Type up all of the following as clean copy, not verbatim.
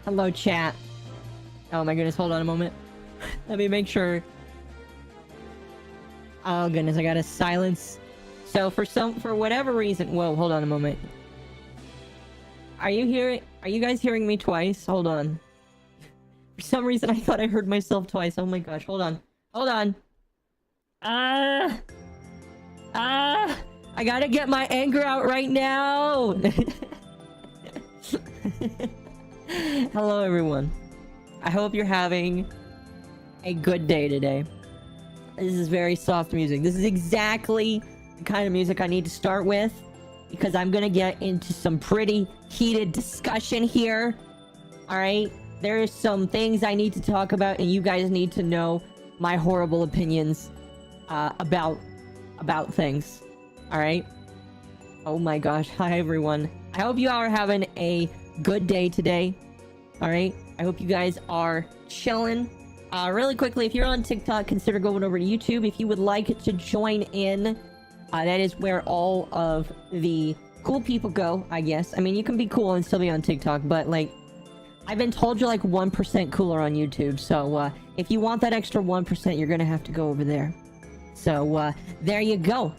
Hello, chat. Oh my goodness, hold on a moment. Let me make sure. Oh goodness, I gotta silence. So for whatever reason, whoa, hold on a moment. Are you guys hearing me twice? Hold on. For some reason, I thought I heard myself twice. Oh my gosh, hold on. Hold on. I gotta get my anger out right now. Hello, everyone. I hope you're having a good day today. This is very soft music. This is exactly the kind of music I need to start with, because I'm gonna get into some pretty heated discussion here. Alright? There are some things I need to talk about, and you guys need to know my horrible opinions about things. Alright? Oh my gosh. Hi, everyone. I hope you all are having a good day today. Alright? I hope you guys are chilling. Really quickly, if you're on TikTok, consider going over to YouTube. If you would like to join in, that is where all of the cool people go, I guess. I mean, you can be cool and still be on TikTok, but, like, I've been told you're, like, 1% cooler on YouTube. So, if you want that extra 1%, you're gonna have to go over there. So, there you go.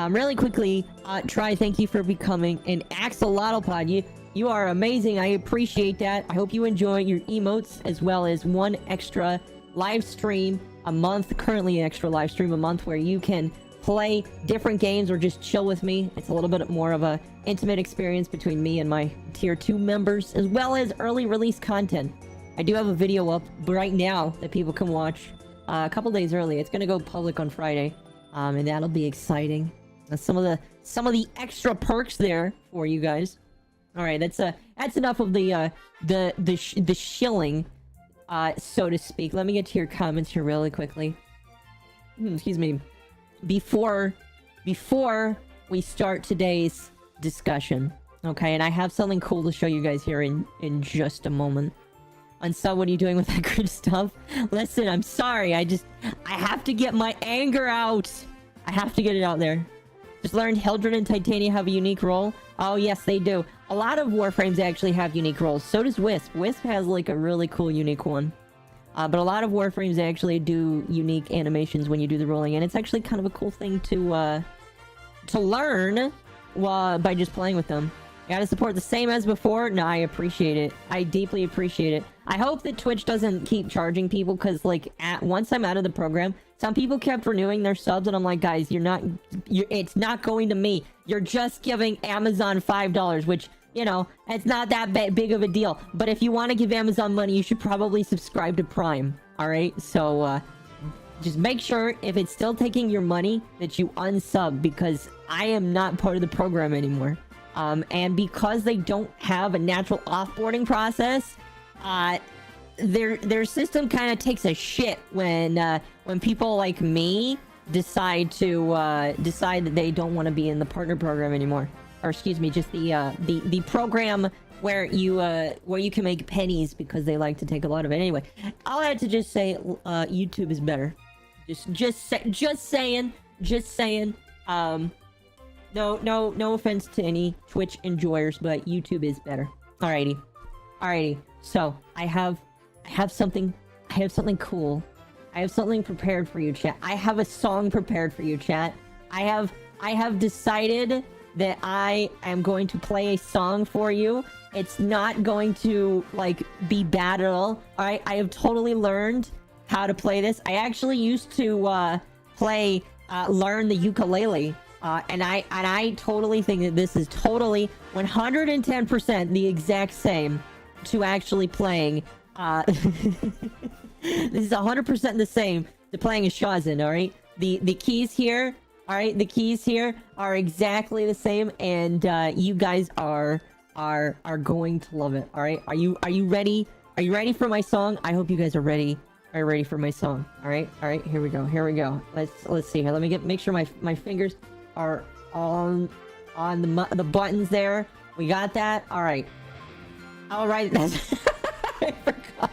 Really quickly, Try, thank you for becoming an Axolotl. You are amazing. I appreciate that. I hope you enjoy your emotes, as well as one extra live stream a month. Currently an extra live stream a month where you can play different games or just chill with me. It's a little bit more of a intimate experience between me and my tier 2 members, as well as early release content. I do have a video up right now that people can watch a couple days early. It's gonna go public on Friday, and that'll be exciting. Some of the extra perks there for you guys. All right, that's enough of the shilling, so to speak. Let me get to your comments here really quickly. Excuse me. Before we start today's discussion, okay? And I have something cool to show you guys here in just a moment. And so, what are you doing with that good stuff? Listen, I'm sorry. I have to get my anger out. I have to get it out there. Just learned Hildred and Titania have a unique role. Oh, yes, they do. A lot of Warframes actually have unique roles. So does Wisp. Wisp has, like, a really cool unique one. But a lot of Warframes actually do unique animations when you do the rolling. And it's actually kind of a cool thing to learn by just playing with them. You gotta support the same as before. No, I appreciate it. I deeply appreciate it. I hope that Twitch doesn't keep charging people, because, like, once I'm out of the program, some people kept renewing their subs, and I'm like, guys, it's not going to me. You're just giving Amazon $5, which, you know, it's not that big of a deal. But if you want to give Amazon money, you should probably subscribe to Prime. Alright? So, just make sure, if it's still taking your money, that you unsub, because I am not part of the program anymore. And because they don't have a natural offboarding process, their system kind of takes a shit when people like me decide that they don't want to be in the partner program anymore. Or excuse me, just the program where you can make pennies, because they like to take a lot of it. Anyway, I'll have to just say YouTube is better. Just saying. No offense to any Twitch enjoyers, but YouTube is better. Alrighty. So I have something cool. I have something prepared for you, chat. I have a song prepared for you, chat. I have decided that I am going to play a song for you. It's not going to, like, be bad at all. Alright, I have totally learned how to play this. I actually used to learn the ukulele. And I totally think that this is totally 110% the exact same to actually playing. This is 100% the same to playing a Shazin, alright? The keys here, alright? The keys here are exactly the same, and you guys are going to love it, alright? Are you ready? Are you ready for my song? I hope you guys are ready. Are you ready for my song? Alright, here we go. Let's see here. Let me make sure my fingers are on the buttons there. We got that? Alright. That's I forgot.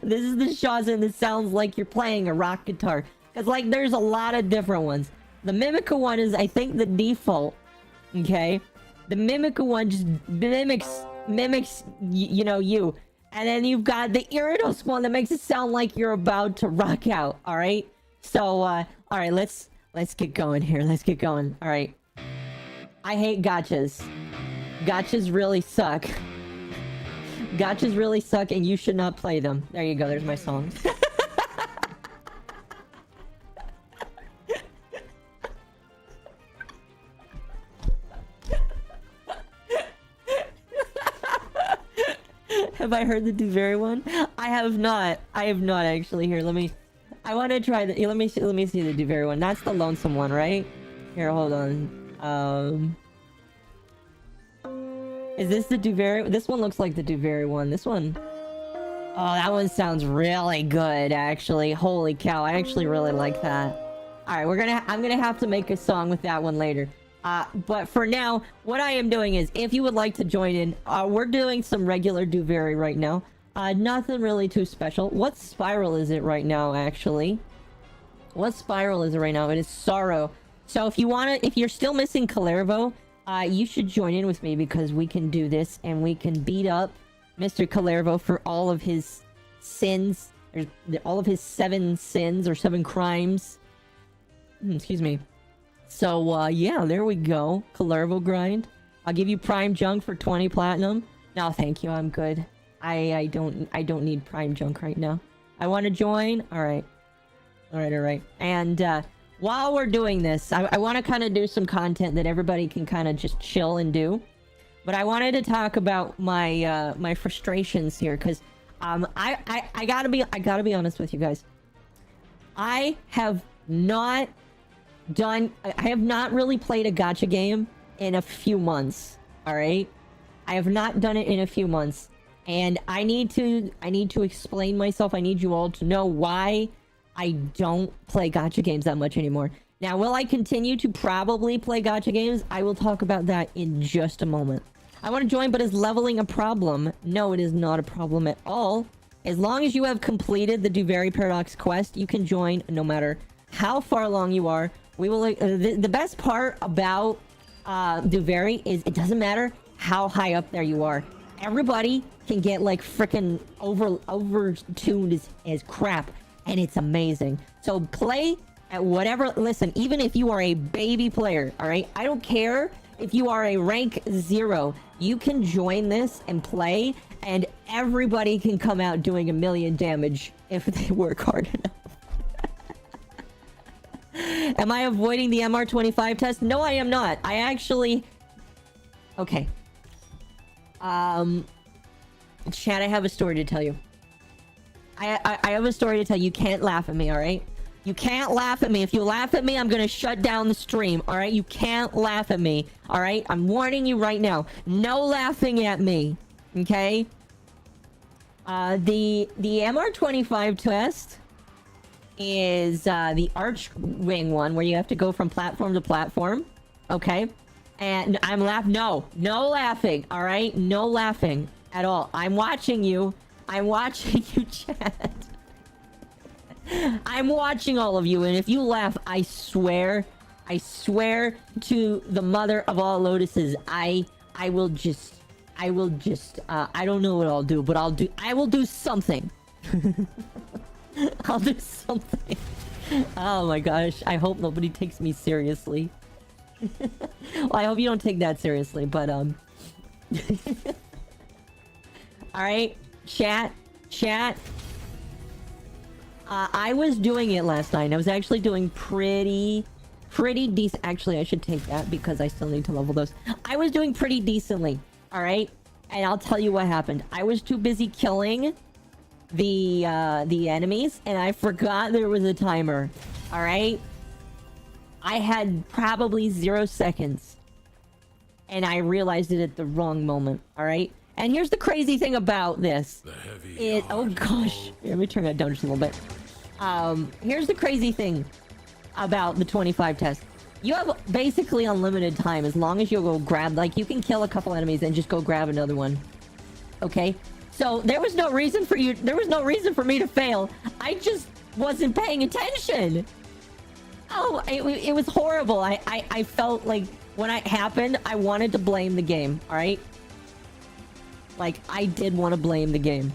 This is the Shazin that sounds like you're playing a rock guitar. Because, like, there's a lot of different ones. The Mimica one is, I think, the default. Okay? The Mimic one just mimics, you know, you. And then you've got the Iridos one that makes it sound like you're about to rock out, alright? So, alright, let's get going here. Let's get going. Alright. I hate gachas. Gachas really suck. Gachas really suck and you should not play them. There you go, there's my song. Have I heard the Duveri one? I have not. I have not actually. Here, let me... I want to try the... Let me see the Duveri one. That's the lonesome one, right? Here, hold on. Is this the Duveri? This one looks like the Duveri one. This one... Oh, that one sounds really good, actually. Holy cow, I actually really like that. Alright, I'm gonna have to make a song with that one later. But for now, what I am doing is, if you would like to join in, we're doing some regular Duveri right now. Nothing really too special. What spiral is it right now, actually? What spiral is it right now? It is Sorrow. So if you're still missing Kalervo, you should join in with me because we can do this and we can beat up Mr. Kalervo for all of his sins. All of his 7 sins or 7 crimes. Excuse me. So, yeah, there we go. Kalervo grind. I'll give you Prime Junk for 20 Platinum. No, thank you. I'm good. I don't need Prime Junk right now. I want to join. Alright. Alright. And, while we're doing this, I want to kind of do some content that everybody can kind of just chill and do. But I wanted to talk about my, my frustrations here, because, I gotta be honest with you guys. I have not really played a gacha game in a few months. All right, I have not done it in a few months, and I need to explain myself. I need you all to know why I don't play gacha games that much anymore. Now, will I continue to probably play gacha games? I will talk about that in just a moment. I want to join, but is leveling a problem? No, it is not a problem at all. As long as you have completed the Duveri Paradox quest, you can join no matter how far along you are. We will. The best part about Duveri is it doesn't matter how high up there you are. Everybody can get like freaking over-tuned as crap, and it's amazing. So play at whatever. Listen, even if you are a baby player, all right, I don't care if you are a rank 0. You can join this and play, and everybody can come out doing 1,000,000 damage if they work hard enough. Am I avoiding the MR25 test? No, I am not. I actually... Okay. Chad, I have a story to tell you. I have a story to tell you. You can't laugh at me, alright? You can't laugh at me. If you laugh at me, I'm gonna shut down the stream, alright? You can't laugh at me, alright? I'm warning you right now. No laughing at me, okay? The MR25 test is the Archwing one, where you have to go from platform to platform, okay? And I'm no laughing, all right? No laughing at all. I'm watching you. I'm watching you, chat. I'm watching all of you, and if you laugh, I swear to the mother of all lotuses, I will just, I don't know what I'll do, but I will do something. I'll do something. Oh my gosh, I hope nobody takes me seriously. Well, I hope you don't take that seriously, but alright, chat. I was doing it last night. I was actually doing pretty decent. Actually, I should take that because I still need to level those. I was doing pretty decently, alright? And I'll tell you what happened. I was too busy killing the enemies, and I forgot there was a timer, alright? I had probably 0 seconds, and I realized it at the wrong moment, alright? And here's the crazy thing about this. Oh gosh, let me turn that down just a little bit. Here's the crazy thing about the 25 test. You have basically unlimited time as long as you go grab, like, you can kill a couple enemies and just go grab another one. Okay? So there was no reason for me to fail. I just wasn't paying attention. Oh, it was horrible. I felt like when it happened, I wanted to blame the game, alright? Like, I did want to blame the game.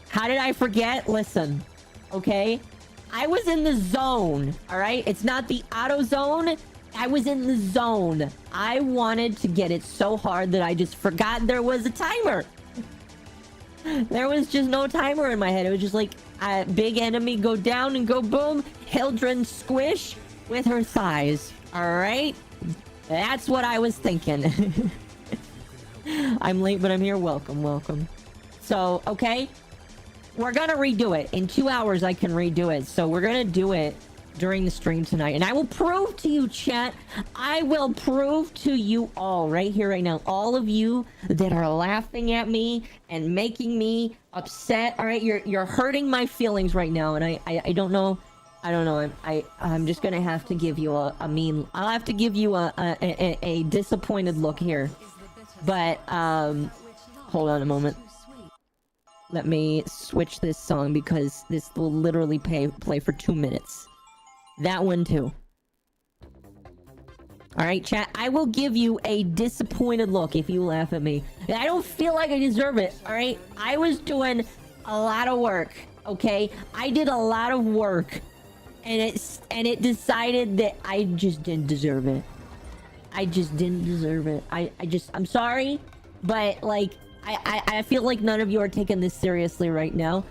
How did I forget? Listen, okay? I was in the zone, alright? It's not the auto zone. I was in the zone. I wanted to get it so hard that I just forgot there was a timer. There was just no timer in my head. It was just like, big enemy go down and go boom. Hildren squish with her thighs. Alright? That's what I was thinking. I'm late, but I'm here. Welcome, welcome. So, okay. We're gonna redo it. In 2 hours, I can redo it. So we're gonna do it during the stream tonight. And I will prove to you, chat. I will prove to you all right here, right now. All of you that are laughing at me and making me upset. All right, you're hurting my feelings right now. And I don't know. I don't know. I'm just gonna have to give you a mean. I'll have to give you a disappointed look here. But hold on a moment. Let me switch this song because this will literally play for 2 minutes. That one too. Alright, chat. I will give you a disappointed look if you laugh at me. I don't feel like I deserve it, alright? I was doing a lot of work, okay? I did a lot of work. And it decided that I just didn't deserve it. I just didn't deserve it. I'm sorry, but like I feel like none of you are taking this seriously right now.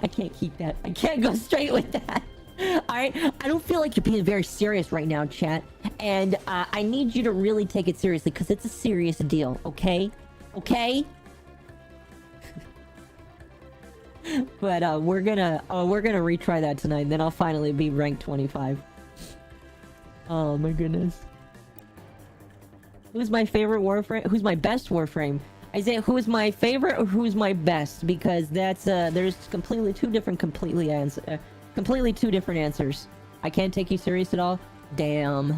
I can't keep that. I can't go straight with that. Alright? I don't feel like you're being very serious right now, chat. And I need you to really take it seriously because it's a serious deal, okay? Okay? But we're gonna retry that tonight, then I'll finally be ranked 25. Oh my goodness. Who's my favorite Warframe? Who's my best Warframe? I say who is my favorite or who's my best, because that's there's completely two different answers. I can't take you serious at all. Damn.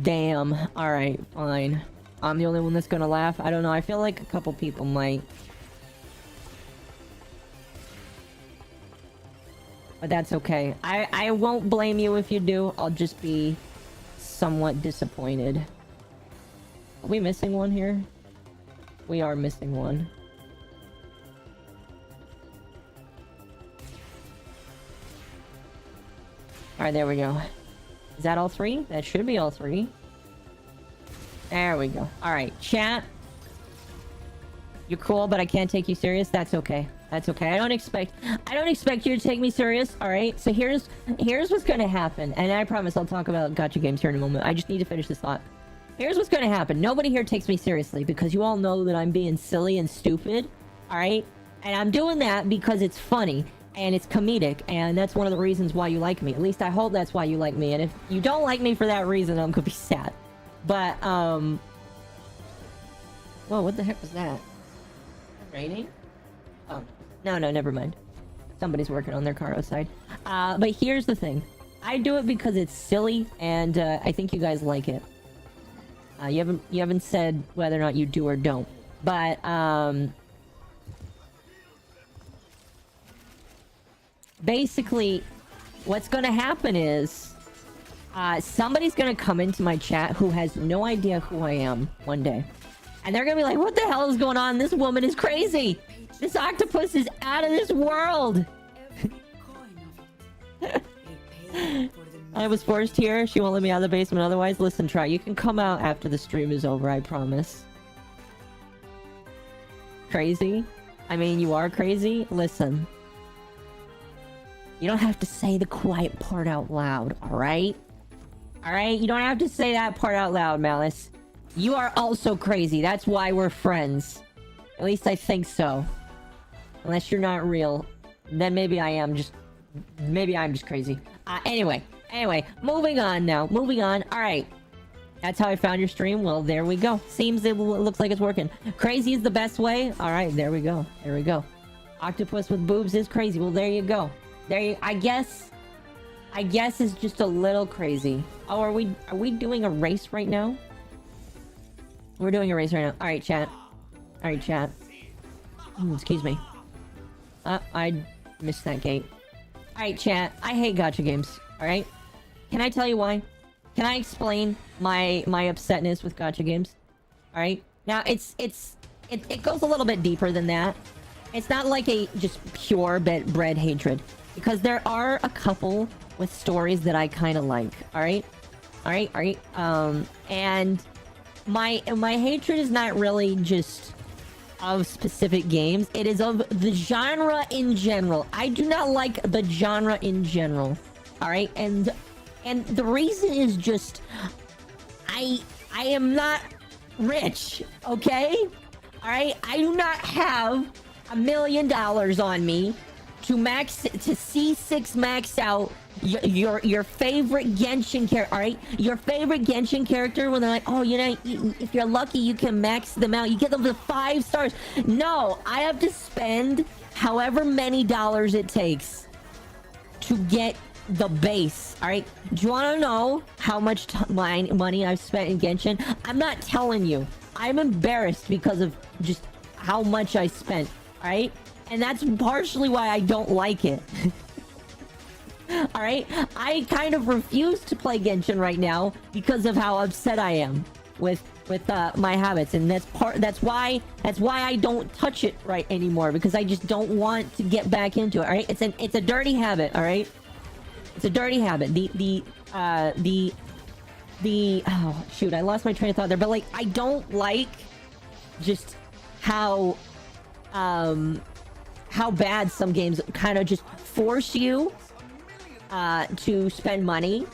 Damn. Alright, fine. I'm the only one that's gonna laugh. I don't know. I feel like a couple people might. But that's okay. I won't blame you if you do. I'll just be somewhat disappointed. Are we missing one here? We are missing one. Alright, there we go. Is that all three? That should be all three. There we go. Alright, chat. You're cool, but I can't take you serious. That's okay. That's okay. I don't expect you to take me serious. All right. So here's what's gonna happen, and I promise I'll talk about Gacha Games here in a moment. I just need to finish this thought. Here's what's gonna happen. Nobody here takes me seriously because you all know that I'm being silly and stupid. All right, and I'm doing that because it's funny and it's comedic, and that's one of the reasons why you like me. At least I hope that's why you like me. And if you don't like me for that reason, I'm gonna be sad. But whoa, what the heck was that? Raining? Oh. No, never mind. Somebody's working on their car outside. But here's the thing. I do it because it's silly, and I think you guys like it. You haven't said whether or not you do or don't. But, basically, what's gonna happen is, somebody's gonna come into my chat who has no idea who I am one day. And they're gonna be like, what the hell is going on? This woman is crazy! This octopus is out of this world! I was forced here. She won't let me out of the basement otherwise. Listen, try. You can come out after the stream is over, I promise. Crazy? I mean, you are crazy? Listen. You don't have to say the quiet part out loud, alright? Alright? You don't have to say that part out loud, Malice. You are also crazy. That's why we're friends. At least I think so. Unless you're not real. Then maybe I am just... Maybe I'm just crazy. Anyway, moving on now. Moving on. Alright. That's how I found your stream. Well, there we go. Seems it looks like it's working. Crazy is the best way. Alright, there we go. There we go. Octopus with boobs is crazy. Well, there you go. I guess it's just a little crazy. Oh, are we doing a race right now? We're doing a race right now. Alright, chat. Alright, chat. Excuse me. I missed that gate. Alright, chat. I hate gacha games. Alright? Can I tell you why? Can I explain my upsetness with gacha games? Alright? Now, it goes a little bit deeper than that. It's not like a just pure bred hatred. Because there are a couple with stories that I kind of like. Alright? Alright? And my hatred is not really just of specific games. It is of the genre in general. I do not like the genre in general. Alright? And the reason is just I am not rich, okay? Alright? I do not have $1 million on me to C6 max out your favorite Genshin character. All right, your favorite Genshin character, when they're like, oh, you know, if you're lucky you can max them out, you get them to 5 stars. No, I have to spend however many dollars it takes to get the base. All right, do you want to know how much money I've spent in Genshin? I'm not telling you. I'm embarrassed because of just how much I spent. All right, and that's partially why I don't like it. All right, I kind of refuse to play Genshin right now because of how upset I am with my habits, and that's why I don't touch it right anymore, because I just don't want to get back into it. All right, it's a dirty habit. All right, it's a dirty habit. Oh shoot, I lost my train of thought there. But like, I don't like just how bad some games kind of just force you to spend money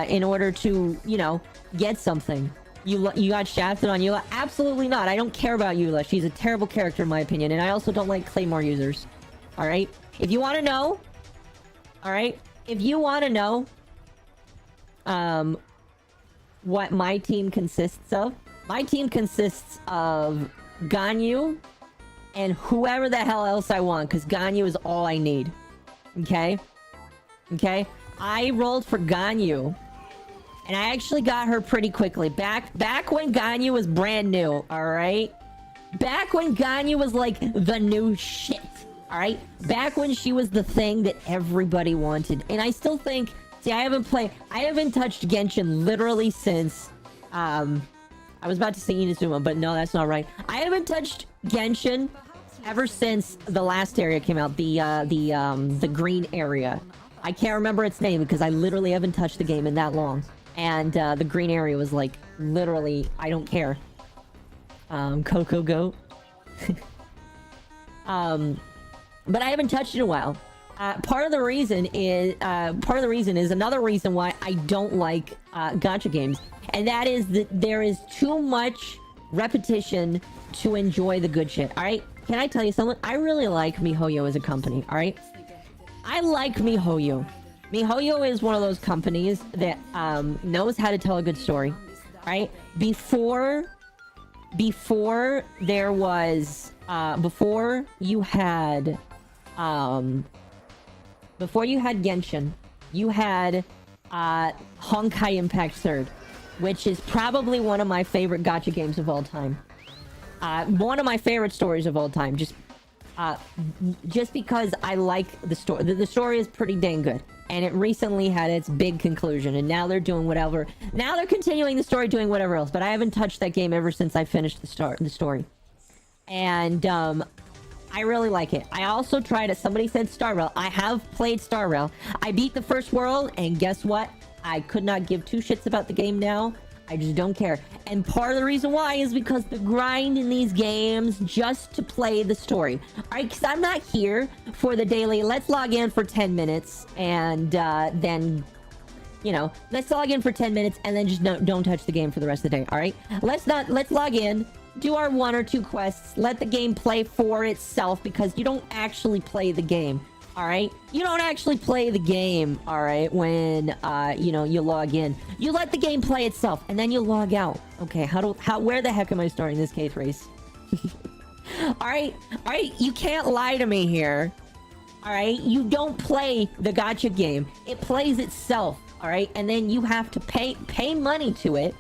in order to, you know, get something. You got shafted on Eula? Absolutely not. I don't care about Eula. She's a terrible character in my opinion, and I also don't like Claymore users. All right, if you want to know, all right, if you want to know what my team consists of, my team consists of Ganyu and whoever the hell else I want, because Ganyu is all I need. Okay? I rolled for Ganyu, and I actually got her pretty quickly. Back when Ganyu was brand new, alright? Back when Ganyu was like the new shit, alright? Back when she was the thing that everybody wanted. And I still think, see, I haven't touched Genshin literally since, I was about to say Inazuma, but no, that's not right. I haven't touched Genshin ever since the last area came out, the green area. I can't remember its name because I literally haven't touched the game in that long. And the green area was like, literally, I don't care. Coco Goat. But I haven't touched it in a while. Part of the reason is another reason why I don't like gacha games. And that is that there is too much repetition to enjoy the good shit. Alright? Can I tell you something? I really like MiHoYo as a company. Alright? I like MiHoYo. MiHoYo is one of those companies that knows how to tell a good story. Right? Before there was before you had Genshin, you had Honkai Impact 3rd, which is probably one of my favorite gacha games of all time. One of my favorite stories of all time, just because I like the story. The story is pretty dang good, and it recently had its big conclusion, and now they're doing whatever. Now they're continuing the story, doing whatever else, but I haven't touched that game ever since I finished the story. And I really like it. I also tried it. Somebody said Star Rail. I have played Star Rail. I beat the first world, and guess what? I could not give two shits about the game now. I just don't care. And part of the reason why is because the grind in these games just to play the story. Alright, because I'm not here for the daily, let's log in for 10 minutes and then, you know, let's log in for 10 minutes and then just don't touch the game for the rest of the day. Alright? Let's log in, do our 1 or 2 quests, let the game play for itself, because you don't actually play the game. Alright? You don't actually play the game, alright, when, you know, you log in. You let the game play itself, and then you log out. Okay, where the heck am I starting this case race? Alright, you can't lie to me here. Alright? You don't play the gacha game. It plays itself, alright? And then you have to pay money to it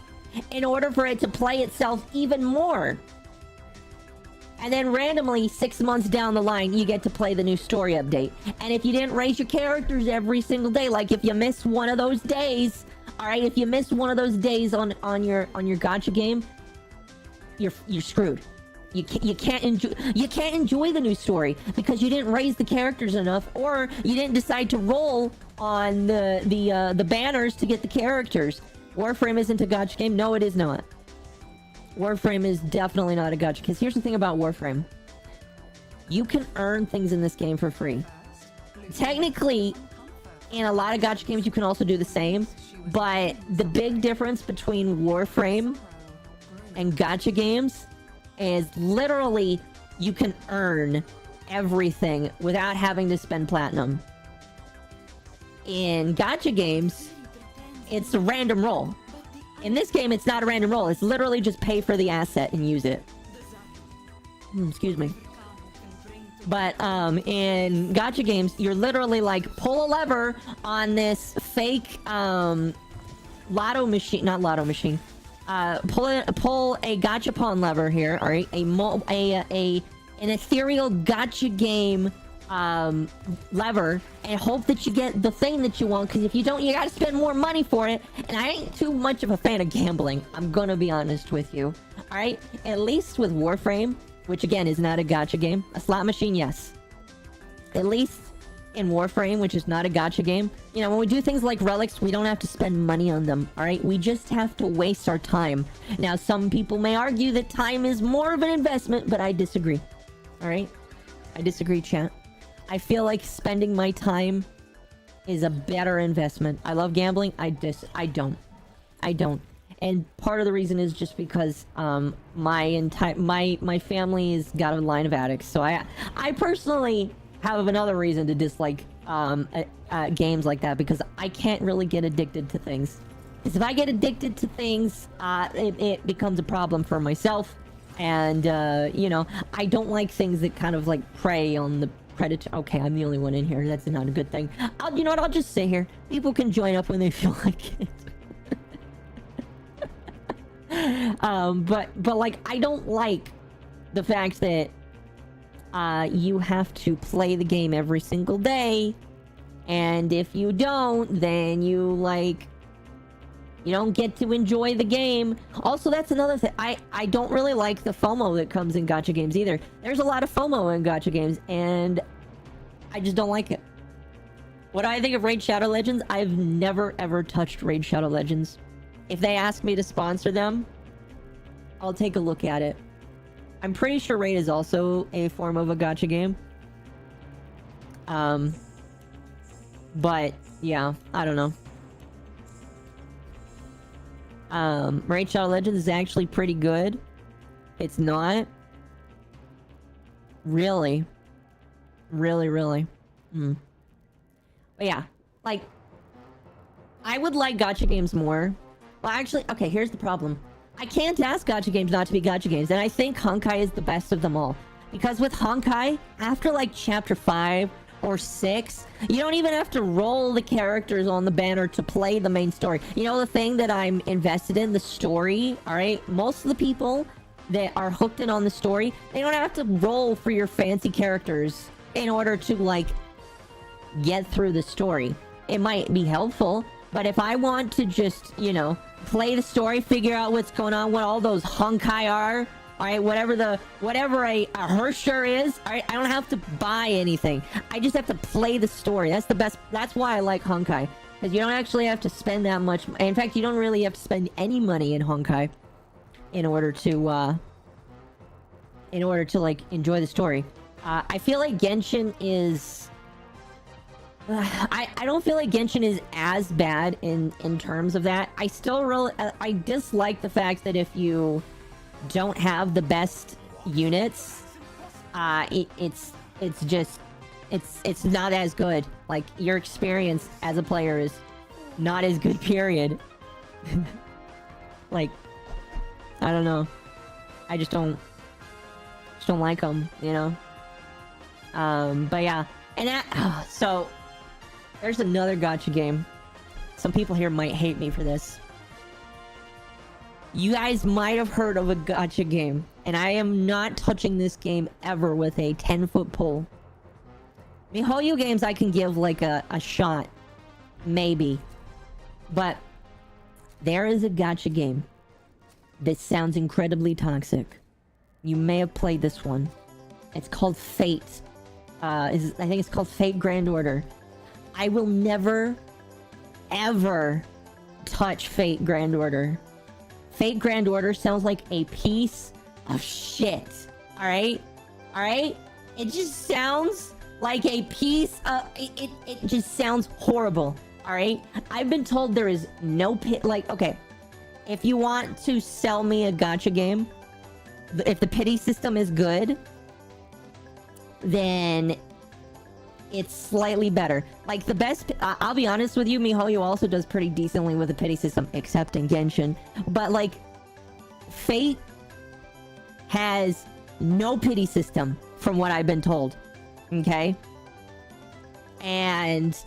in order for it to play itself even more. And then randomly, 6 months down the line, you get to play the new story update. And if you didn't raise your characters every single day, like if you miss one of those days, all right, if you miss one of those days on your gacha game, you're screwed. You can't enjoy the new story because you didn't raise the characters enough, or you didn't decide to roll on the banners to get the characters. Warframe isn't a gacha game. No, it is not. Warframe is definitely not a gacha. Because here's the thing about Warframe. You can earn things in this game for free. Technically, in a lot of gacha games, you can also do the same. But the big difference between Warframe and gacha games is literally you can earn everything without having to spend platinum. In gacha games, it's a random roll. In this game, it's not a random roll. It's literally just pay for the asset and use it. Excuse me. But in gacha games, you're literally like, pull a lever on this fake lotto machine. Not lotto machine. Pull a gachapon lever here. All right, an ethereal gacha game lever, and hope that you get the thing that you want, because if you don't, you gotta spend more money for it. And I ain't too much of a fan of gambling, I'm gonna be honest with you. All right, at least with Warframe, which again is not a gacha game. A slot machine, yes. At least in Warframe, which is not a gacha game, you know, when we do things like relics, we don't have to spend money on them. All right, we just have to waste our time. Now, some people may argue that time is more of an investment, but I disagree. All right, I disagree, chat. I feel like spending my time is a better investment. I love gambling. I don't. And part of the reason is just because my family's got a line of addicts. So I personally have another reason to dislike games like that, because I can't really get addicted to things. Because if I get addicted to things, it becomes a problem for myself. And you know, I don't like things that kind of like prey on the predator. Okay, I'm the only one in here. That's not a good thing. You know what? I'll just say here. People can join up when they feel like it. But like, I don't like the fact that you have to play the game every single day, and if you don't, then you don't get to enjoy the game. Also, that's another thing. I don't really like the FOMO that comes in gacha games either. There's a lot of FOMO in gacha games, and I just don't like it. What do I think of Raid Shadow Legends? I've never ever touched Raid Shadow Legends. If they ask me to sponsor them, I'll take a look at it. I'm pretty sure Raid is also a form of a gacha game. But yeah, I don't know. Raid Shadow Legends is actually pretty good. It's not. Really. Really. But yeah, like, I would like gacha games more. Well, actually, okay, here's the problem. I can't ask gacha games not to be gacha games, and I think Honkai is the best of them all. Because with Honkai, after like chapter 5 or 6, you don't even have to roll the characters on the banner to play the main story. You know, the thing that I'm invested in, the story, alright? Most of the people that are hooked in on the story, they don't have to roll for your fancy characters in order to, like, get through the story. It might be helpful, but if I want to just, you know, play the story, figure out what's going on, what all those Honkai are, alright, whatever a Hersher is, alright, I don't have to buy anything. I just have to play the story. That's the best. That's why I like Honkai. Because you don't actually have to spend that much. In fact, you don't really have to spend any money in Honkai in order to like enjoy the story. I feel like Genshin is... I don't feel like Genshin is as bad in terms of that. I still really... I dislike the fact that if you don't have the best units, it's not as good. Like, your experience as a player is not as good, period. Like, I don't know. I just don't like them, you know? But yeah. And that... so... there's another gacha game. Some people here might hate me for this. You guys might have heard of a gacha game, and I am not touching this game ever with a 10-foot pole. MiHoYo games I can give like a shot. Maybe. But there is a gacha game that sounds incredibly toxic. You may have played this one. It's called Fate. I think it's called Fate Grand Order. I will never, ever touch Fate Grand Order. Fate Grand Order sounds like a piece of shit. Alright? Alright? It just sounds like a piece of... It just sounds horrible. Alright? I've been told there is no pit... Like, okay. If you want to sell me a gacha game, if the pity system is good, then it's slightly better. Like, the best... I'll be honest with you, MiHoYo also does pretty decently with the pity system, except in Genshin. But, like, Fate has no pity system, from what I've been told. Okay? And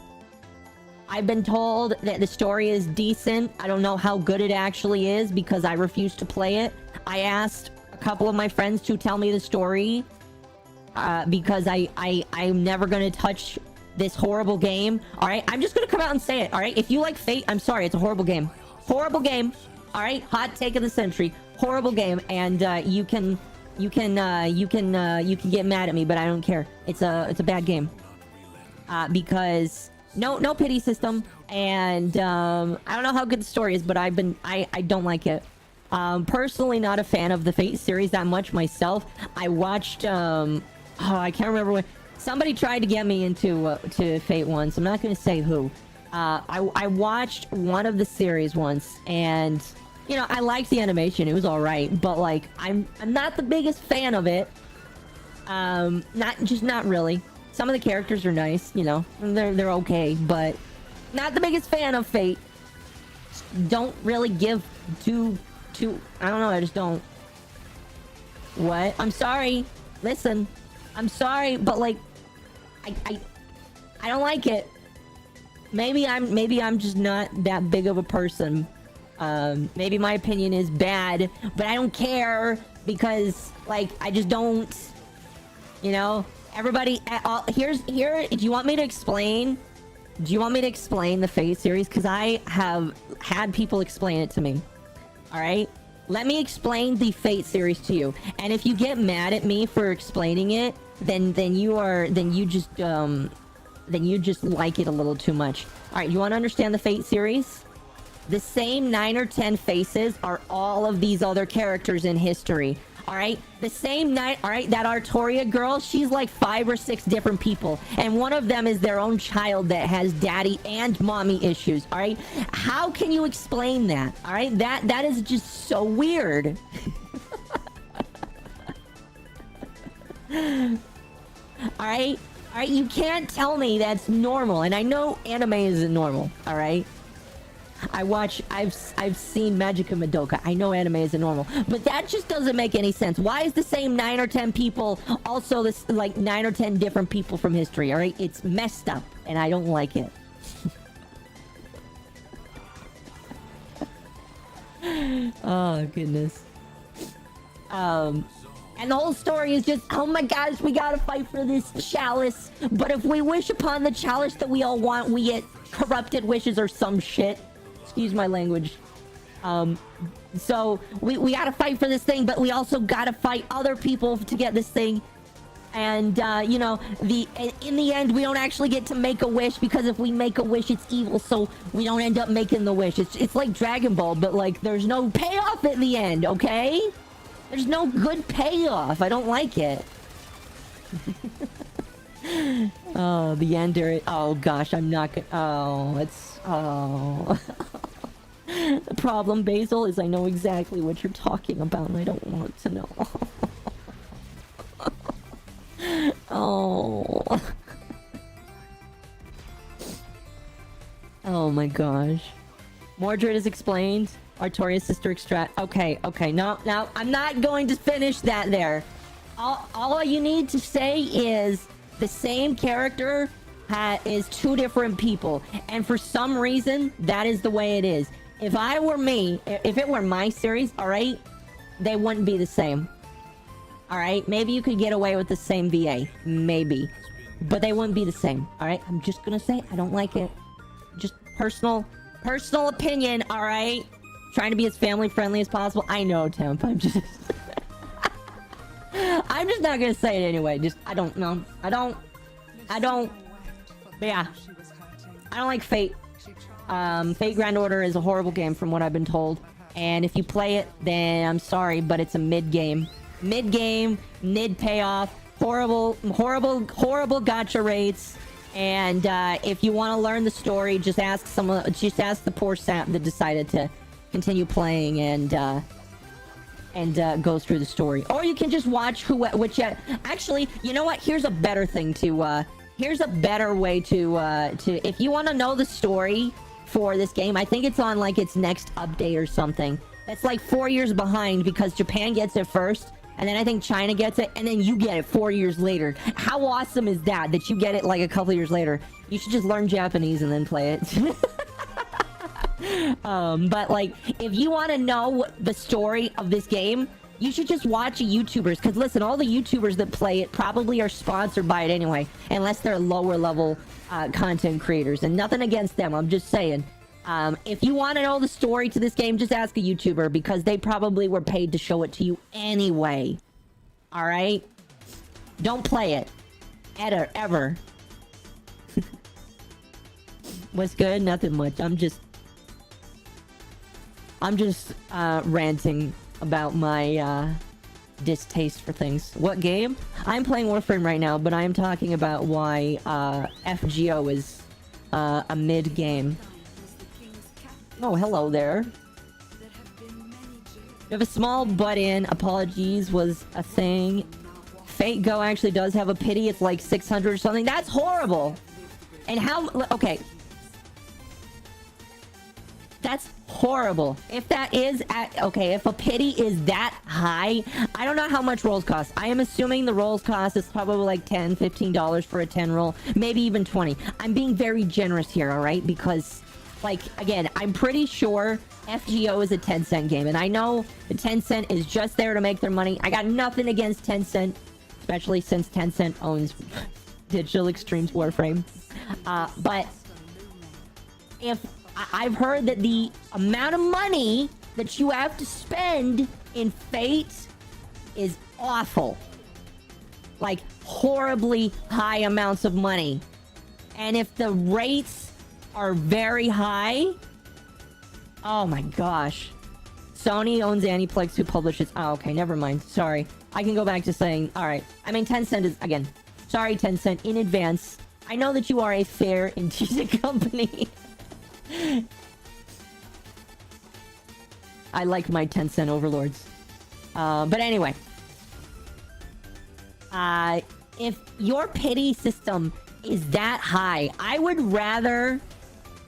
I've been told that the story is decent. I don't know how good it actually is, because I refuse to play it. I asked a couple of my friends to tell me the story, because I'm never gonna touch this horrible game. All right, I'm just gonna come out and say it. All right, if you like Fate, I'm sorry, it's a horrible game. Horrible game. All right, hot take of the century. Horrible game, and you can get mad at me, but I don't care. It's a bad game. Because no pity system, and I don't know how good the story is, but I don't like it. Personally not a fan of the Fate series that much myself. I watched I can't remember what somebody tried to get me into to Fate once. I'm not gonna say who. I watched one of the series once, and you know, I liked the animation. It was all right, but like I'm not the biggest fan of it. Not really. Some of the characters are nice, you know, they're okay, but not the biggest fan of Fate. Don't really give to I don't know, I just don't. What? I'm sorry. Listen, I'm sorry, but like I don't like it. Maybe I'm just not that big of a person. Maybe my opinion is bad, but I don't care, because like I just don't, you know. Everybody, here. Do you want me to explain? Do you want me to explain the Fate series? Because I have had people explain it to me. All right, let me explain the Fate series to you. And if you get mad at me for explaining it, then you just like it a little too much. All right, you want to understand the Fate series? The same 9 or 10 faces are all of these other characters in history. All right, the same night. All right, that Artoria girl, she's like 5 or 6 different people, and one of them is their own child that has daddy and mommy issues. All right, how can you explain that? All right, that is just so weird. All right, you can't tell me that's normal, and I know anime isn't normal. All right, I've seen Magica Madoka. I know anime isn't normal, but that just doesn't make any sense. Why is the same 9 or 10 people also this, like 9 or 10 different people from history? All right, it's messed up, and I don't like it. Oh goodness. And the whole story is just, oh my gosh, we gotta fight for this chalice. But if we wish upon the chalice that we all want, we get corrupted wishes or some shit. Excuse my language. So we gotta fight for this thing, but we also gotta fight other people to get this thing. And you know, in the end, we don't actually get to make a wish, because if we make a wish, it's evil. So we don't end up making the wish. It's like Dragon Ball, but like there's no payoff at the end. Okay, there's no good payoff. I don't like it. Oh, the ender. Oh gosh, I'm not gonna. Oh, it's. Oh. The problem, Basil, is I know exactly what you're talking about, and I don't want to know. Oh. Oh my gosh. Mordred is explained. Artoria's sister extract. Okay. No, I'm not going to finish that there. All you need to say is the same character is 2 different people, and for some reason that is the way it is. If I were me, if it were my series, alright, they wouldn't be the same. Alright? Maybe you could get away with the same VA. Maybe. But they wouldn't be the same. Alright? I'm just gonna say, I don't like it. Just personal opinion, alright? Trying to be as family friendly as possible. I know, Temp. I'm just... I'm just not gonna say it anyway. Just, I don't know. I don't... But yeah. I don't like Fate. Fate Grand Order is a horrible game from what I've been told. And if you play it, then I'm sorry, but it's a mid-game. Mid-game, mid-payoff, horrible gacha rates. And if you want to learn the story, just ask the poor sap that decided to continue playing and go through the story. Or you can just watch actually, you know what? Here's a better thing to here's a better way to if you want to know the story for this game, I think it's on like its next update or something. That's like 4 years behind because Japan gets it first, and then I think China gets it, and then you get it 4 years later. How awesome is that you get it like a couple years later? You should just learn Japanese and then play it. But like, if you want to know the story of this game, you should just watch YouTubers, because listen, all the YouTubers that play it probably are sponsored by it anyway, unless they're lower level content creators, and nothing against them, I'm just saying. If you want to know the story to this game, just ask a YouTuber, because they probably were paid to show it to you anyway. Alright? Don't play it. Ever. What's good? Nothing much. I'm just ranting about my distaste for things. What game? I'm playing Warframe right now, but I am talking about why FGO is a mid game. Oh, hello there. You have a small butt-in. Apologies was a thing. Fate Go actually does have a pity. It's like 600 or something. That's horrible. And how... Okay. That's horrible. If that is okay, if a pity is that high, I don't know how much rolls cost. I am assuming the rolls cost is probably like $10, $15 for a 10 roll, maybe even 20. I'm being very generous here, all right? Because, like, again, I'm pretty sure FGO is a 10-cent game, and I know the 10-cent is just there to make their money. I got nothing against 10-cent, especially since 10-cent owns Digital Extremes Warframe. But if... I've heard that the amount of money that you have to spend in Fate is awful. Like, horribly high amounts of money. And if the rates are very high... Oh my gosh. Sony owns Aniplex, who publishes... Oh, okay, never mind. Sorry. I can go back to saying... Alright. I mean, Tencent is... Again. Sorry, Tencent. In advance. I know that you are a fair and decent company. I like my 10-cent overlords. But anyway. If your pity system is that high, I would rather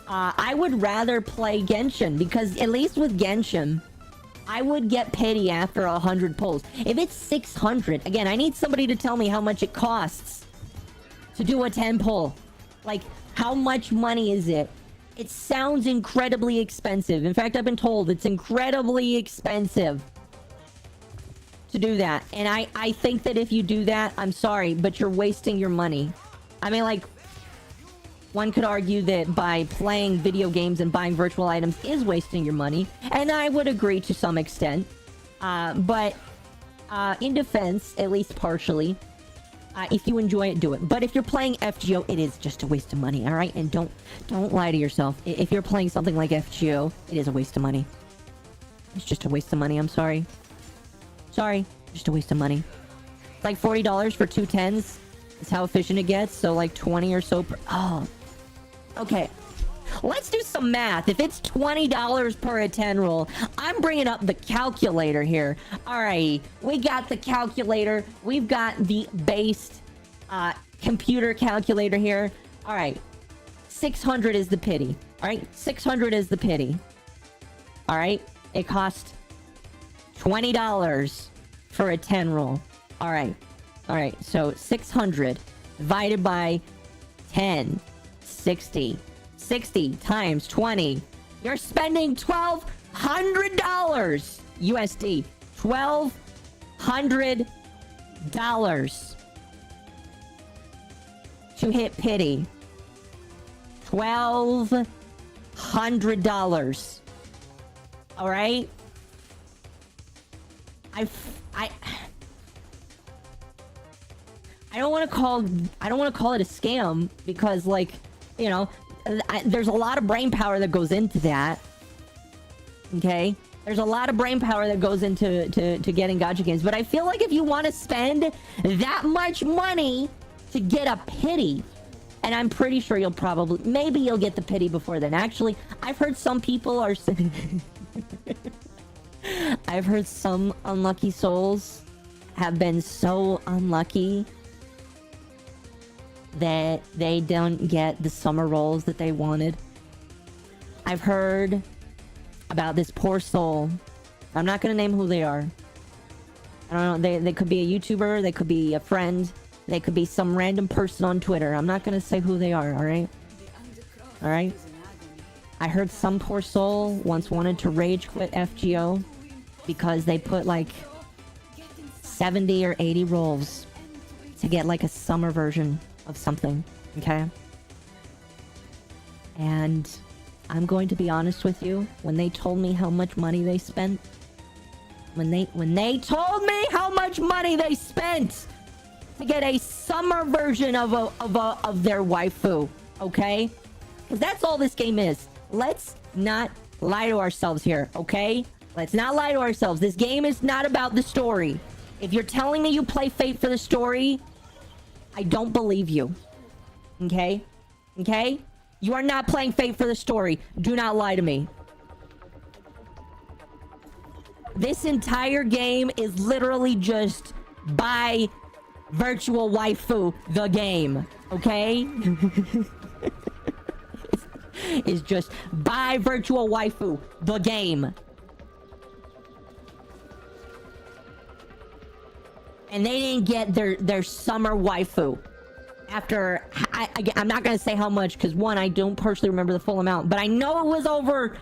play Genshin, because at least with Genshin, I would get pity after 100 pulls. If it's 600, again, I need somebody to tell me how much it costs to do a 10 pull. Like, how much money is it? It sounds incredibly expensive. In fact, I've been told it's incredibly expensive to do that. And I think that if you do that, I'm sorry, but you're wasting your money. I mean, like, one could argue that by playing video games and buying virtual items is wasting your money. And I would agree to some extent. But in defense, at least partially, if you enjoy it, do it. But if you're playing FGO, it is just a waste of money, alright? And don't lie to yourself. If you're playing something like FGO, it is a waste of money. It's just a waste of money, I'm sorry. Sorry, just a waste of money. It's like $40 for 2 10s. That's how efficient it gets, so like 20 or so per... Oh. Okay. Let's do some math. If it's $20 per a 10 roll, I'm bringing up the calculator here. Alright, we got the calculator. We've got the base computer calculator here. Alright, 600 is the pity. Alright, 600 is the pity. Alright, it costs $20 for a 10 roll. Alright, so 600 divided by 10, 60. 60 times 20 You're spending $1,200 USD. $1,200 to hit pity. $1,200. All right. I don't want to call it a scam because, like, you know, there's a lot of brain power that goes into that. Okay, there's a lot of brain power that goes into getting gacha games, but I feel like if you want to spend that much money to get a pity, and I'm pretty sure maybe you'll get the pity before then. Actually, I've heard some people are I've heard some unlucky souls have been so unlucky that they don't get the summer rolls that they wanted. I've heard about this poor soul. I'm not gonna name who they are. I don't know. They could be a YouTuber. They could be a friend. They could be some random person on Twitter. I'm not gonna say who they are. All right. All right. I heard some poor soul once wanted to rage quit FGO because they put like 70 or 80 rolls to get like a summer version of something. Okay. And I'm going to be honest with you. When they told me how much money they spent, when they told me how much money they spent to get a summer version of their waifu, okay? Because that's all this game is. Let's not lie to ourselves here, okay? Let's not lie to ourselves. This game is not about the story. If you're telling me you play Fate for the story, I don't believe you. Okay? Okay? You are not playing Fate for the story. Do not lie to me. This entire game is literally just buy virtual waifu the game. Okay? It's just buy virtual waifu the game. And they didn't get their summer waifu. After, I'm not going to say how much, because one, I don't personally remember the full amount, but I know it was over,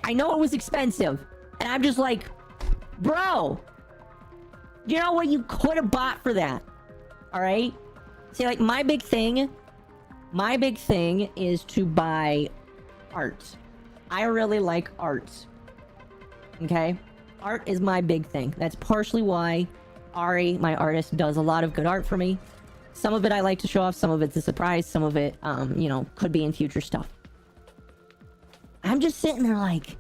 I know it was expensive. And I'm just like, bro, you know what you could have bought for that? All right? See, like, my big thing is to buy art. I really like art. Okay? Art is my big thing. That's partially why Ari, my artist, does a lot of good art for me. Some of it I like to show off, some of it's a surprise, some of it, you know, could be in future stuff. I'm just sitting there like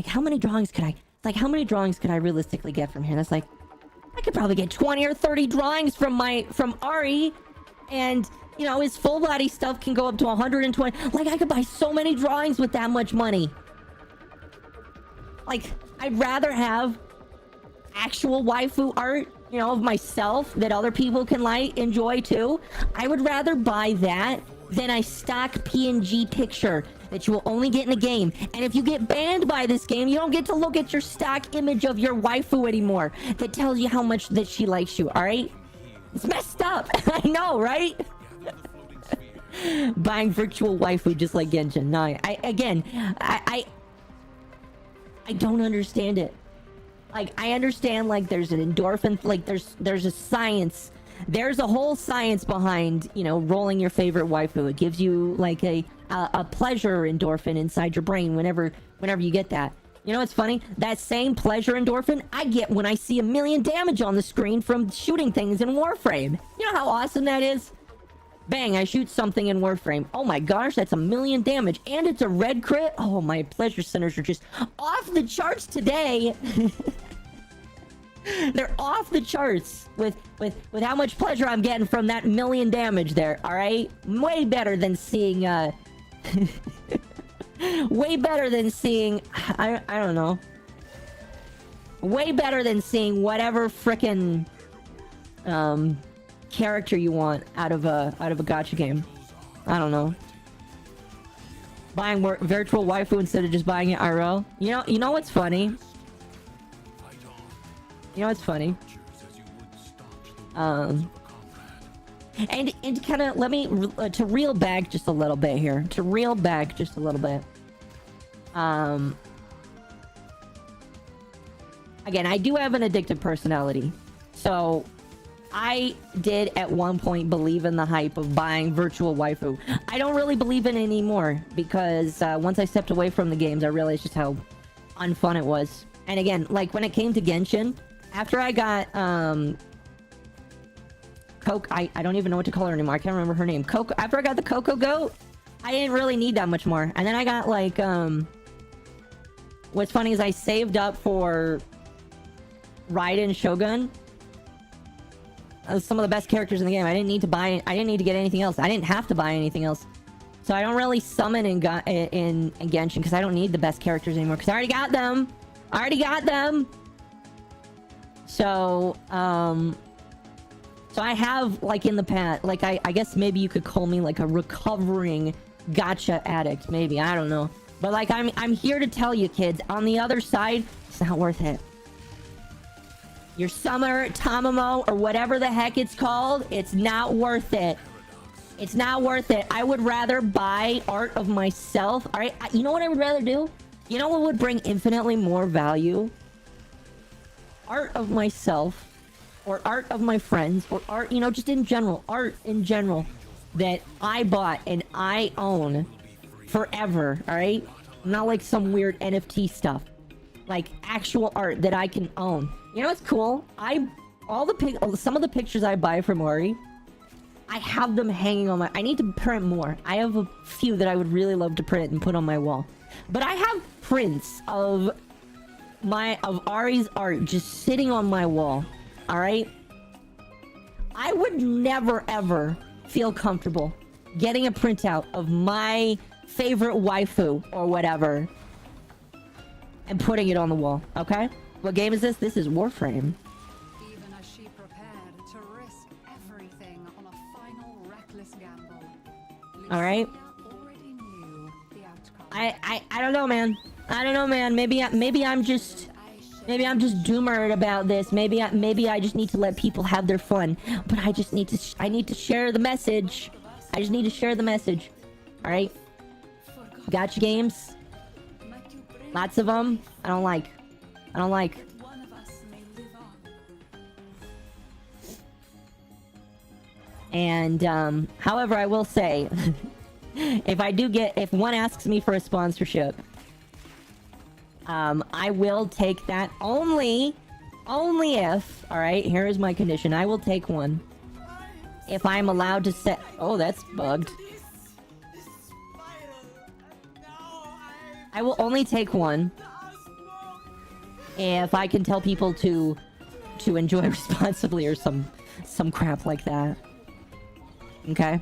how many drawings could I realistically get from here? That's like, I could probably get 20 or 30 drawings from Ari, and, you know, his full body stuff can go up to 120. Like, I could buy so many drawings with that much money. Like, I'd rather have actual waifu art, you know, of myself that other people can enjoy too. I would rather buy that than a stock PNG picture that you will only get in a game. And if you get banned by this game, you don't get to look at your stock image of your waifu anymore that tells you how much that she likes you. All right, it's messed up. I know, right? Buying virtual waifu just like Genshin. No, I don't understand it. Like, I understand, like, there's an endorphin, like, there's a science, there's a whole science behind, you know, rolling your favorite waifu. It gives you, like, a pleasure endorphin inside your brain whenever you get that. You know what's funny? That same pleasure endorphin I get when I see 1,000,000 damage on the screen from shooting things in Warframe. You know how awesome that is? Bang, I shoot something in Warframe. Oh my gosh, that's 1,000,000 damage. And it's a red crit. Oh, my pleasure centers are just off the charts today. They're off the charts with how much pleasure I'm getting from that 1,000,000 damage there. All right? Way better than seeing, way better than seeing, I don't know. Way better than seeing whatever frickin', character you want out of a gacha game. I don't know. Buying virtual waifu instead of just buying it IRL. You know what's funny? You know what's funny? And kind of let me to reel back just a little bit here. To reel back just a little bit. Again, I do have an addictive personality. So, I did at one point believe in the hype of buying virtual waifu. I don't really believe in it anymore because once I stepped away from the games, I realized just how unfun it was. And again, like when it came to Genshin, after I got I don't even know what to call her anymore. I can't remember her name. Coco. After I got the Coco Goat, I didn't really need that much more. And then I got like what's funny is I saved up for Raiden Shogun. Some of the best characters in the game. I didn't need to get anything else. I didn't have to buy anything else. So I don't really summon in Genshin because I don't need the best characters anymore because I already got them. So so I have, like, in the past, like, I guess maybe you could call me like a recovering gacha addict, maybe, I don't know. But like, I'm here to tell you kids, on the other side, it's not worth it. Your summer Tamamo or whatever the heck it's called, it's not worth it. It's not worth it. I would rather buy art of myself. All right, you know what I would rather do? You know what would bring infinitely more value? Art of myself, or art of my friends, or art, you know, just in general, art in general that I bought and I own forever. All right, not like some weird NFT stuff. Like actual art that I can own. You know what's cool? Some of the pictures I buy from Ori, I have them hanging on my... I need to print more. I have a few that I would really love to print and put on my wall. But I have prints of Ari's art just sitting on my wall. Alright? I would never ever feel comfortable getting a printout of my favorite waifu or whatever and putting it on the wall, okay? What game is this? This is Warframe. Even as she prepared to risk everything on a final reckless gamble. All right. Already knew the outcome. I don't know, man. I don't know, man. Maybe I'm just doomered about this. Maybe I just need to let people have their fun. But I need to share the message. I just need to share the message. All right. Gacha games. Lots of them. I don't like. And however, I will say, if one asks me for a sponsorship, I will take that only if, all right, here is my condition. I will take one if I'm allowed to set. Oh, that's bugged. I will only take one if I can tell people to enjoy responsibly or some crap like that. Okay?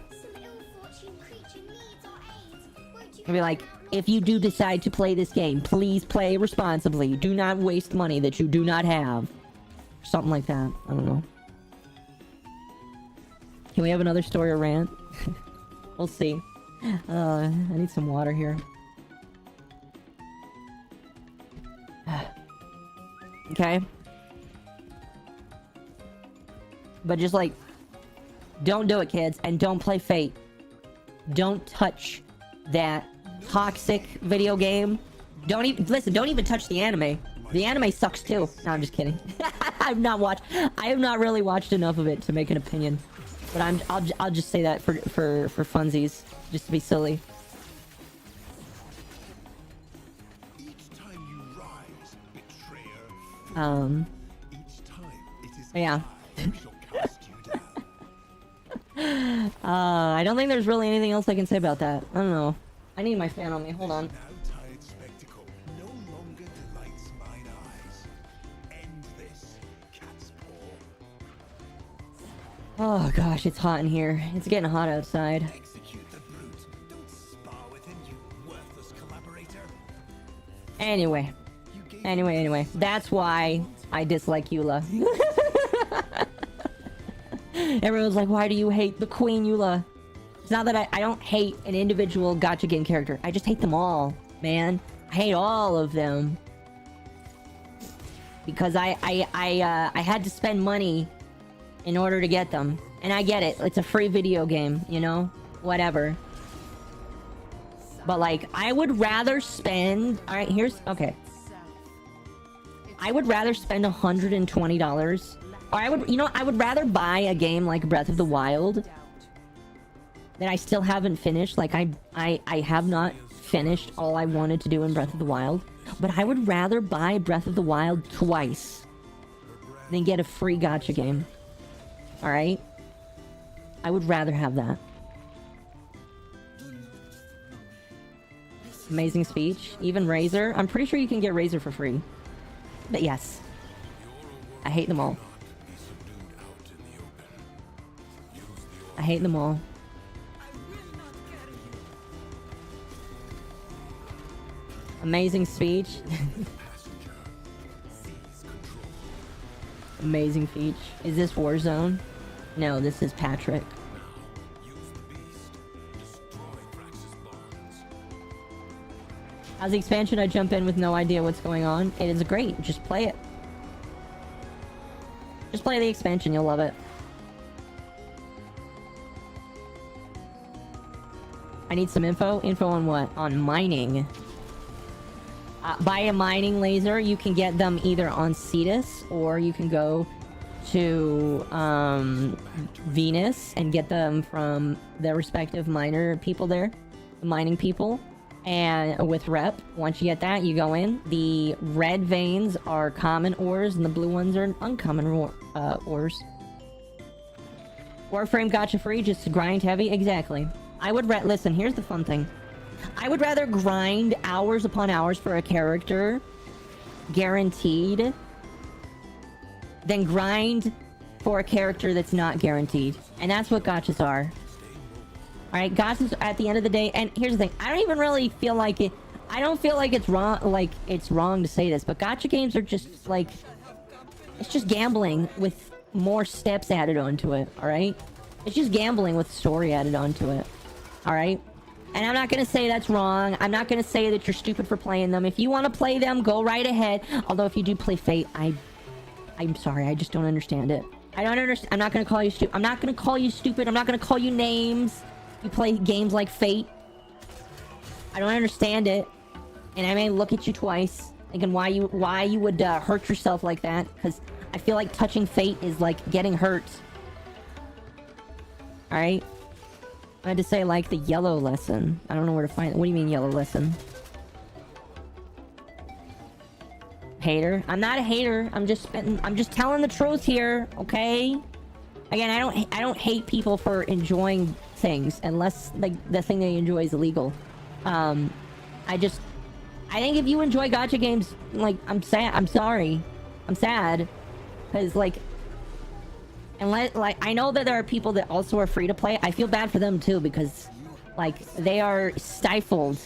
I'll be like, if you do decide to play this game, please play responsibly. Do not waste money that you do not have. Something like that. I don't know. Can we have another story or rant? We'll see. I need some water here. Okay? But just like, don't do it, kids, and don't play Fate. Don't touch that toxic video game. Don't even touch the anime. The anime sucks too. No, I'm just kidding. I have not really watched enough of it to make an opinion. But I'll just say that for funsies, just to be silly. Yeah. I don't think there's really anything else I can say about that. I don't know. I need my fan on me. Hold on. Oh gosh, it's hot in here. It's getting hot outside. Anyway. That's why I dislike Eula. Everyone's like, why do you hate the Queen Eula? It's not that I don't hate an individual Gacha game character. I just hate them all, man. I hate all of them. Because I had to spend money in order to get them. And I get it. It's a free video game, you know? Whatever. But like, I would rather spend... Alright, here's... Okay. I would rather spend $120. Or I would... You know, I would rather buy a game like Breath of the Wild that I still haven't finished. Like, I have not finished all I wanted to do in Breath of the Wild. But I would rather buy Breath of the Wild twice than get a free gacha game. Alright? I would rather have that. Amazing speech. Even Razor. I'm pretty sure you can get Razor for free. But yes. I hate them all. I hate them all. Amazing speech. Amazing speech. Is this Warzone? No, this is Patrick. How's the expansion? I jump in with no idea what's going on. It is great. Just play it. Just play the expansion. You'll love it. I need some info. Info on what? On mining. Buy a mining laser. You can get them either on Stsp or you can go to Venus and get them from their respective miner people there. The mining people. And with rep, once you get that, you go in. The red veins are common ores, and the blue ones are uncommon ores. Warframe gacha free, just to grind heavy. Exactly. I would listen, here's the fun thing. I would rather grind hours upon hours for a character, guaranteed, than grind for a character that's not guaranteed. And that's what gachas are. Alright, gachas at the end of the day, and here's the thing, I don't even really feel like it, I don't feel like it's wrong to say this, but gacha games are just like, it's just gambling with more steps added onto it, alright? It's just gambling with story added onto it, alright? And I'm not gonna say that's wrong, I'm not gonna say that you're stupid for playing them. If you want to play them, go right ahead. Although if you do play Fate, I'm sorry, I just don't understand it. I don't understand, I'm not gonna call you stupid, I'm not gonna call you stupid, I'm not gonna call you names. You play games like Fate. I don't understand it. And I may look at you twice, thinking why you would hurt yourself like that. Because I feel like touching Fate is like getting hurt. Alright? I had to say like the yellow lesson. I don't know where to find it. What do you mean yellow lesson? Hater? I'm not a hater. I'm just telling the truth here, okay? Again, I don't hate people for enjoying things unless like the thing they enjoy is illegal. I think if you enjoy gacha games, like I'm sorry, I'm sad, because like unless like I know that there are people that also are free to play. I feel bad for them too, because like they are stifled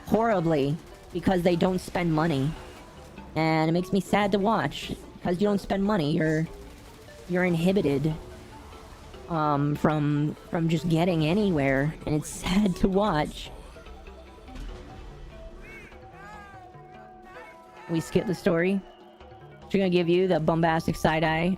horribly because they don't spend money, and it makes me sad to watch. Because you don't spend money, you're inhibited from just getting anywhere, and it's sad to watch. We skip the story. She's gonna give you the bombastic side eye.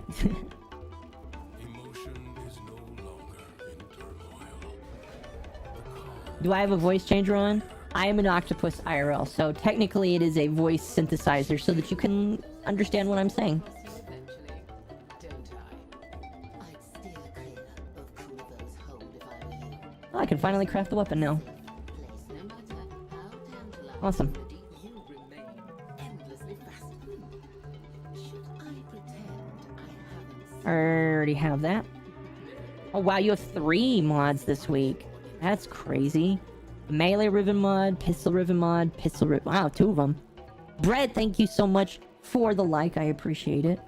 Do I have a voice changer on? I am an octopus IRL, so technically it is a voice synthesizer so that you can understand what I'm saying. Oh, I can finally craft the weapon now. Awesome. I already have that. Oh wow, you have 3 mods this week. That's crazy. Melee ribbon mod, pistol ribbon mod, pistol ribbon. Wow, 2 of them. Brett, thank you so much for the like. I appreciate it.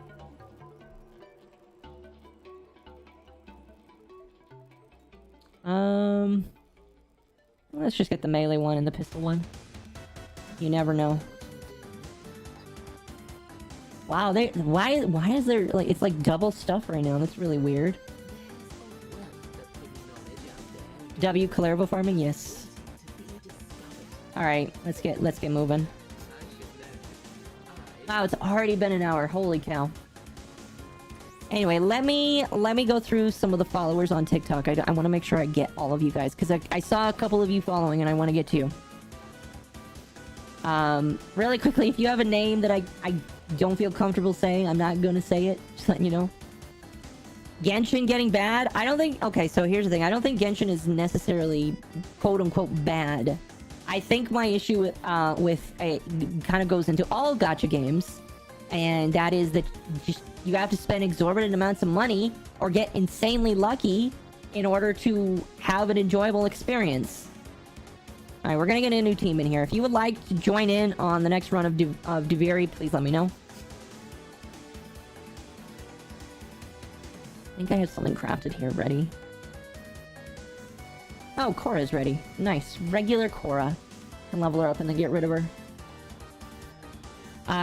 Let's just get the melee one and the pistol one. You never know. Wow, why is there like it's like double stuff right now? That's really weird. W Calervo farming, yes. All right, let's get moving. Wow, it's already been an hour. Holy cow. Anyway, let me go through some of the followers on TikTok. I want to make sure I get all of you guys, because I saw a couple of you following and I want to get to you. Really quickly, if you have a name that I don't feel comfortable saying, I'm not gonna say it. Just letting you know. Genshin getting bad? I don't think... Okay, so here's the thing. I don't think Genshin is necessarily quote-unquote bad. I think my issue with kind of goes into all gacha games, and that is that just you have to spend exorbitant amounts of money or get insanely lucky in order to have an enjoyable experience. Alright, we're gonna get a new team in here. If you would like to join in on the next run of Duviri, please let me know. I think I have something crafted here ready. Oh, Cora's ready. Nice. Regular Cora. Can level her up and then get rid of her.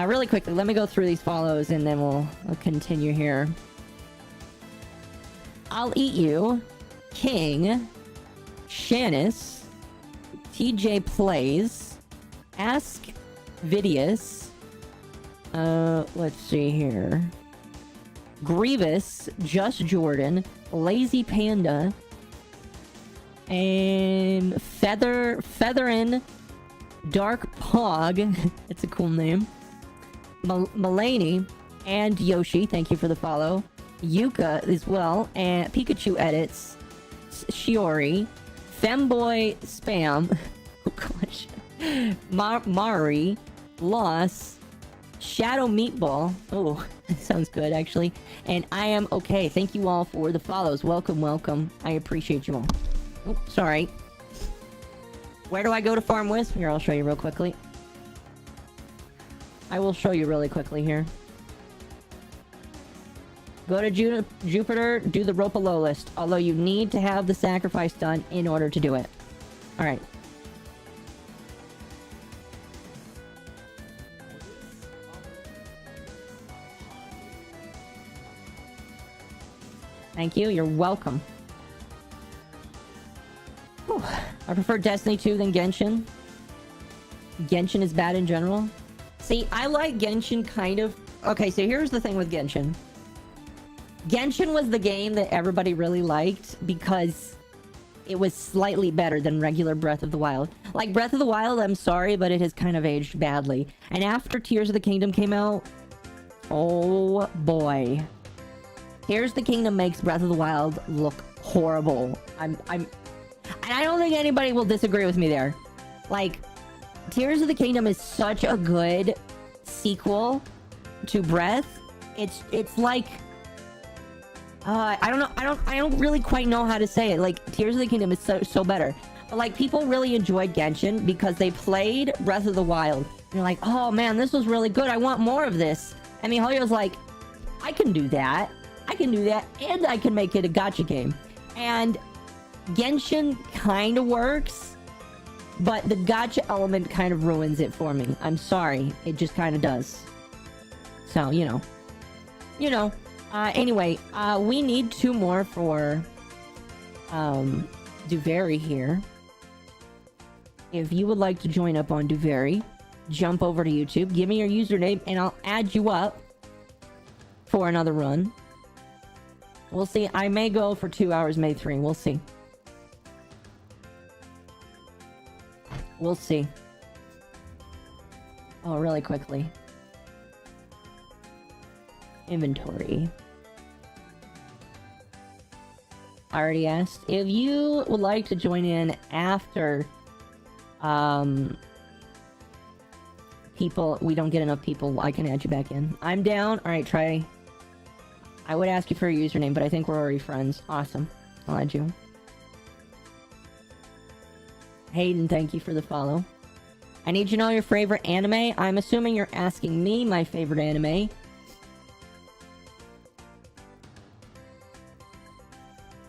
Really quickly, let me go through these follows and then we'll continue here. I'll Eat You, King, Shanice, TJ Plays, Ask Vidius, let's see here. Grievous, Just Jordan, Lazy Panda, and Featherin, Dark Pog, it's a cool name, Mulaney, and Yoshi, thank you for the follow, Yuka as well, and Pikachu Edits, Shiori, Femboy Spam, oh gosh, Mari, Loss, Shadow Meatball, oh, that sounds good actually, and I Am Okay. Thank you all for the follows. Welcome, welcome. I appreciate you all. Oh, sorry. Where do I go to farm Wisp? Here, I'll show you real quickly. I will show you really quickly here. Go to Jupiter, do the Rope-a-Low list, although you need to have the sacrifice done in order to do it. Alright. Thank you, you're welcome. Whew. I prefer Destiny 2 than Genshin. Genshin is bad in general. See, I like Genshin kind of... Okay, so here's the thing with Genshin. Genshin was the game that everybody really liked because it was slightly better than regular Breath of the Wild. Like, Breath of the Wild, I'm sorry, but it has kind of aged badly. And after Tears of the Kingdom came out... Oh, boy. Tears of the Kingdom makes Breath of the Wild look horrible. And I don't think anybody will disagree with me there. Like, Tears of the Kingdom is such a good sequel to Breath. It's like... I don't know. I don't really quite know how to say it. Like, Tears of the Kingdom is so better. But, like, people really enjoyed Genshin because they played Breath of the Wild. And you're like, oh man, this was really good. I want more of this. And MiHoYo's like, I can do that. I can do that. And I can make it a gacha game. And Genshin kind of works. But the gacha element kind of ruins it for me. I'm sorry. It just kind of does. So, you know. You know. Anyway, we need 2 more for, Duviri here. If you would like to join up on Duviri, jump over to YouTube, give me your username, and I'll add you up for another run. We'll see. I may go for 2 hours, May 3. We'll see. We'll see. Oh, really quickly. Inventory. I already asked. If you would like to join in after people, we don't get enough people, I can add you back in. I'm down. Alright, try. I would ask you for a username, but I think we're already friends. Awesome. I'll add you. Hayden, thank you for the follow. I need to know your favorite anime. I'm assuming you're asking me my favorite anime.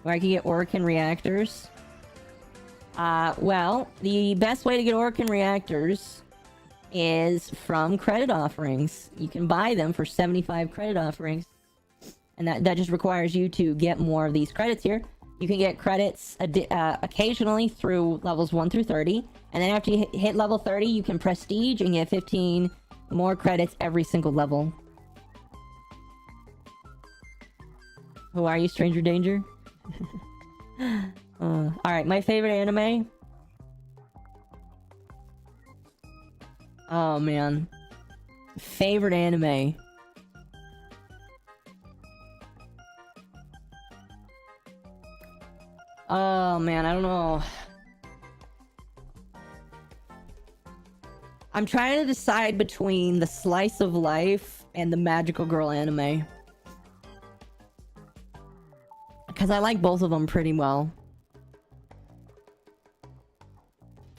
Where I can get Orokin reactors. Well, the best way to get Orokin reactors is from credit offerings. You can buy them for 75 credit offerings. And that just requires you to get more of these credits here. You can get credits occasionally through levels 1 through 30. And then after you hit level 30, you can prestige and get 15 more credits every single level. Who are you, Stranger Danger? Alright, my favorite anime. Oh, man. Favorite anime. Oh, man, I don't know. I'm trying to decide between the slice of life and the magical girl anime. Because I like both of them pretty well.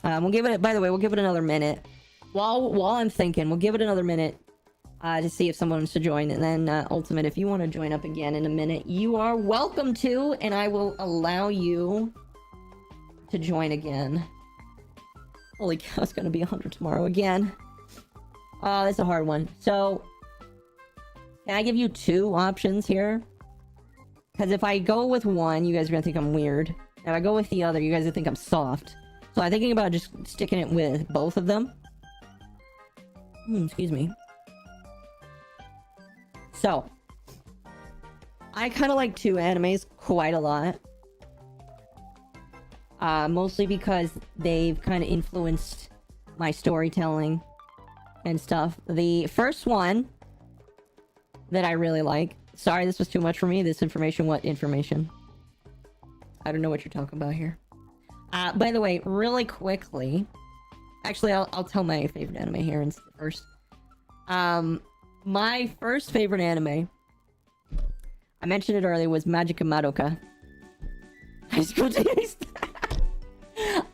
We'll give it, by the way, we'll give it another minute. While I'm thinking, we'll give it another minute to see if someone wants to join. And then, Ultimate, if you want to join up again in a minute, you are welcome to, and I will allow you to join again. Holy cow, it's gonna be 100 tomorrow again. Oh, that's a hard one. So, can I give you two options here? Because if I go with one, you guys are gonna think I'm weird. If I go with the other, you guys are gonna think I'm soft. So I'm thinking about just sticking it with both of them. Excuse me. So, I kind of like two animes quite a lot. Mostly because they've kind of influenced my storytelling and stuff. The first one that I really like... Sorry, this was too much for me. This information, what information? I don't know what you're talking about here. By the way, really quickly... Actually, I'll tell my favorite anime here first. My first favorite anime... I mentioned it earlier, was Magica Madoka. High School Taste.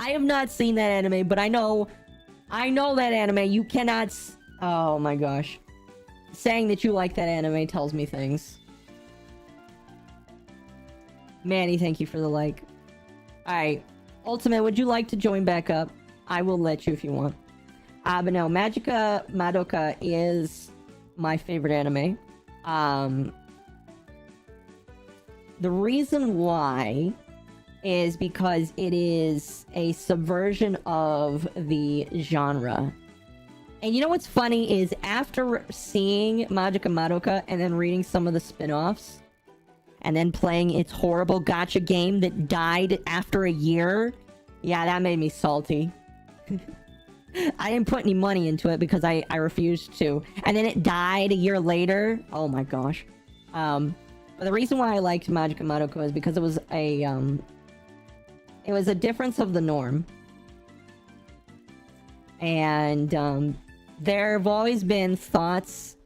I have not seen that anime, but I know that anime. You cannot... Oh my gosh. Saying that you like that anime tells me things. Manny, thank you for the like. Alright. Ultimate, would you like to join back up? I will let you if you want. But no, Magica Madoka is my favorite anime. The reason why is because it is a subversion of the genre. And you know what's funny is after seeing Magica Madoka and then reading some of the spin-offs and then playing its horrible gacha game that died after a year, yeah, that made me salty. I didn't put any money into it because I refused to. And then it died a year later. Oh my gosh. But the reason why I liked Magica Madoka is because it was a difference of the norm. And there have always been thoughts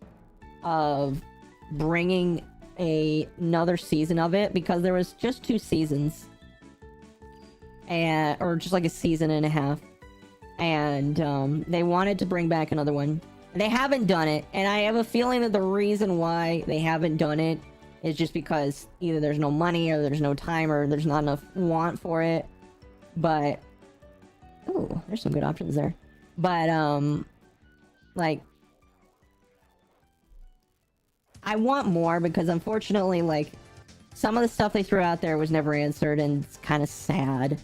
of bringing another season of it because there was just 2 seasons. Or just like a season and a half. And they wanted to bring back another one. They haven't done it. And I have a feeling that the reason why they haven't done it is just because either there's no money or there's no time or there's not enough want for it. But... Ooh, there's some good options there. But, like... I want more because unfortunately, like... Some of the stuff they threw out there was never answered and it's kind of sad.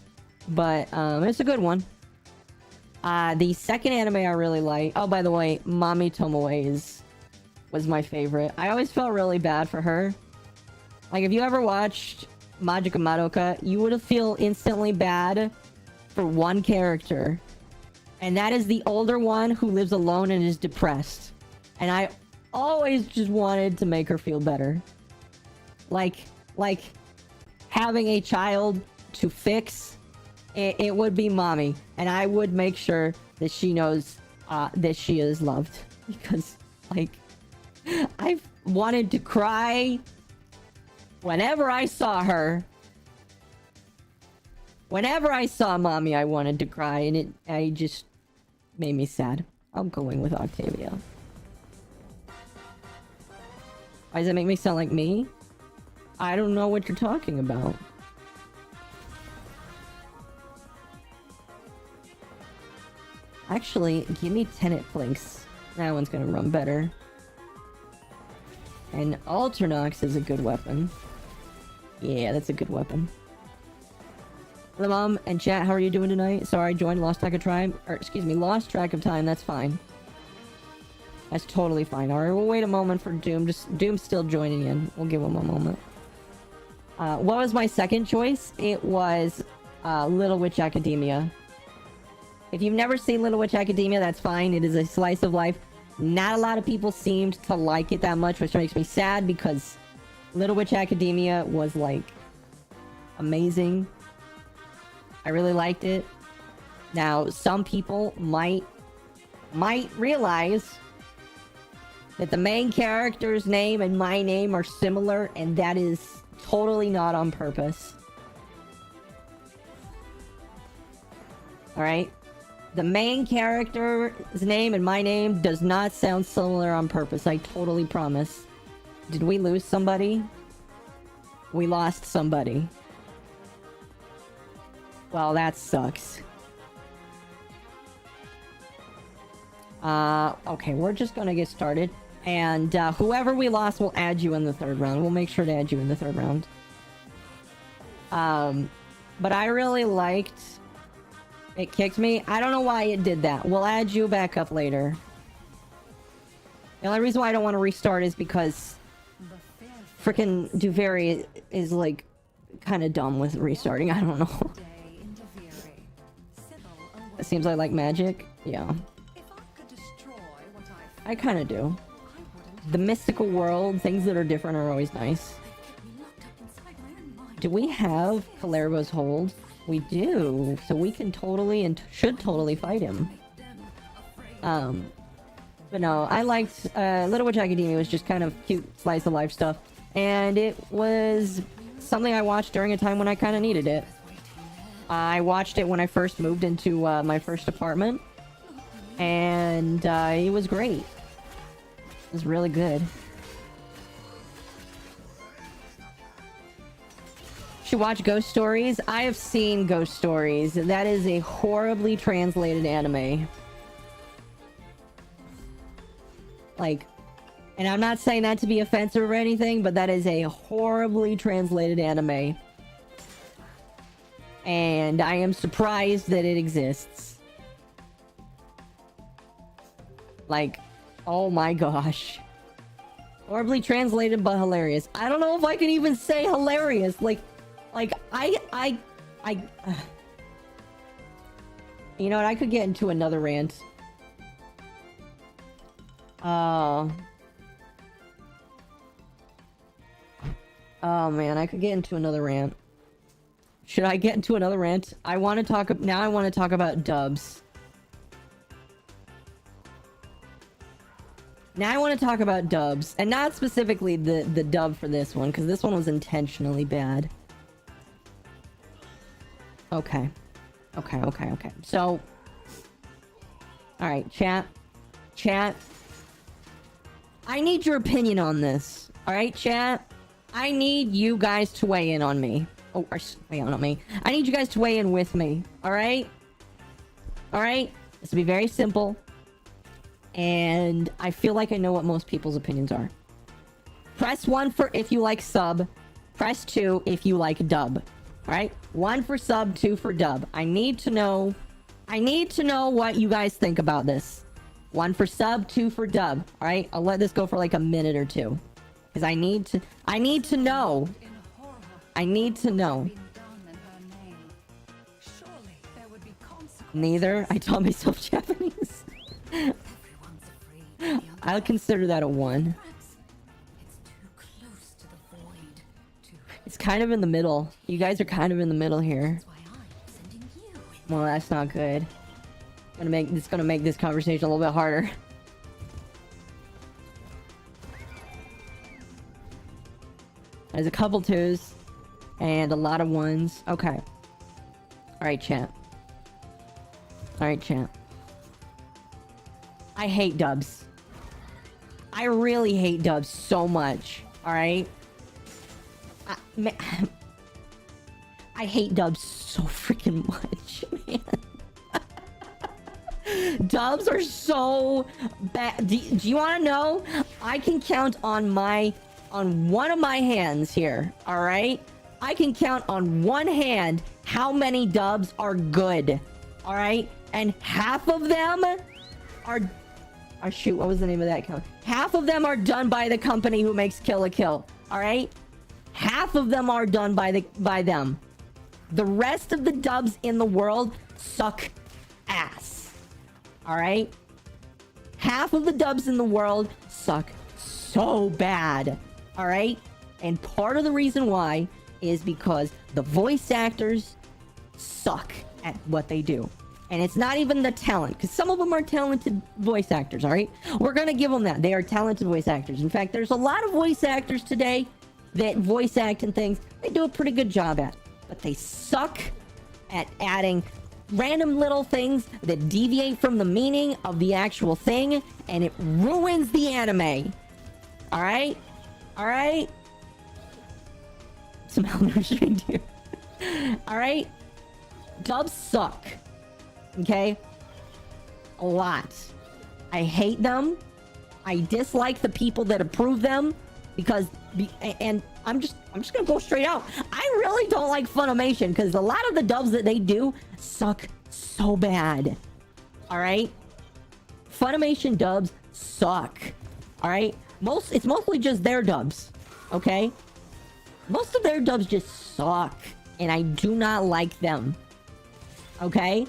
But, it's a good one. The second anime I really like... Oh, by the way, Mami Tomoe was my favorite. I always felt really bad for her. Like, if you ever watched Magica Madoka, you would feel instantly bad for one character. And that is the older one who lives alone and is depressed. And I always just wanted to make her feel better. Like having a child to fix, it would be Mommy. And I would make sure that she knows that she is loved. Because, like, I've wanted to cry whenever I saw her. Whenever I saw Mommy, I wanted to cry, and I just made me sad. I'm going with Octavia. Why does that make me sound like me? I don't know what you're talking about. Actually, give me Tenet Flinks. That one's gonna run better. And Alternox is a good weapon. Yeah, that's a good weapon. Hello, Mom and chat, how are you doing tonight? Sorry, I joined, lost track of time. Or, excuse me, lost track of time, that's fine. That's totally fine. Alright, we'll wait a moment for Doom. Doom's still joining in. We'll give him a moment. What was my second choice? It was Little Witch Academia. If you've never seen Little Witch Academia, that's fine. It is a slice of life. Not a lot of people seemed to like it that much, which makes me sad because Little Witch Academia was like amazing. I really liked it. Now, some people might realize that the main character's name and my name are similar, and that is totally not on purpose. Alright? The main character's name and my name does not sound similar on purpose. I totally promise. Did we lose somebody? We lost somebody. Well, that sucks. Okay, we're just gonna get started. And whoever we lost, we'll add you in the third round. We'll make sure to add you in the third round. But I really liked... It kicked me. I don't know why it did that. We'll add you back up later. The only reason why I don't want to restart is because frickin' Duveri is like kind of dumb with restarting. I don't know. It seems like magic. Yeah. I kind of do. The mystical world, things that are different are always nice. Do we have Kalervo's hold? We do, so we can totally and should totally fight him. But no, I liked Little Witch Academia was just kind of cute slice of life stuff, and it was something I watched during a time when I kind of needed it. I watched it when I first moved into my first apartment, and it was great. It was really good. Should watch Ghost Stories. I have seen Ghost Stories. That is a horribly translated anime. Like, and I'm not saying that to be offensive or anything, but that is a horribly translated anime. And I am surprised that it exists. Like, oh my gosh. Horribly translated, but hilarious. I don't know if I can even say hilarious. Like, you know what? I could get into another rant. Oh man, I could get into another rant. Should I get into another rant? I want to talk... Now I want to talk about dubs. Now I want to talk about dubs. And not specifically the dub for this one, because this one was intentionally bad. Okay. Okay. So... Alright, chat. Chat. I need your opinion on this. Alright, chat? I need you guys to weigh in on me. Oh, weigh in on me. I need you guys to weigh in with me. Alright? Alright? This will be very simple. And I feel like I know what most people's opinions are. Press 1 for if you like sub. Press 2 if you like dub. Alright? 1 for sub, 2 for dub. I need to know what you guys think about this. 1 for sub, 2 for dub. Alright? I'll let this go for like a minute or two. Because I need to know. I need to know. Neither. I taught myself Japanese. I'll consider that a 1. It's kind of in the middle. You guys are kind of in the middle here. Well, that's not good. It's gonna make this conversation a little bit harder. There's a couple 2s and a lot of 1s. Okay. Alright, chat. Alright, chat. I hate dubs. I really hate dubs so much. Alright? I hate dubs so freaking much, man. Dubs are so bad. Do you want to know? I can count on one of my hands here. All right, I can count on one hand how many dubs are good. All right, and half of them are shoot. What was the name of that count? Half of them are done by the company who makes Kill la Kill. All right, Half of them are done by them. The rest of the dubs in the world suck ass. All right? Half of the dubs in the world suck so bad. All right? And part of the reason why is because the voice actors suck at what they do. And it's not even the talent, because some of them are talented voice actors, all right? We're going to give them that. They are talented voice actors. In fact, there's a lot of voice actors today that voice act and things they do a pretty good job at. But they suck at adding random little things that deviate from the meaning of the actual thing, and it ruins the anime. All right? All right? Some malnutrition here. All right? Dubs suck. Okay? A lot. I hate them. I dislike the people that approve them because and I'm just gonna go straight out. I really don't like Funimation because a lot of the dubs that they do suck so bad. All right? Funimation dubs suck. All right? It's mostly just their dubs. Okay? Most of their dubs just suck, and I do not like them. Okay?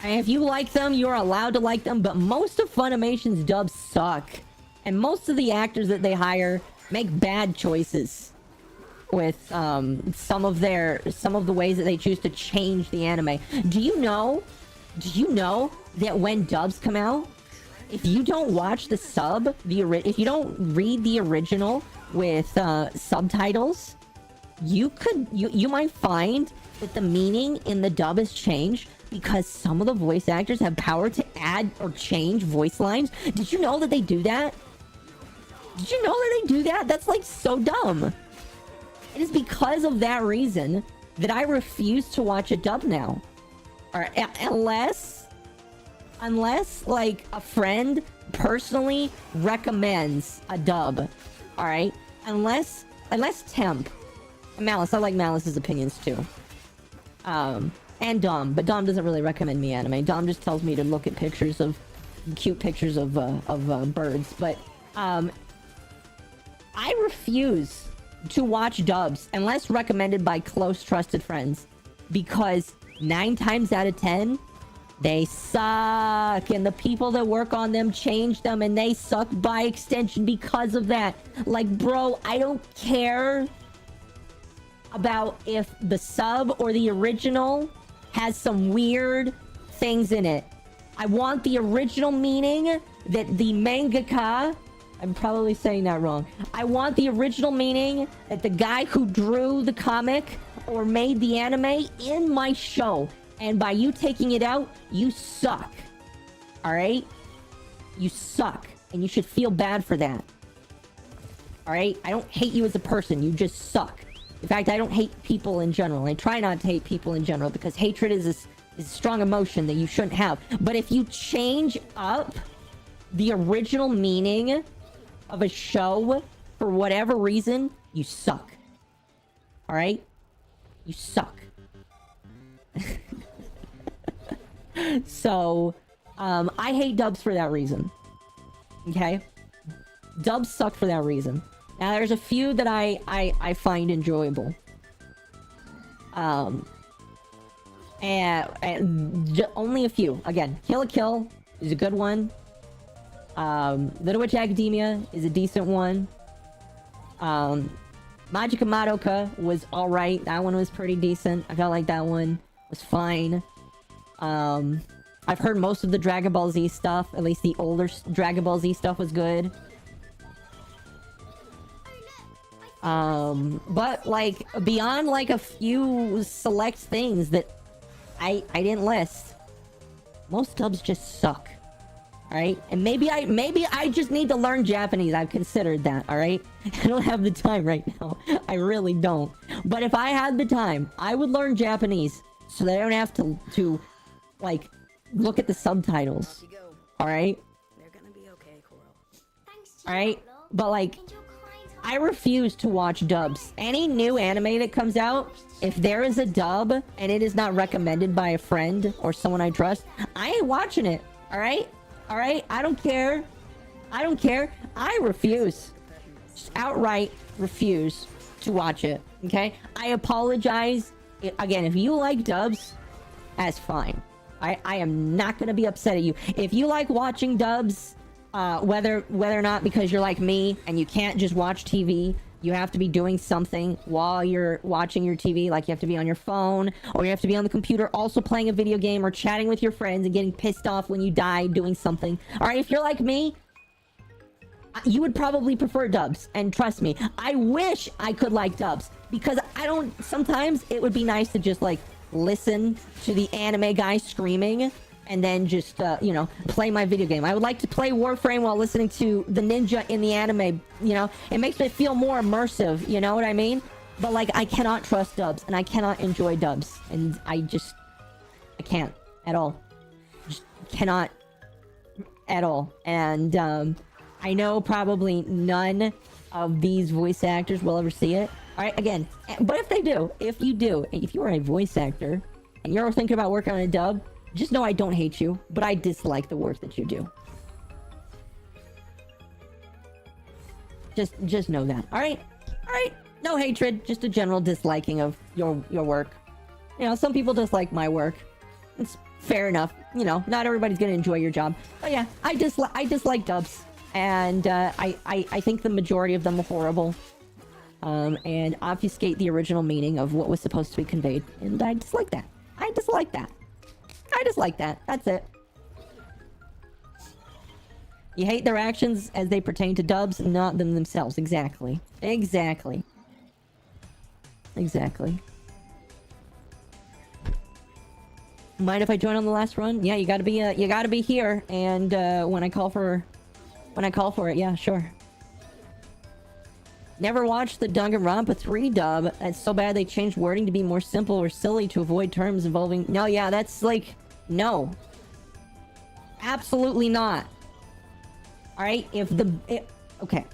And if you like them, you're allowed to like them, but most of Funimation's dubs suck. And most of the actors that they hire make bad choices with some of the ways that they choose to change the anime. Do you know that when dubs come out, if you don't watch the sub, if you don't read the original with subtitles, you might find that the meaning in the dub has changed because some of the voice actors have power to add or change voice lines. Did you know that they do that? Did you know that they do that? That's like so dumb. It is because of that reason that I refuse to watch a dub now. Or unless like a friend personally recommends a dub. All right? Unless Temp. Malice, I like Malice's opinions too. And Dom, but Dom doesn't really recommend me anime. Dom just tells me to look at cute pictures of birds. But I refuse to watch dubs unless recommended by close trusted friends, because 9 times out of 10 they suck, and the people that work on them change them, and they suck by extension because of that. Like, bro, I don't care about if the sub or the original has some weird things in it. I want the original meaning that the mangaka... I'm probably saying that wrong. I want the original meaning that the guy who drew the comic or made the anime in my show. And by you taking it out, you suck. Alright? You suck. And you should feel bad for that. Alright? I don't hate you as a person. You just suck. In fact, I don't hate people in general. I try not to hate people in general because hatred is a strong emotion that you shouldn't have. But if you change up the original meaning of a show for whatever reason, you suck. Alright? You suck. So, I hate dubs for that reason. Okay? Dubs suck for that reason. Now, there's a few that I find enjoyable. And only a few. Again, Kill la Kill is a good one. Little Witch Academia is a decent one. Magica Madoka was alright. That one was pretty decent. I felt like that one was fine. I've heard most of the Dragon Ball Z stuff. At least the older Dragon Ball Z stuff was good. But like beyond like a few select things that I didn't list, most dubs just suck. Alright? And maybe I just need to learn Japanese. I've considered that, alright? I don't have the time right now. I really don't. But if I had the time, I would learn Japanese so that I don't have to like look at the subtitles. Alright? They're gonna be okay, Coral. Alright? But like, I refuse to watch dubs. Any new anime that comes out, if there is a dub and it is not recommended by a friend or someone I trust, I ain't watching it. Alright? Alright? I don't care. I don't care. I refuse. Just outright refuse to watch it. Okay? I apologize. Again, if you like dubs, that's fine. I am not gonna be upset at you. If you like watching dubs, whether or not because you're like me and you can't just watch TV, you have to be doing something while you're watching your TV, like you have to be on your phone, or you have to be on the computer also playing a video game or chatting with your friends and getting pissed off when you die doing something. Alright, if you're like me, you would probably prefer dubs. And trust me, I wish I could like dubs. Because I don't... Sometimes it would be nice to just, like, listen to the anime guy screaming and then just, you know, play my video game. I would like to play Warframe while listening to the ninja in the anime, you know? It makes me feel more immersive, you know what I mean? But, like, I cannot trust dubs, and I cannot enjoy dubs. And I can't. At all. Just cannot. At all. And, I know probably none of these voice actors will ever see it. Alright, again, but if they do, if you are a voice actor, and you're thinking about working on a dub, just know I don't hate you, but I dislike the work that you do. Just know that. Alright? Alright? No hatred, just a general disliking of your work. You know, some people dislike my work. It's fair enough. You know, not everybody's gonna enjoy your job. But yeah, I dislike dubs. And I think the majority of them are horrible. And obfuscate the original meaning of what was supposed to be conveyed. And I dislike that. I dislike that. I dislike that. That's it. You hate their actions as they pertain to dubs, not them themselves. Exactly. Exactly. Exactly. Mind if I join on the last run? Yeah, you gotta be here. And when I call for it, yeah, sure. Never watched the Danganronpa 3 dub. It's so bad they changed wording to be more simple or silly to avoid terms involving... No, yeah, that's like... No. Absolutely not. Alright, okay. I'm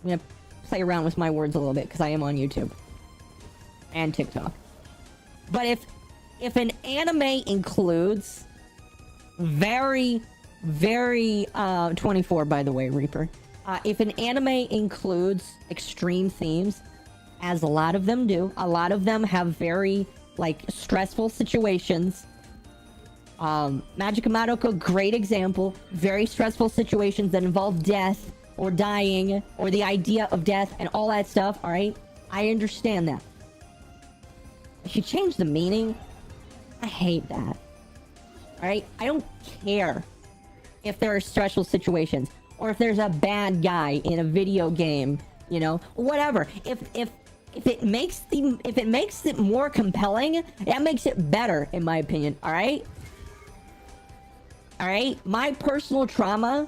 gonna play around with my words a little bit, because I am on YouTube. And TikTok. But if an anime includes... Very 24, by the way, Reaper. If an anime includes extreme themes, as a lot of them do, a lot of them have very, like, stressful situations. MommaOcco, great example. Very stressful situations that involve death, or dying, or the idea of death, and all that stuff, alright? I understand that. If you change the meaning, I hate that. Alright? I don't care if there are stressful situations, or if there's a bad guy in a video game, you know, whatever. If it makes it more compelling, that makes it better, in my opinion. All right. My personal trauma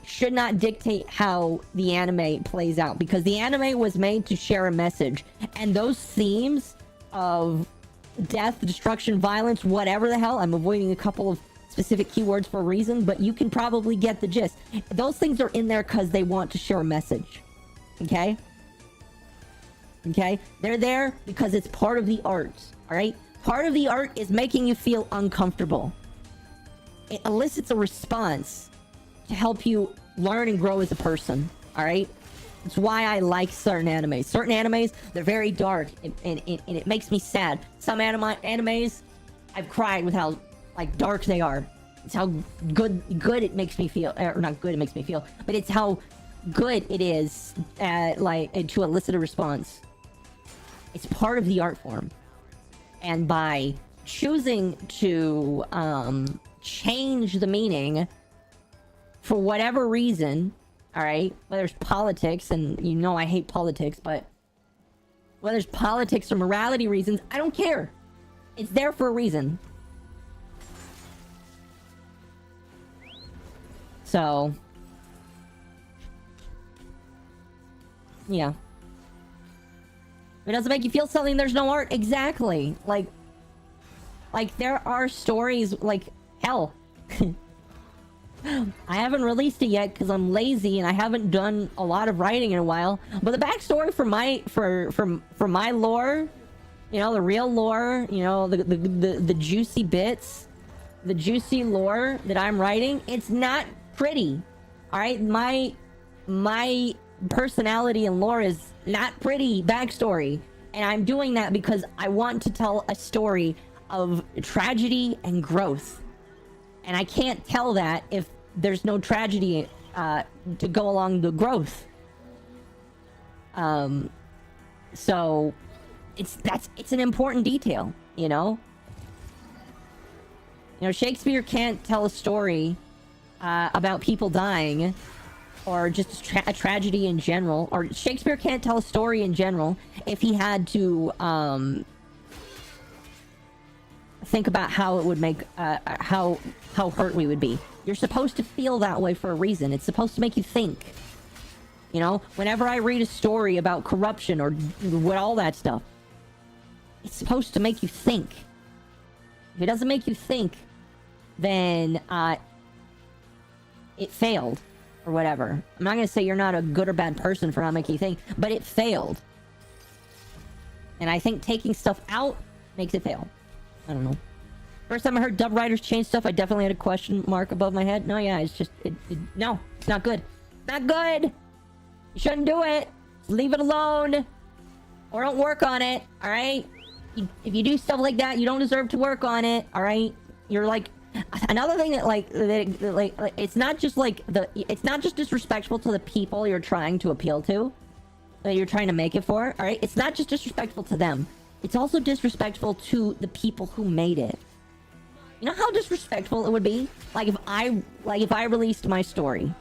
should not dictate how the anime plays out, because the anime was made to share a message, and those themes of death, destruction, violence, whatever the hell. I'm avoiding a couple of specific keywords for a reason, but you can probably get the gist. Those things are in there because they want to share a message. Okay? Okay? They're there because it's part of the art. Alright? Part of the art is making you feel uncomfortable. It elicits a response to help you learn and grow as a person. Alright? It's why I like certain animes. Certain animes, they're very dark, and it makes me sad. Some animes, I've cried with how, like, dark they are. It's how good it makes me feel, or not good it makes me feel, but it's how good it is to elicit a response. It's part of the art form. And by choosing to change the meaning for whatever reason, alright, whether it's politics, and you know I hate politics, but whether it's politics or morality reasons, I don't care. It's there for a reason. So, yeah. If it doesn't make you feel something, there's no art. Exactly. Like there are stories, like, hell. I haven't released it yet because I'm lazy and I haven't done a lot of writing in a while. But the backstory for my lore, you know, the real lore, you know, the juicy bits, the juicy lore that I'm writing, it's not pretty. All right, my my personality and lore is not pretty backstory, and I'm doing that because I want to tell a story of tragedy and growth, and I can't tell that if there's no tragedy to go along the growth. So it's an important detail, you know. Shakespeare can't tell a story about people dying, or just a tragedy in general, or Shakespeare can't tell a story in general if he had to think about how it would make how hurt we would be. You're supposed to feel that way for a reason. It's supposed to make you think. Whenever I read a story about corruption or what all that stuff, it's supposed to make you think. If it doesn't make you think, then it failed, or whatever. I'm not gonna say you're not a good or bad person for not making you think, but it failed. And I think taking stuff out makes it fail. I don't know. First time I heard dub writers change stuff, I definitely had a question mark above my head. No, yeah, it's just... no, it's not good. Not good! You shouldn't do it! Just leave it alone! Or don't work on it, alright? If you do stuff like that, you don't deserve to work on it, alright? You're like... Another thing that, it's not just, it's not just disrespectful to the people you're trying to appeal to, that you're trying to make it for, alright? It's not just disrespectful to them. It's also disrespectful to the people who made it. You know how disrespectful it would be? If I released my story.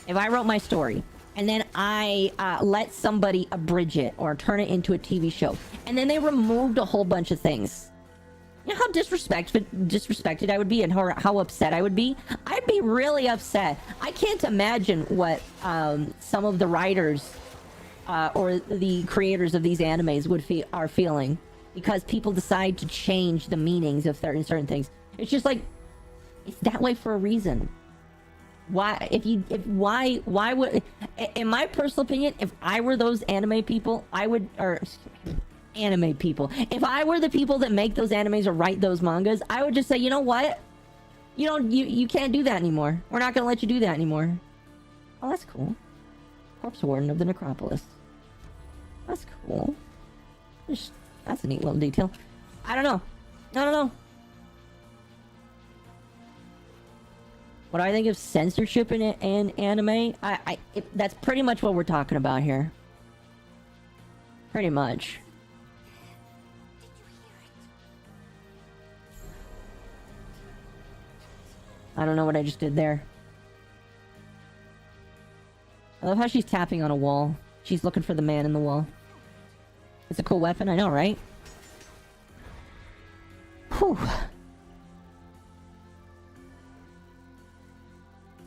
If I wrote my story, and then I let somebody abridge it or turn it into a TV show, and then they removed a whole bunch of things. You know how disrespected I would be, and how upset I would be? I'd be really upset. I can't imagine what some of the writers or the creators of these animes are feeling, because people decide to change the meanings of certain things. It's just it's that way for a reason. Why would, in my personal opinion, if I were those anime people, anime people, if I were the people that make those animes or write those mangas, I would just say, you know what? You can't do that anymore. We're not gonna let you do that anymore. Oh, that's cool. Corpse Warden of the Necropolis. That's cool. That's a neat little detail. I don't know. I don't know. What do I think of censorship in anime? That's pretty much what we're talking about here. Pretty much. I don't know what I just did there. I love how she's tapping on a wall. She's looking for the man in the wall. It's a cool weapon, I know, right? Whew.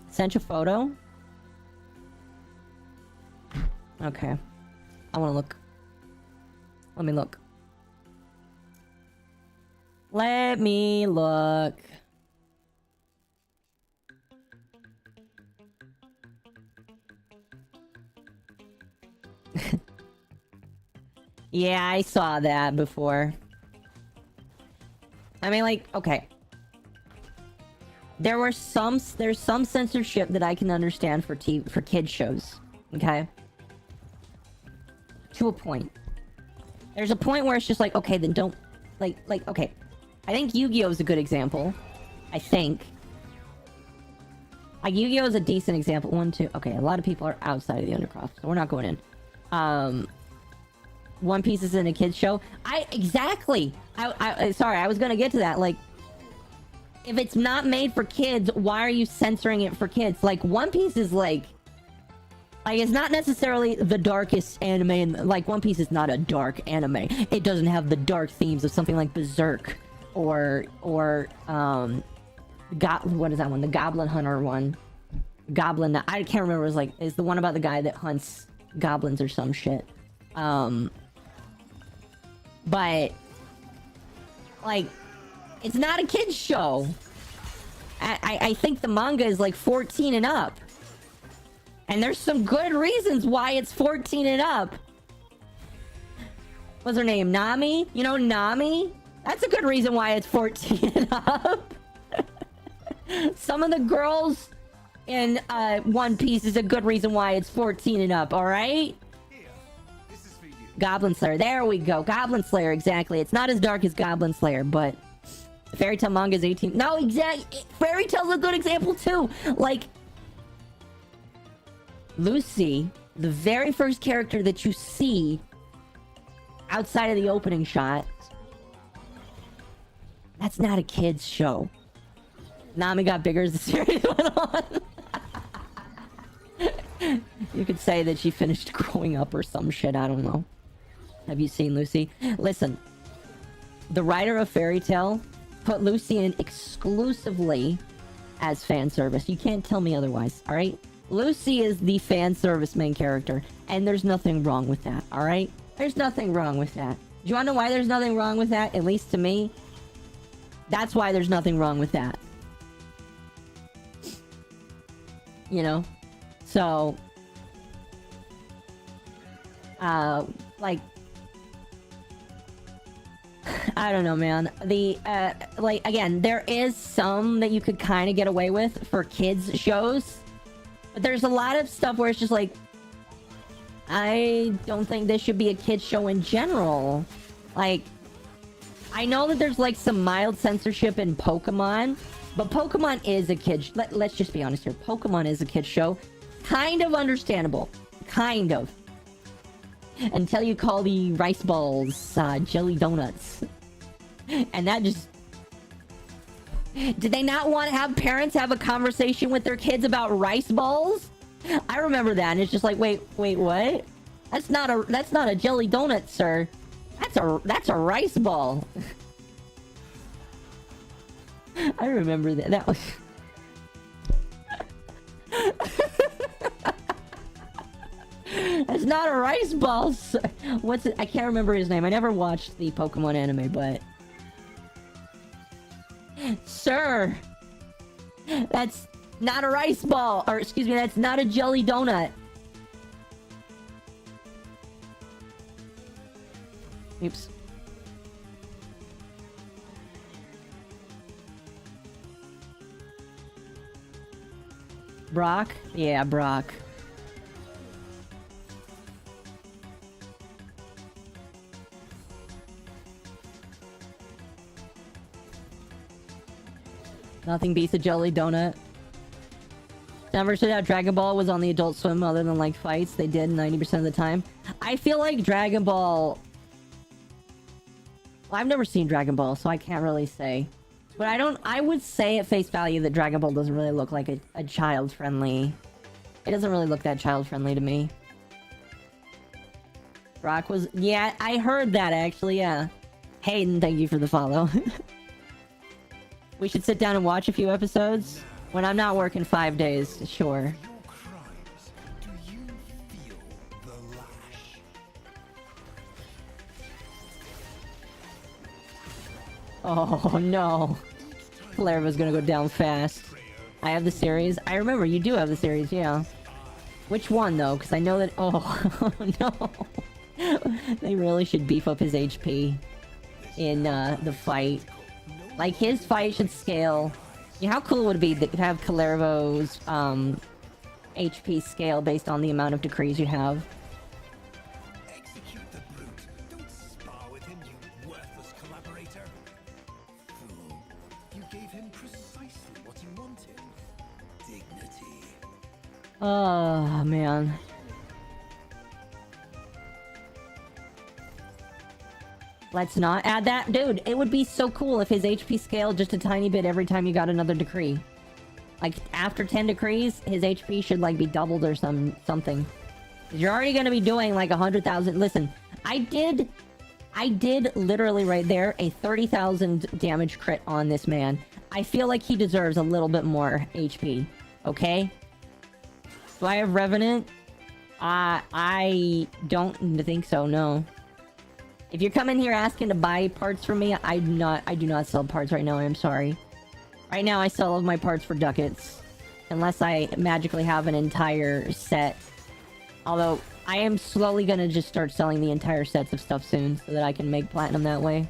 Sent you a photo? Okay. I wanna look. Let me look. Let me look. Yeah, I saw that before. I mean, okay. There's some censorship that I can understand for kids shows, okay? To a point. There's a point where it's just okay, then don't... okay. I think Yu-Gi-Oh! Is a good example. I think. Yu-Gi-Oh! Is a decent example. 1, 2... Okay, a lot of people are outside of the Undercroft, so we're not going in. One Piece is in a kids show. Exactly! Sorry, I was gonna get to that. If it's not made for kids, why are you censoring it for kids? One Piece is it's not necessarily the darkest anime, and One Piece is not a dark anime. It doesn't have the dark themes of something like Berserk or what is that one? The Goblin Hunter one. Goblin, I can't remember. It was it's the one about the guy that hunts goblins or some shit. But it's not a kid's show. I think the manga is 14 and up. And there's some good reasons why it's 14 and up. What's her name? Nami? You know Nami? That's a good reason why it's 14 and up. Some of the girls in One Piece is a good reason why it's 14 and up, alright? Here, this is for you. Goblin Slayer, there we go. Goblin Slayer, exactly. It's not as dark as Goblin Slayer, but Fairy Tail manga is 18. No, exactly. Fairy Tail's a good example too. Like, Lucy, the very first character that you see outside of the opening shot, that's not a kid's show. Nami got bigger as the series went on. You could say that she finished growing up or some shit, I don't know. Have you seen Lucy? Listen, the writer of Fairy Tail put Lucy in exclusively as fan service. You can't tell me otherwise, alright? Lucy is the fan service main character, and there's nothing wrong with that, alright? There's nothing wrong with that. Do you wanna know why there's nothing wrong with that? At least to me. That's why there's nothing wrong with that. You know? So... like... I don't know, man. The, like, again, there is some that you could kind of get away with for kids shows. But there's a lot of stuff where it's just like... I don't think this should be a kids show in general. Like... I know that there's, like, some mild censorship in Pokemon. But Pokemon is a kids... Let's just be honest here. Pokemon is a kids show. Kind of understandable. Kind of. Until you call the rice balls, jelly donuts. And that just... Did they not want to have parents have a conversation with their kids about rice balls? I remember that, and it's just like, wait, what? That's not a jelly donut, sir. That's a rice ball. I remember that. That was... That's not a rice ball, sir. What's it? I can't remember his name. I never watched the Pokemon anime, but... Sir! That's not a rice ball! Or, excuse me, that's not a jelly donut. Oops. Brock? Yeah, Brock. Nothing beats a jelly donut. Never said how Dragon Ball was on the Adult Swim other than like fights. They did 90% of the time. I feel like Dragon Ball... Well, I've never seen Dragon Ball, so I can't really say. But I would say at face value that Dragon Ball doesn't really look like a child-friendly... It doesn't really look that child-friendly to me. Brock was... Yeah, I heard that actually, yeah. Hayden, thank you for the follow. We should sit down and watch a few episodes when I'm not working 5 days, sure. Your crimes, do you feel the lash? Oh no. Cleriva's gonna go down fast. I have the series. I remember you do have the series, yeah. Which one though? Because I know that... Oh, no. They really should beef up his HP in the fight. Like, his fight should scale... You know, how cool would it be to have Clerivo's HP scale based on the amount of decrees you have? Execute the brute. Don't spar with him, you worthless collaborator. Fool. You gave him precisely what he wanted. Dignity. Oh, man. Let's not add that. Dude, it would be so cool if his HP scaled just a tiny bit every time you got another decree. Like, after 10 decrees, his HP should, like, be doubled or something. You're already gonna be doing, like, 100,000... Listen, I did literally right there a 30,000 damage crit on this man. I feel like he deserves a little bit more HP. Okay? Do I have Revenant? I don't think so, no. If you're coming here asking to buy parts from me, I do not sell parts right now, I'm sorry. Right now I sell all of my parts for ducats. Unless I magically have an entire set. Although, I am slowly gonna just start selling the entire sets of stuff soon, so that I can make platinum that way.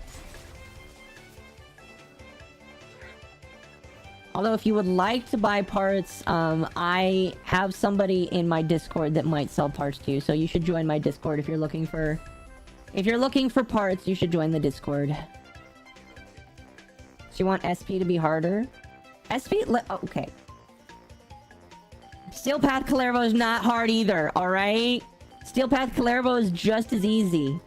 Although, if you would like to buy parts, I have somebody in my Discord that might sell parts to you. So you should join my Discord if you're looking for... If you're looking for parts, you should join the Discord. So you want SP to be harder? SP... Oh, okay. Steel Path Kalervo is not hard either, alright? Steel Path Kalervo is just as easy.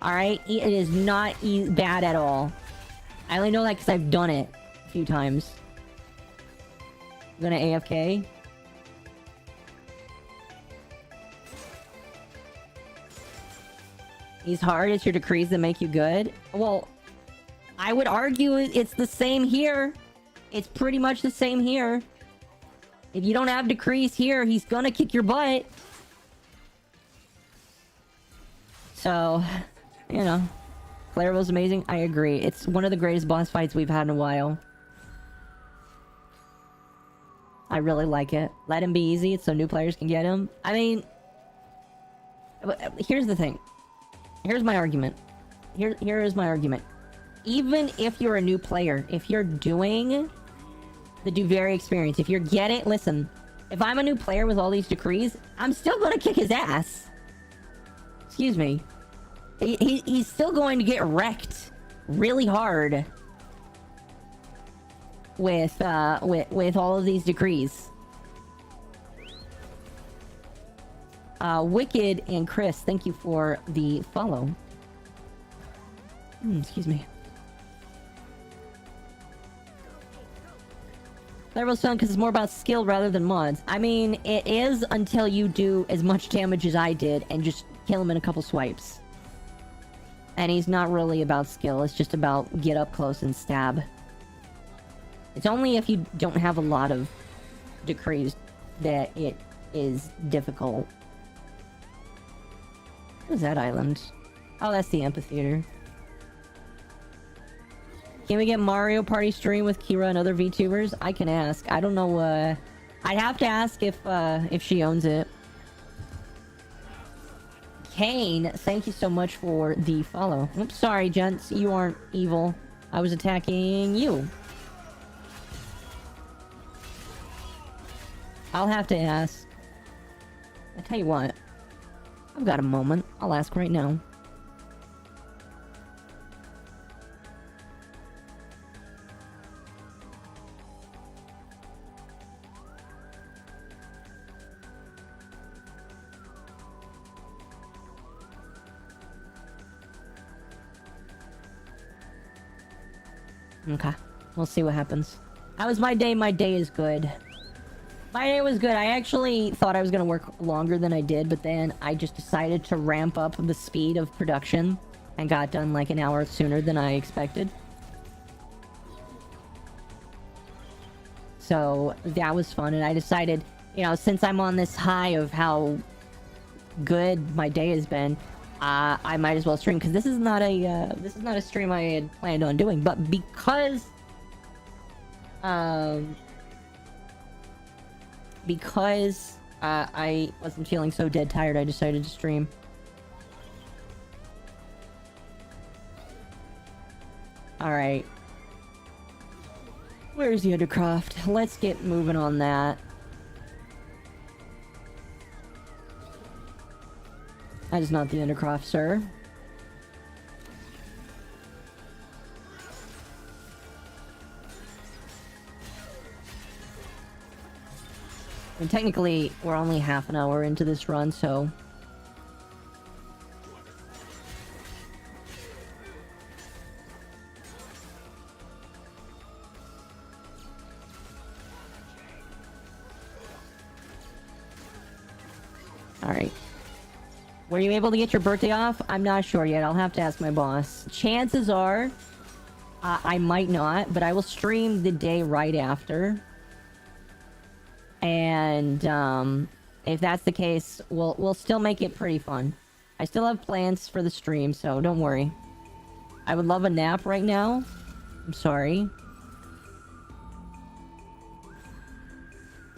Alright? It is not bad at all. I only know that because I've done it a few times. I'm gonna AFK. He's hard. It's your decrees that make you good. Well, I would argue it's the same here. It's pretty much the same here. If you don't have decrees here, he's gonna kick your butt. So, you know. Clairville's amazing. I agree. It's one of the greatest boss fights we've had in a while. I really like it. Let him be easy so new players can get him. I mean... Here's the thing. Here's my argument. Here is my argument. Even if you're a new player, if you're doing the do very experience, if you're getting... Listen, if I'm a new player with all these decrees, I'm still gonna kick his ass. Excuse me. He's still going to get wrecked really hard with all of these decrees. Wicked and Chris, thank you for the follow. Excuse me. Clairville's fun because it's more about skill rather than mods. I mean, it is until you do as much damage as I did and just kill him in a couple swipes. And he's not really about skill, it's just about get up close and stab. It's only if you don't have a lot of decrees that it is difficult. What's that island? Oh, that's the amphitheater. Can we get Mario Party stream with Kira and other VTubers? I can ask. I don't know, I'd have to ask if she owns it. Kane, thank you so much for the follow. Oops, sorry, gents. You aren't evil. I was attacking you. I'll have to ask. I tell you what. I've got a moment. I'll ask right now. Okay. We'll see what happens. How was my day? My day is good. My day was good. I actually thought I was gonna work longer than I did, but then I just decided to ramp up the speed of production and got done like an hour sooner than I expected. So that was fun, and I decided, you know, since I'm on this high of how good my day has been, I might as well stream, because this is not a stream I had planned on doing, but because I wasn't feeling so dead tired, I decided to stream. Alright. Where's the Undercroft? Let's get moving on that. That is not the Undercroft, sir. And technically, we're only half an hour into this run, so... Alright. Were you able to get your birthday off? I'm not sure yet. I'll have to ask my boss. Chances are, I might not, but I will stream the day right after. And, if that's the case, we'll still make it pretty fun. I still have plans for the stream, so don't worry. I would love a nap right now. I'm sorry.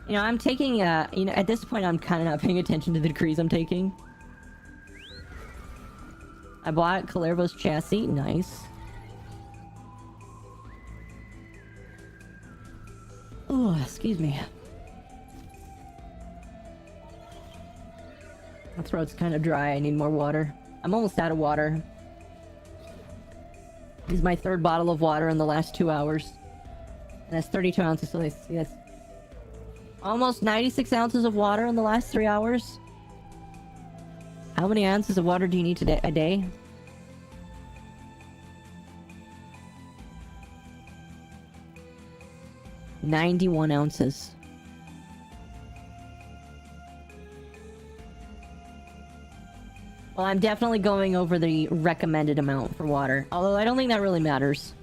You know, I'm taking, you know, at this point, I'm kind of not paying attention to the decrees I'm taking. I bought Kalervo's chassis. Nice. Oh, excuse me. My throat's kind of dry. I need more water. I'm almost out of water. This is my third bottle of water in the last 2 hours. And that's 32 ounces, so that's almost 96 ounces of water in the last 3 hours. How many ounces of water do you need a day? $91 ounces. Well, I'm definitely going over the recommended amount for water. Although I don't think that really matters.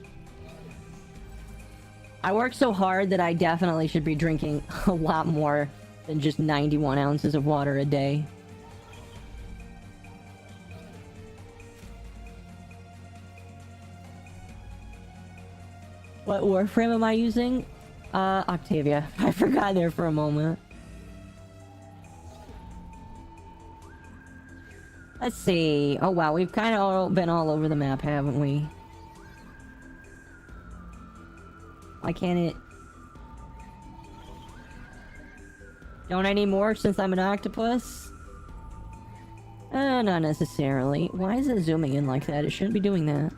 I work so hard that I definitely should be drinking a lot more than just 91 ounces of water a day. What Warframe am I using? Octavia. I forgot there for a moment. Let's see. Oh wow, we've kind of been all over the map, haven't we? Why can't it... Don't I need more since I'm an octopus? Not necessarily. Why is it zooming in like that? It shouldn't be doing that.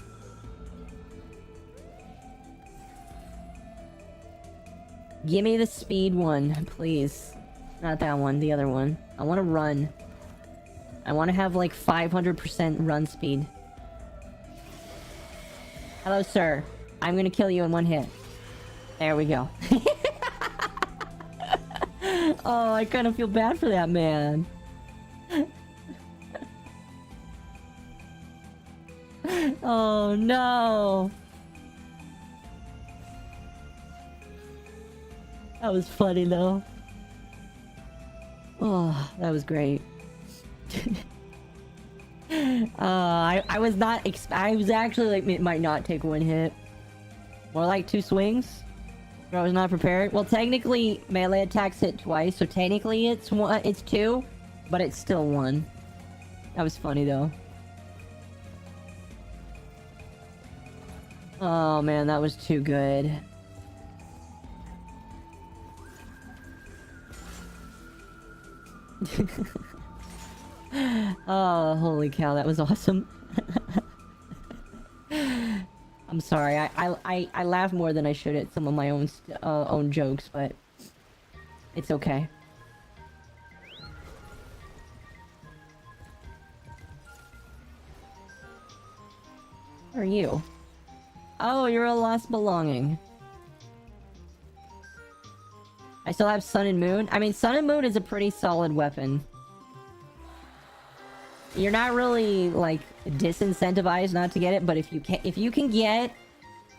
Give me the speed one, please. Not that one, the other one. I want to run. I want to have like 500% run speed. Hello, sir. I'm gonna kill you in one hit. There we go. Oh, I kind of feel bad for that man. Oh, no. That was funny, though. Oh, that was great. I was not I was actually like, it might not take one hit. More like 2 swings. I was not prepared. Well, technically, melee attacks hit twice, so technically it's 2, but it's still 1. That was funny, though. Oh, man, that was too good. Oh, holy cow, that was awesome. I'm sorry, I laugh more than I should at some of my own jokes, but it's okay. Who are you? Oh, you're a lost belonging. I still have Sun and Moon. I mean, Sun and Moon is a pretty solid weapon. You're not really, like, disincentivized not to get it, but if you can get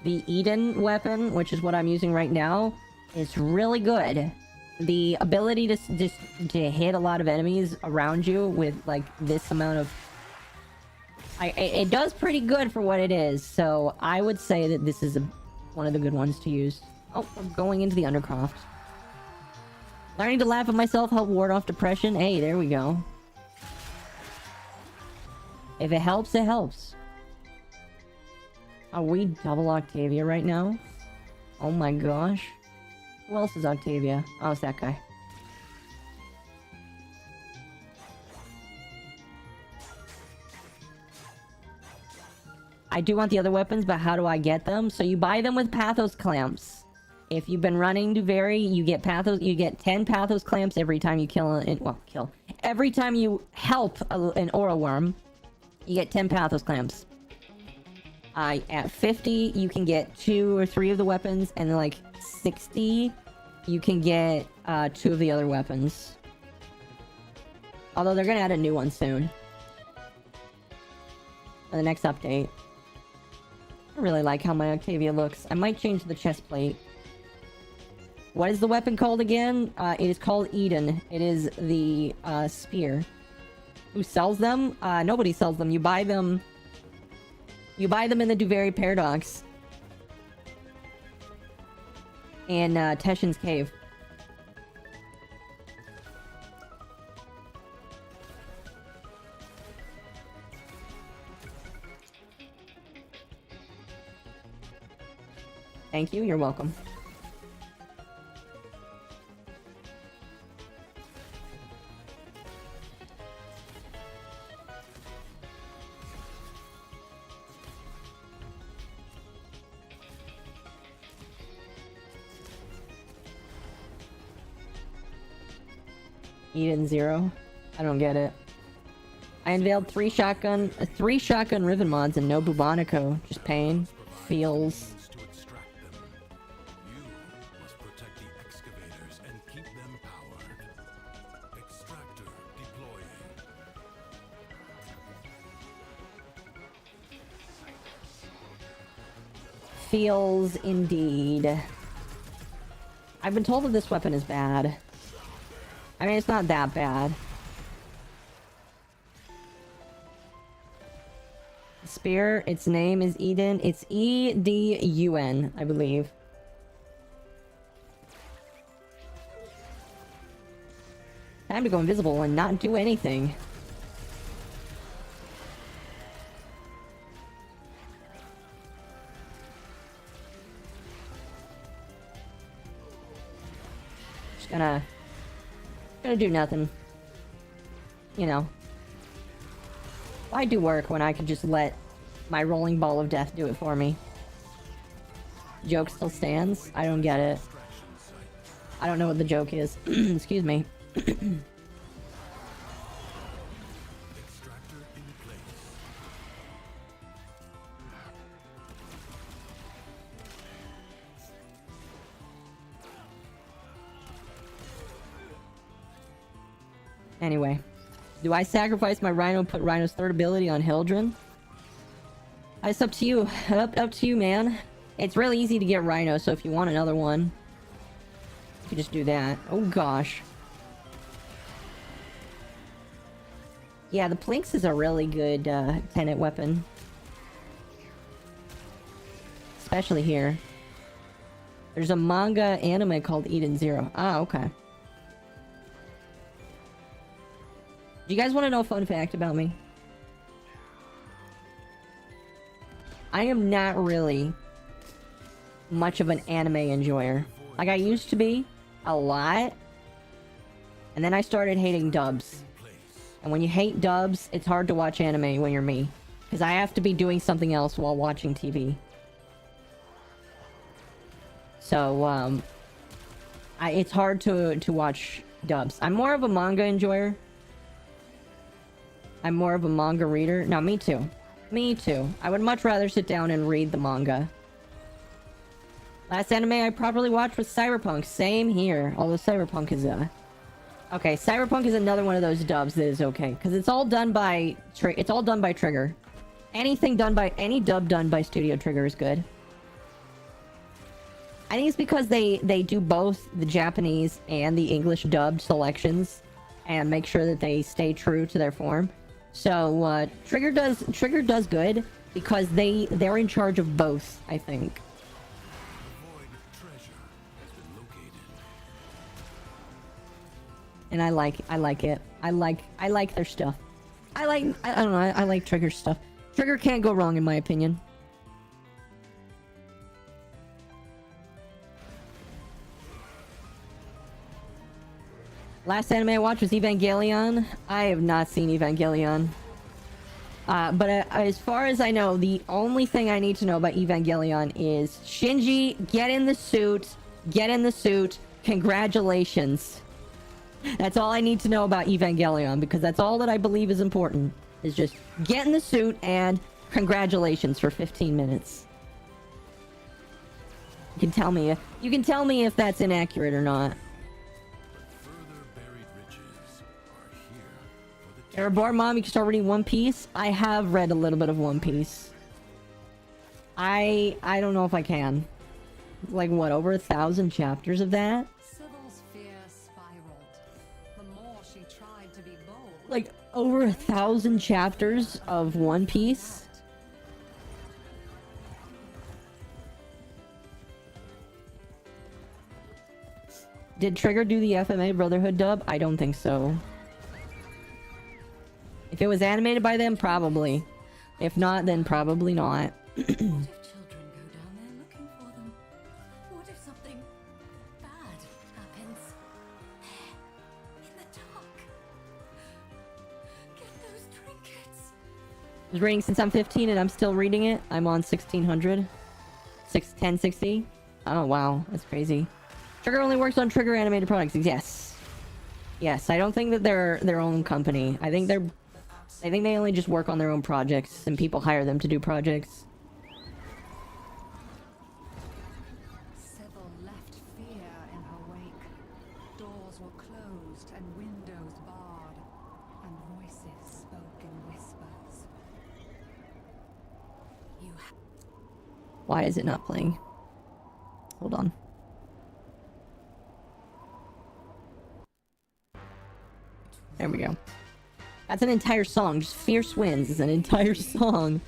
the Eden weapon, which is what I'm using right now, it's really good. The ability to just to hit a lot of enemies around you with, like, this amount of... it does pretty good for what it is, so I would say that this is one of the good ones to use. Oh, I'm going into the Undercroft. Learning to laugh at myself, help ward off depression. Hey, there we go. If it helps, it helps. Are we double Octavia right now? Oh my gosh. Who else is Octavia? Oh, it's that guy. I do want the other weapons, but how do I get them? So you buy them with Pathos clamps. If you've been running Duveri, you get 10 Pathos clamps every time you kill. Every time you help an Aura Worm, you get 10 Pathos clamps. At 50, you can get 2 or 3 of the weapons, and then like 60, you can get 2 of the other weapons. Although they're gonna add a new one soon. For the next update. I really like how my Octavia looks. I might change the chest plate. What is the weapon called again? It is called Eden. It is the spear. Who sells them? Nobody sells them. You buy them. You buy them in the Duveri Paradox. In Teshin's Cave. Thank you. You're welcome. Eden 0. I don't get it. I unveiled 3 shotgun riven mods and no MommaOcco. Just pain. Feels. To extract them. You must protect the excavators and keep them powered. Extractor deploying. Feels indeed. I've been told that this weapon is bad. I mean, it's not that bad. Spear, its name is Eden. It's E-D-U-N, I believe. Time to go invisible and not do anything. Just gonna do nothing. You know. Why do work when I could just let my rolling ball of death do it for me? Joke still stands? I don't get it. I don't know what the joke is. Excuse me. Extractor in place. Anyway. Do I sacrifice my Rhino and put Rhino's third ability on Hildren? It's up to you. Up to you, man. It's really easy to get Rhino, so if you want another one, you can just do that. Oh gosh. Yeah, the Plinks is a really good Tenet weapon. Especially here. There's a manga anime called Eden 0. Ah, okay. Do you guys want to know a fun fact about me? I am not really much of an anime enjoyer. Like I used to be, a lot. And then I started hating dubs. And when you hate dubs, it's hard to watch anime when you're me. Because I have to be doing something else while watching TV. So, it's hard to watch dubs. I'm more of a manga enjoyer. I'm more of a manga reader. No, me too. Me too. I would much rather sit down and read the manga. Last anime I properly watched was Cyberpunk. Same here. Although Cyberpunk is, okay, Cyberpunk is another one of those dubs that is okay. Because it's all done by... Trigger. Any dub done by Studio Trigger is good. I think it's because they do both the Japanese and the English dubbed selections. And make sure that they stay true to their form. So, Trigger does good because they're in charge of both, I think. Void treasure has been located. And I like it. I like their stuff. I don't know, I like Trigger stuff. Trigger can't go wrong in my opinion. Last anime I watched was Evangelion. I have not seen Evangelion. But as far as I know, the only thing I need to know about Evangelion is Shinji, get in the suit. Get in the suit. Congratulations. That's all I need to know about Evangelion, because that's all that I believe is important. Is just get in the suit and congratulations for 15 minutes. You can tell me if that's inaccurate or not. You're a bored mom, you can start reading One Piece. I have read a little bit of One Piece. I don't know if I can. Like, what, over 1,000 chapters of that? Sybil's fear spiraled. The more she tried to be bold. Like, over 1,000 chapters of One Piece? Did Trigger do the FMA Brotherhood dub? I don't think so. If it was animated by them, probably. If not, then probably not. What if children go down there looking for them? What if something bad happens? There, in the dark. Get those trinkets. I was reading since I'm 15 and I'm still reading it. I'm on 1600. 1060. Oh, wow. That's crazy. Trigger only works on Trigger animated products. Yes. Yes, I don't think that they're their own company. I think they only just work on their own projects, and people hire them to do projects. Sybil left fear in her wake. Doors were closed and windows barred, and voices spoke in whispers. Why is it not playing? Hold on. There we go. That's an entire song. Just Fierce Winds is an entire song.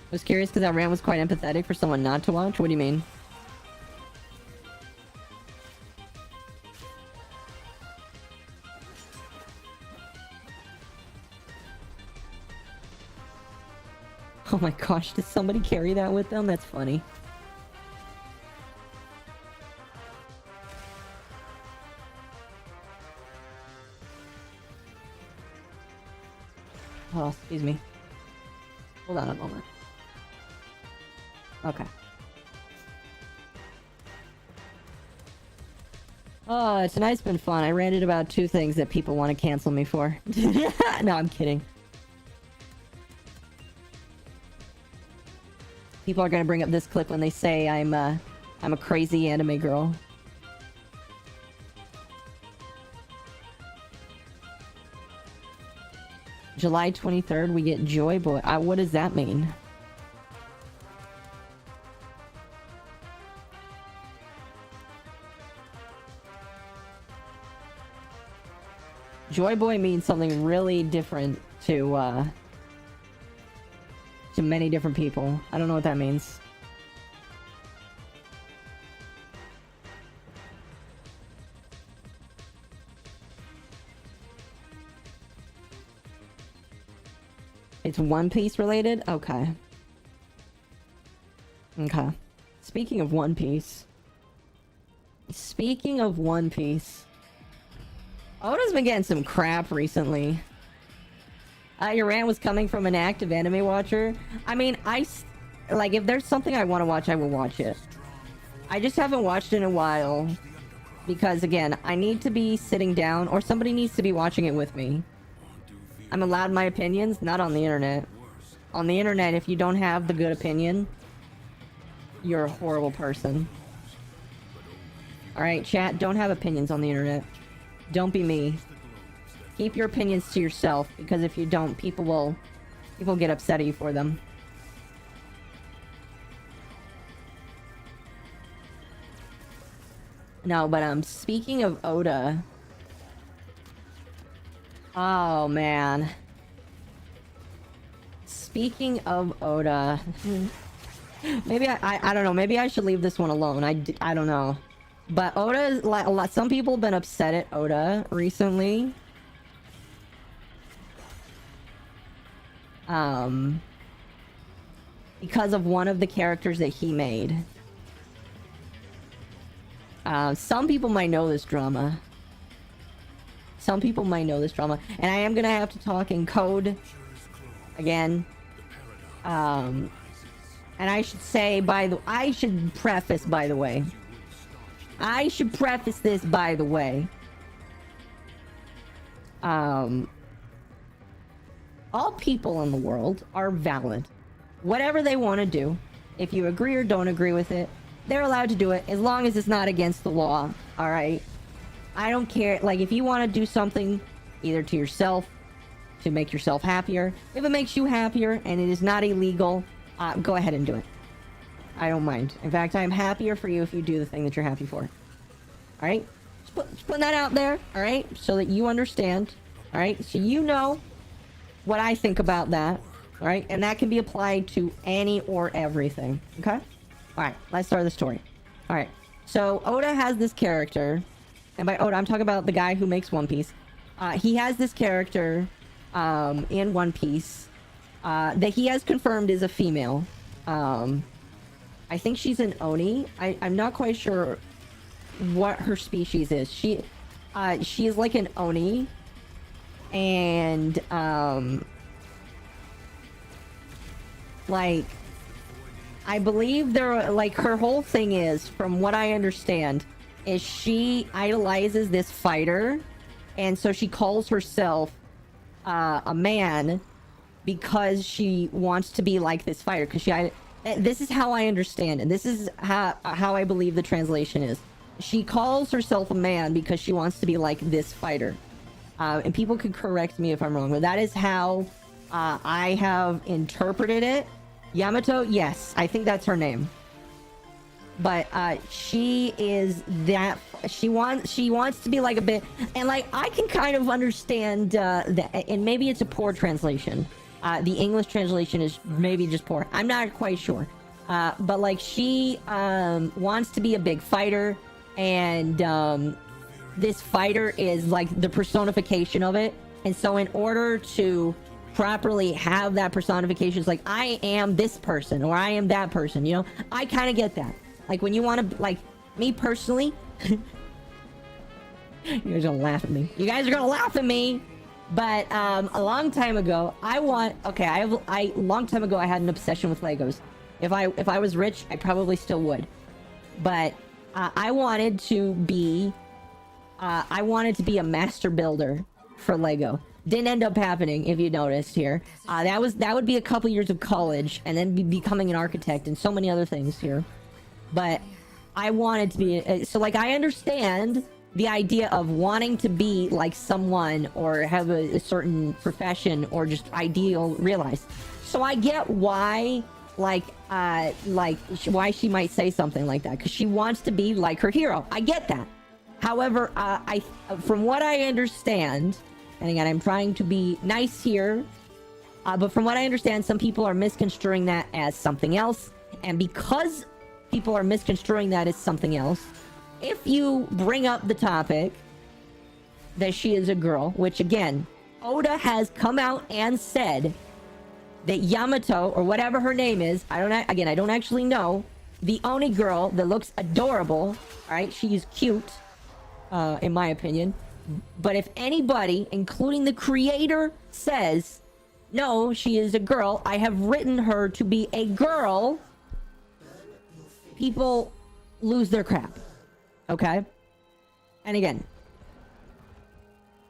I was curious because that rant was quite empathetic for someone not to watch. What do you mean? Oh my gosh, did somebody carry that with them? That's funny. Oh, excuse me. Hold on a moment. Okay. Oh, tonight's been fun. I ranted about 2 things that people want to cancel me for. No, I'm kidding. People are gonna bring up this clip when they say I'm a crazy anime girl. July 23rd, we get Joy Boy. What does that mean? Joy Boy means something really different to many different people. I don't know what that means. It's One Piece related? Okay. Okay. Speaking of One Piece. Oda's been getting some crap recently. Your rant was coming from an active anime watcher. I mean, like, if there's something I want to watch, I will watch it. I just haven't watched it in a while. Because, again, I need to be sitting down, or somebody needs to be watching it with me. I'm allowed my opinions, not on the internet. On the internet, if you don't have the good opinion, you're a horrible person. Alright, chat, don't have opinions on the internet. Don't be me. Keep your opinions to yourself, because if you don't, people get upset at you for them. No, but speaking of Oda. Oh man. Speaking of Oda. Maybe I don't know, maybe I should leave this one alone. I don't know. But Oda is like a lot. Some people have been upset at Oda recently. Because of one of the characters that he made. Some people might know this drama. And I am gonna have to talk in code again. And I should say, I should preface this, by the way. All people in the world are valid. Whatever they want to do, if you agree or don't agree with it, they're allowed to do it as long as it's not against the law. Alright? I don't care. Like, if you want to do something, either to yourself, to make yourself happier, if it makes you happier and it is not illegal, go ahead and do it. I don't mind. In fact, I'm happier for you if you do the thing that you're happy for. Alright? Just putting that out there, alright? So that you understand. Alright? So you know what I think about that. Alright? And that can be applied to any or everything. Okay? Alright, let's start the story. Alright. So, Oda has this character. And by Oda, I'm talking about the guy who makes One Piece. He has this character in One Piece that he has confirmed is a female. I think she's an Oni. I'm not quite sure what her species is. She is like an Oni. And like I believe there, like, her whole thing is, from what I understand, is she idolizes this fighter, and so she calls herself a man because she wants to be like this fighter. Because this is how I understand, and this is how I believe the translation is. She calls herself a man because she wants to be like this fighter. And people could correct me if I'm wrong, but that is how I have interpreted it. Yamato, yes, I think that's her name. But she is that, she wants to be like a bit, and like I can kind of understand that, and maybe it's a poor translation. The English translation is maybe just poor. I'm not quite sure. But like she wants to be a big fighter, and this fighter is like the personification of it. And so in order to properly have that personification, it's like, I am this person or I am that person, you know? I kind of get that. Like when you want to, like, me personally, you guys are gonna laugh at me. You guys are gonna laugh at me. But a long time ago, long time ago I had an obsession with Legos. If I was rich, I probably still would. But I wanted to be a master builder for Lego. Didn't end up happening, if you noticed here. That would be a couple years of college, and then becoming an architect and so many other things here. But I wanted to be, so like I understand the idea of wanting to be like someone or have a certain profession or just ideal realized. So I get why, why she might say something like that, because she wants to be like her hero. I get that. However, from what I understand, and again, I'm trying to be nice here, but from what I understand, some people are misconstruing that as something else. And because people are misconstruing that as something else, if you bring up the topic that she is a girl, which again, Oda has come out and said that Yamato, or whatever her name is, I don't actually know, the only girl that looks adorable, alright, she's cute, in my opinion. But if anybody, including the creator, says, no, she is a girl, I have written her to be a girl, people lose their crap. Okay? And again,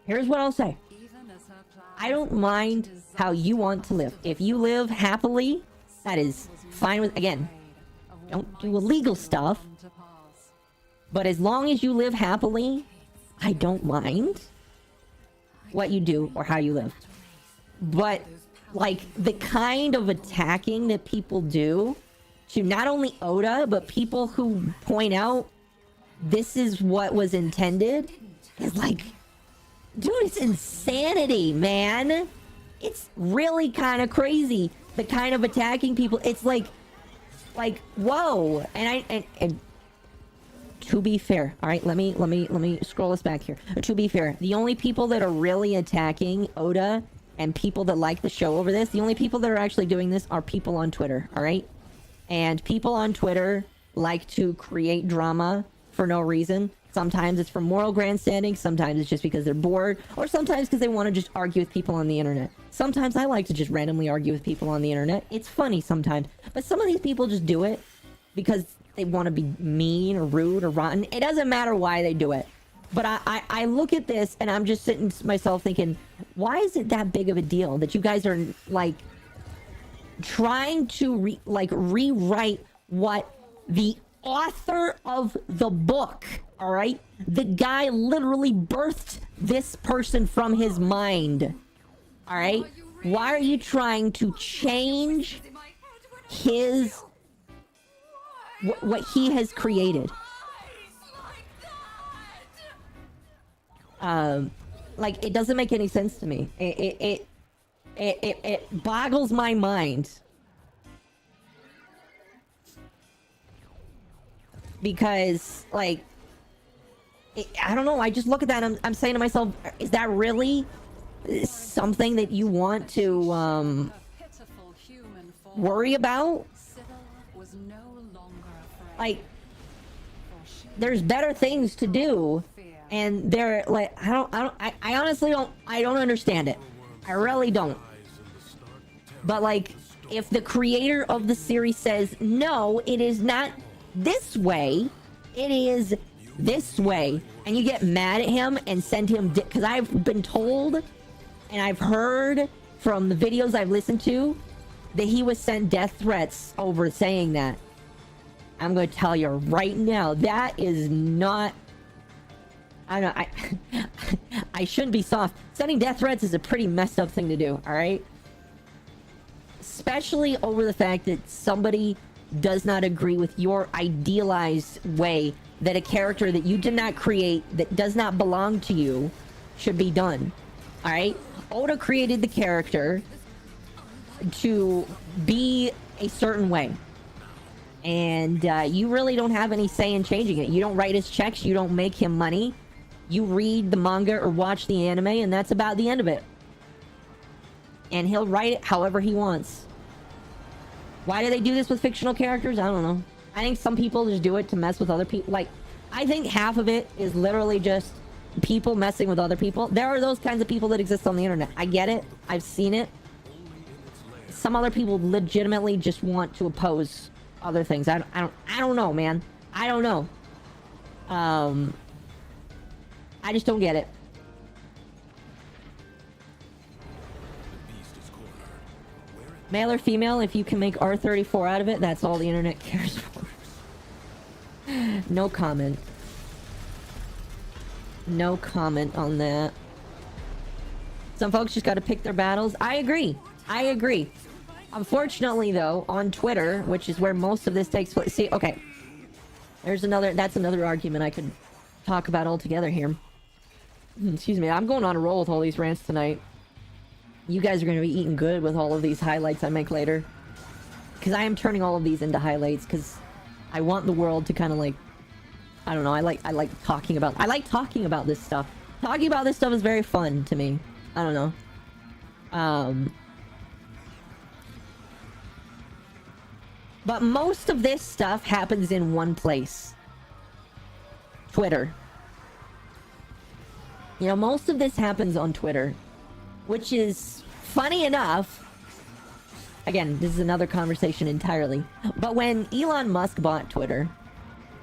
here's what I'll say. I don't mind how you want to live. If you live happily, that is fine with, again, don't do illegal stuff. But as long as you live happily, I don't mind what you do or how you live. But, like, the kind of attacking that people do to not only Oda, but people who point out this is what was intended, is like, dude, it's insanity, man. It's really kind of crazy. The kind of attacking people, it's like, whoa. And to be fair, all right, let me scroll us back here. To be fair, the only people that are really attacking Oda and people that like the show over this, the only people that are actually doing this are people on Twitter, all right? And people on Twitter like to create drama for no reason. Sometimes it's for moral grandstanding, sometimes it's just because they're bored, or sometimes because they want to just argue with people on the internet. Sometimes I like to just randomly argue with people on the internet. It's funny sometimes. But some of these people just do it because they want to be mean or rude or rotten. It doesn't matter why they do it. But I look at this and I'm just sitting to myself thinking, why is it that big of a deal that you guys are, like, trying to rewrite what the author of the book, all right, the guy literally birthed this person from his mind, all right? Why are you trying to change his what he has created? Like, it doesn't make any sense to me. It boggles my mind. Because, like, I don't know, I just look at that and I'm saying to myself, is that really something that you want to worry about? Like, there's better things to do, and they're like, I honestly don't understand it. I really don't. But like, if the creator of the series says, no, it is not this way, it is this way, and you get mad at him and send him, because I've been told and I've heard from the videos I've listened to that he was sent death threats over saying that. I'm going to tell you right now, that is not... I don't know, I shouldn't be soft. Sending death threats is a pretty messed up thing to do, alright? Especially over the fact that somebody does not agree with your idealized way that a character that you did not create, that does not belong to you, should be done. Alright? Oda created the character to be a certain way. And you really don't have any say in changing it. You don't write his checks, you don't make him money. You read the manga or watch the anime, and that's about the end of it. And he'll write it however he wants. Why do they do this with fictional characters? I don't know. I think some people just do it to mess with other people. Like, I think half of it is literally just people messing with other people. There are those kinds of people that exist on the internet. I get it. I've seen it. Some other people legitimately just want to oppose other things. I don't know, man. I don't know. I just don't get it. Male or female, if you can make R34 out of it, that's all the internet cares for. No comment. No comment on that. Some folks just gotta pick their battles. I agree. I agree. Unfortunately, though, on Twitter, which is where most of this takes place... See, okay. There's another... That's another argument I could talk about altogether here. Excuse me. I'm going on a roll with all these rants tonight. You guys are going to be eating good with all of these highlights I make later. Because I am turning all of these into highlights, because I want the world to kind of like... I don't know, I like talking about... I like talking about this stuff. Talking about this stuff is very fun to me. I don't know. But most of this stuff happens in one place. Twitter. You know, most of this happens on Twitter. Which is funny enough. Again, this is another conversation entirely. But when Elon Musk bought Twitter,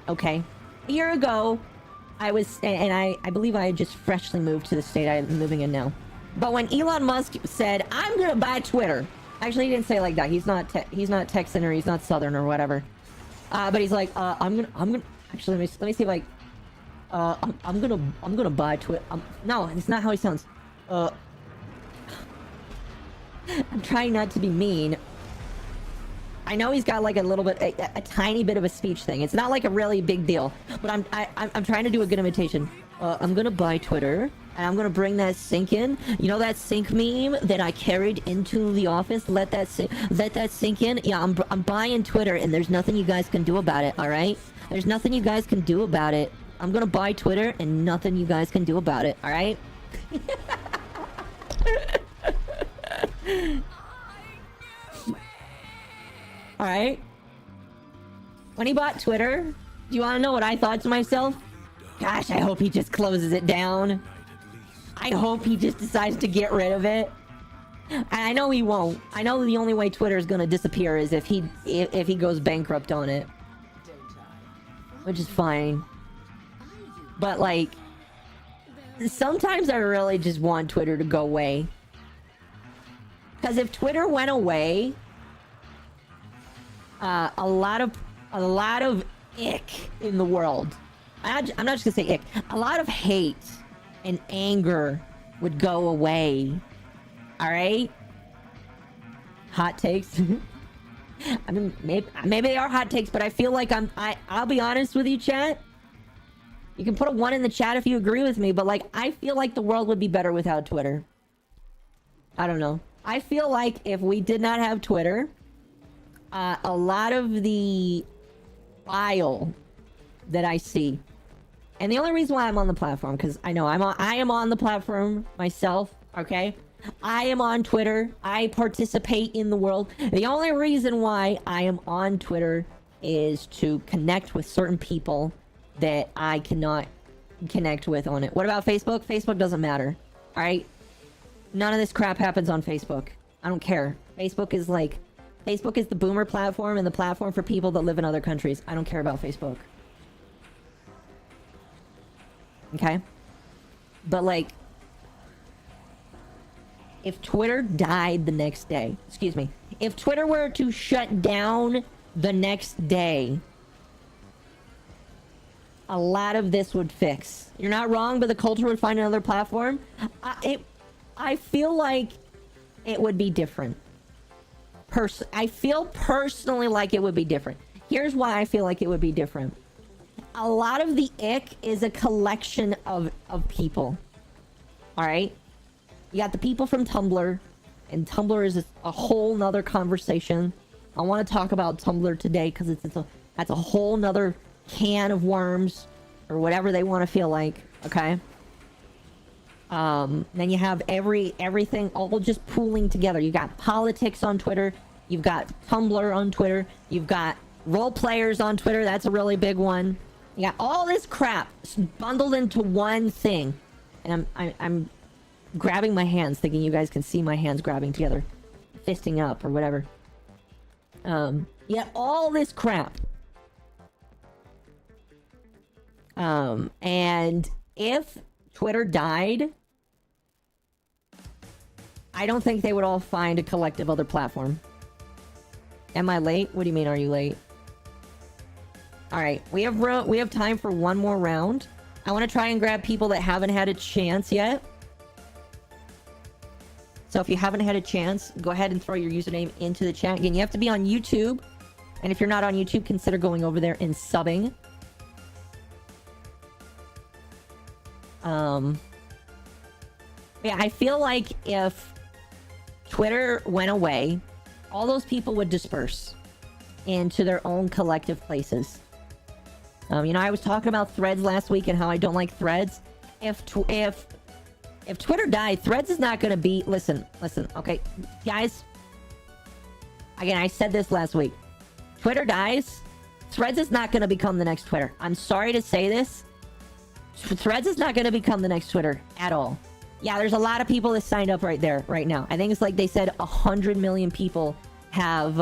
okay, a year ago, I was, and I believe I had just freshly moved to the state I'm moving in now. But when Elon Musk said, "I'm gonna buy Twitter," actually he didn't say it like that. He's not Texan or he's not Southern or whatever. But he's like, I'm gonna. Actually, let me see if I'm gonna buy Twitter. No, it's not how he sounds. I'm trying not to be mean. I know he's got like a little bit, a tiny bit of a speech thing. It's not like a really big deal, but I'm trying to do a good imitation. I'm gonna buy Twitter, and I'm gonna bring that sync in. You know that sync meme that I carried into the office? Let that sink in. Yeah, I'm buying Twitter, and there's nothing you guys can do about it. All right? There's nothing you guys can do about it. I'm gonna buy Twitter, and nothing you guys can do about it. All right? Alright. When he bought Twitter, do you want to know what I thought to myself? Gosh, I hope he just closes it down. I hope he just decides to get rid of it. And I know he won't. I know the only way Twitter is going to disappear is if he goes bankrupt on it. Which is fine. But like, sometimes I really just want Twitter to go away. Because if Twitter went away, a lot of ick in the world. I'm not just gonna say ick. A lot of hate and anger would go away. All right. Hot takes. I mean, maybe they are hot takes, but I feel like I'll be honest with you, chat. You can put a 1 in the chat if you agree with me, but like, I feel like the world would be better without Twitter. I don't know. I feel like if we did not have Twitter, a lot of the bile that I see, and the only reason why I'm on the platform, because I know I am on the platform myself, okay? I am on Twitter. I participate in the world. The only reason why I am on Twitter is to connect with certain people that I cannot connect with on it. What about Facebook? Facebook doesn't matter, all right? None of this crap happens on Facebook. I don't care. Facebook is like Facebook is the boomer platform and the platform for people that live in other countries. I don't care about Facebook. Okay? But like, if Twitter died the next day, excuse me, if Twitter were to shut down the next day, a lot of this would fix. You're not wrong, but the culture would find another platform. I feel like it would be different. I feel personally like it would be different. Here's why I feel like it would be different. A lot of the ick is a collection of people. Alright? You got the people from Tumblr, and Tumblr is a whole nother conversation. I want to talk about Tumblr today because that's a whole nother can of worms, or whatever they want to feel like. Okay? Then you have everything all just pooling together. You got politics on Twitter. You've got Tumblr on Twitter. You've got role players on Twitter. That's a really big one. You got all this crap bundled into one thing. And I'm grabbing my hands, thinking you guys can see my hands grabbing together, fisting up or whatever. You got all this crap. And if Twitter died, I don't think they would all find a collective other platform. Am I late? What do you mean, are you late? Alright, we have time for one more round. I want to try and grab people that haven't had a chance yet. So if you haven't had a chance, go ahead and throw your username into the chat. Again, you have to be on YouTube. And if you're not on YouTube, consider going over there and subbing. Yeah, I feel like if Twitter went away, all those people would disperse into their own collective places. You know, I was talking about Threads last week and how I don't like Threads. If Twitter died, Threads is not going to be... Listen, okay, guys. Again, I said this last week. Twitter dies, Threads is not going to become the next Twitter. I'm sorry to say this. Threads is not going to become the next Twitter at all. Yeah, there's a lot of people that signed up right there, right now. I think it's like they said 100 million people have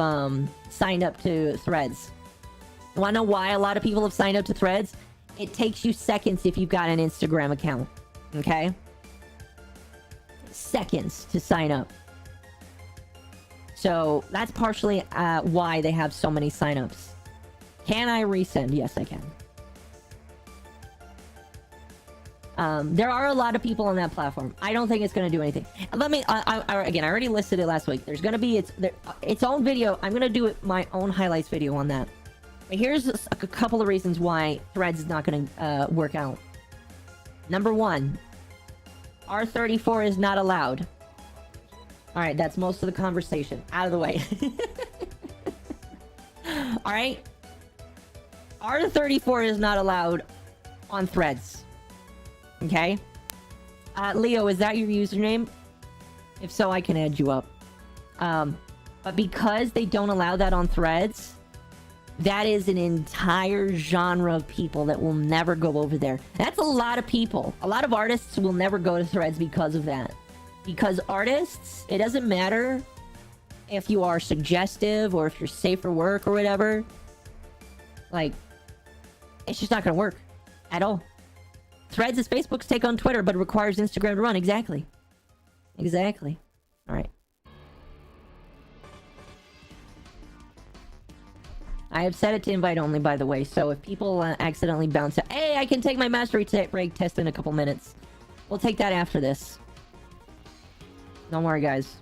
signed up to Threads. Want to know why a lot of people have signed up to Threads? It takes you seconds if you've got an Instagram account. Okay? Seconds to sign up. So that's partially why they have so many signups. Can I resend? Yes, I can. There are a lot of people on that platform. I don't think it's going to do anything. Let me... again, I already listed it last week. There's going to be its own video. I'm going to do my own highlights video on that. But here's a couple of reasons why Threads is not going to work out. Number one, R34 is not allowed. Alright, that's most of the conversation. Out of the way. Alright? R34 is not allowed on Threads. Okay? Leo, is that your username? If so, I can add you up. But because they don't allow that on Threads, that is an entire genre of people that will never go over there. That's a lot of people. A lot of artists will never go to Threads because of that. Because artists, it doesn't matter if you are suggestive or if you're safe for work or whatever. Like, it's just not going to work at all. Threads is Facebook's take on Twitter, but it requires Instagram to run. Exactly. Exactly. All right. I have set it to invite only, by the way, so if people accidentally bounce out... Hey, I can take my mastery break test in a couple minutes. We'll take that after this. Don't worry, guys.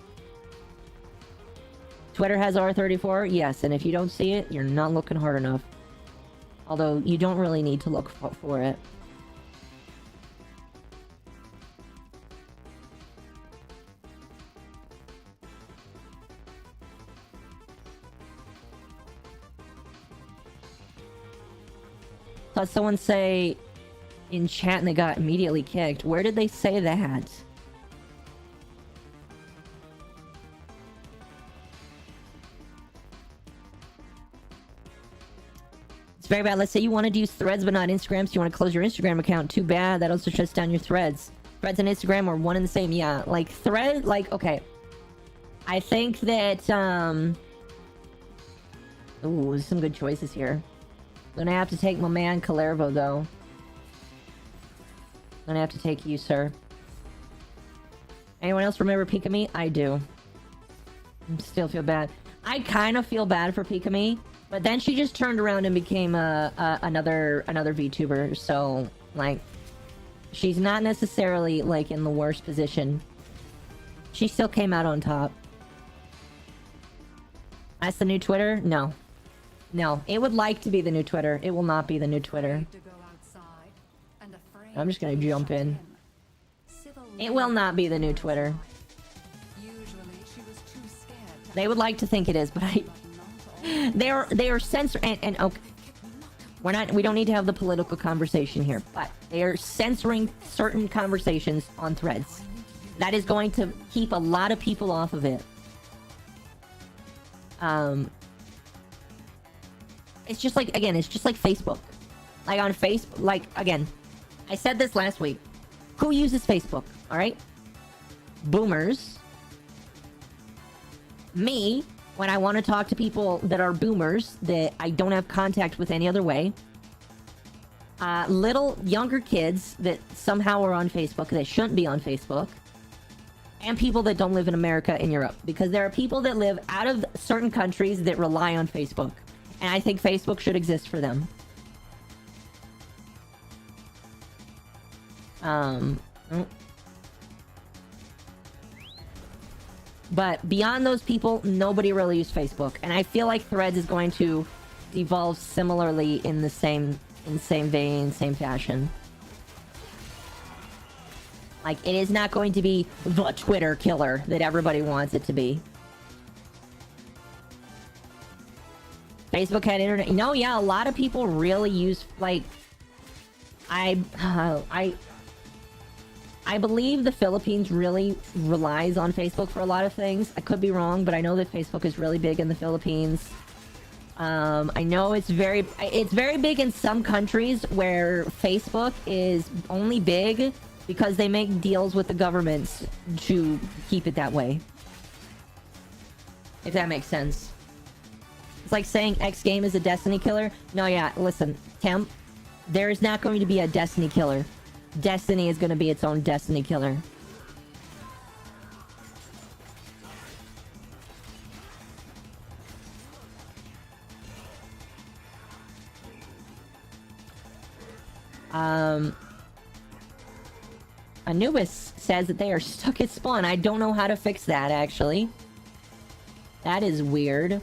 Twitter has R34? Yes, and if you don't see it, you're not looking hard enough. Although, you don't really need to look for it. Saw someone say in chat and they got immediately kicked. Where did they say that? It's very bad. Let's say you wanted to use Threads but not Instagram, so you want to close your Instagram account. Too bad. That also shuts down your Threads. Threads and Instagram are one and the same. Yeah, like Thread, like, okay. I think that, Ooh, there's some good choices here. Gonna have to take my man Calervo, though. Gonna have to take you, sir. Anyone else remember Pikami? I do. I still feel bad. I kind of feel bad for Pikami, but then she just turned around and became another VTuber, so, like, she's not necessarily, like, in the worst position. She still came out on top. That's the new Twitter? No. No. It would like to be the new Twitter. It will not be the new Twitter. I'm just gonna jump in. It will not be the new Twitter. They would like to think it is, but they are censoring and okay. We don't need to have the political conversation here, but they are censoring certain conversations on Threads. That is going to keep a lot of people off of it. It's just like, again, it's just like Facebook. Like on Facebook, like, again, I said this last week. Who uses Facebook? Alright? Boomers. Me, when I want to talk to people that are boomers, that I don't have contact with any other way. Little younger kids that somehow are on Facebook that shouldn't be on Facebook. And people that don't live in America and Europe. Because there are people that live out of certain countries that rely on Facebook. And I think Facebook should exist for them. But beyond those people, nobody really uses Facebook. And I feel like Threads is going to evolve similarly in the same vein, same fashion. Like, it is not going to be the Twitter killer that everybody wants it to be. Facebook had internet. No, yeah, a lot of people really use, like, I believe the Philippines really relies on Facebook for a lot of things. I could be wrong, but I know that Facebook is really big in the Philippines. I know it's very big in some countries where Facebook is only big because they make deals with the governments to keep it that way. If that makes sense. It's like saying X game is a Destiny killer. No, yeah, listen, Temp, there is not going to be a Destiny killer. Destiny is going to be its own Destiny killer. Anubis says that they are stuck at spawn. I don't know how to fix that, actually. That is weird.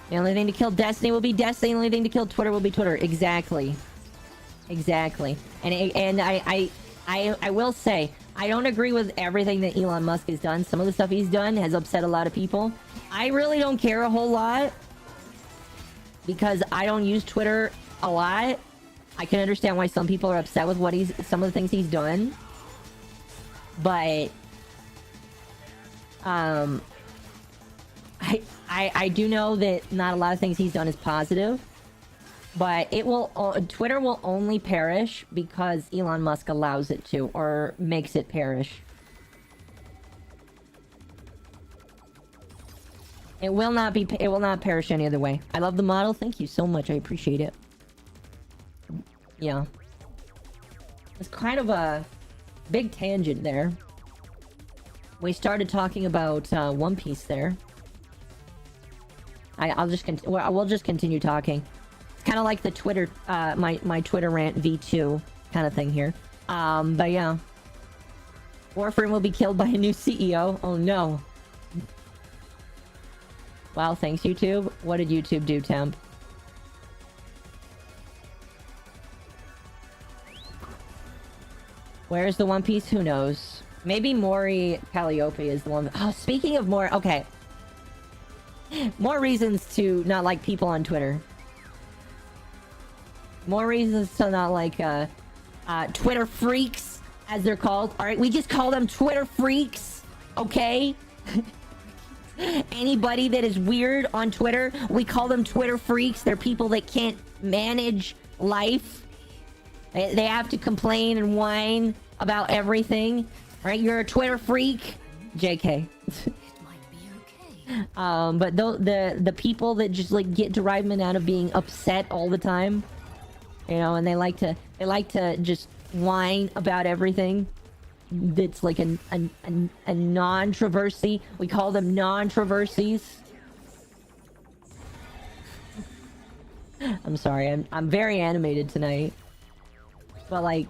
The only thing to kill Destiny will be Destiny. The only thing to kill Twitter will be Twitter. Exactly. Exactly. And I will say, I don't agree with everything that Elon Musk has done. Some of the stuff he's done has upset a lot of people. I really don't care a whole lot because I don't use Twitter a lot. I can understand why some people are upset with some of the things he's done. But I do know that not a lot of things he's done is positive. But Twitter will only perish because Elon Musk allows it to, or makes it perish. It will not perish any other way. I love the model. Thank you so much. I appreciate it. Yeah. It's kind of a big tangent there. We started talking about One Piece there. We'll just continue talking. It's kind of like the Twitter, my Twitter rant V2 kind of thing here. But yeah. Warframe will be killed by a new CEO. Oh no. Wow, thanks YouTube. What did YouTube do, Temp? Where's the One Piece? Who knows? Maybe Mori Calliope is the one. Oh, speaking of more, okay. More reasons to not like people on Twitter. More reasons to not like Twitter freaks, as they're called. Alright, we just call them Twitter freaks, okay? Anybody that is weird on Twitter, we call them Twitter freaks. They're people that can't manage life. They have to complain and whine about everything, right? You're a Twitter freak, JK. It might be okay. But the people that just like get derivement out of being upset all the time, you know, and they like to just whine about everything. That's like a non-traversy. We call them non-traversies. I'm sorry, I'm very animated tonight. But like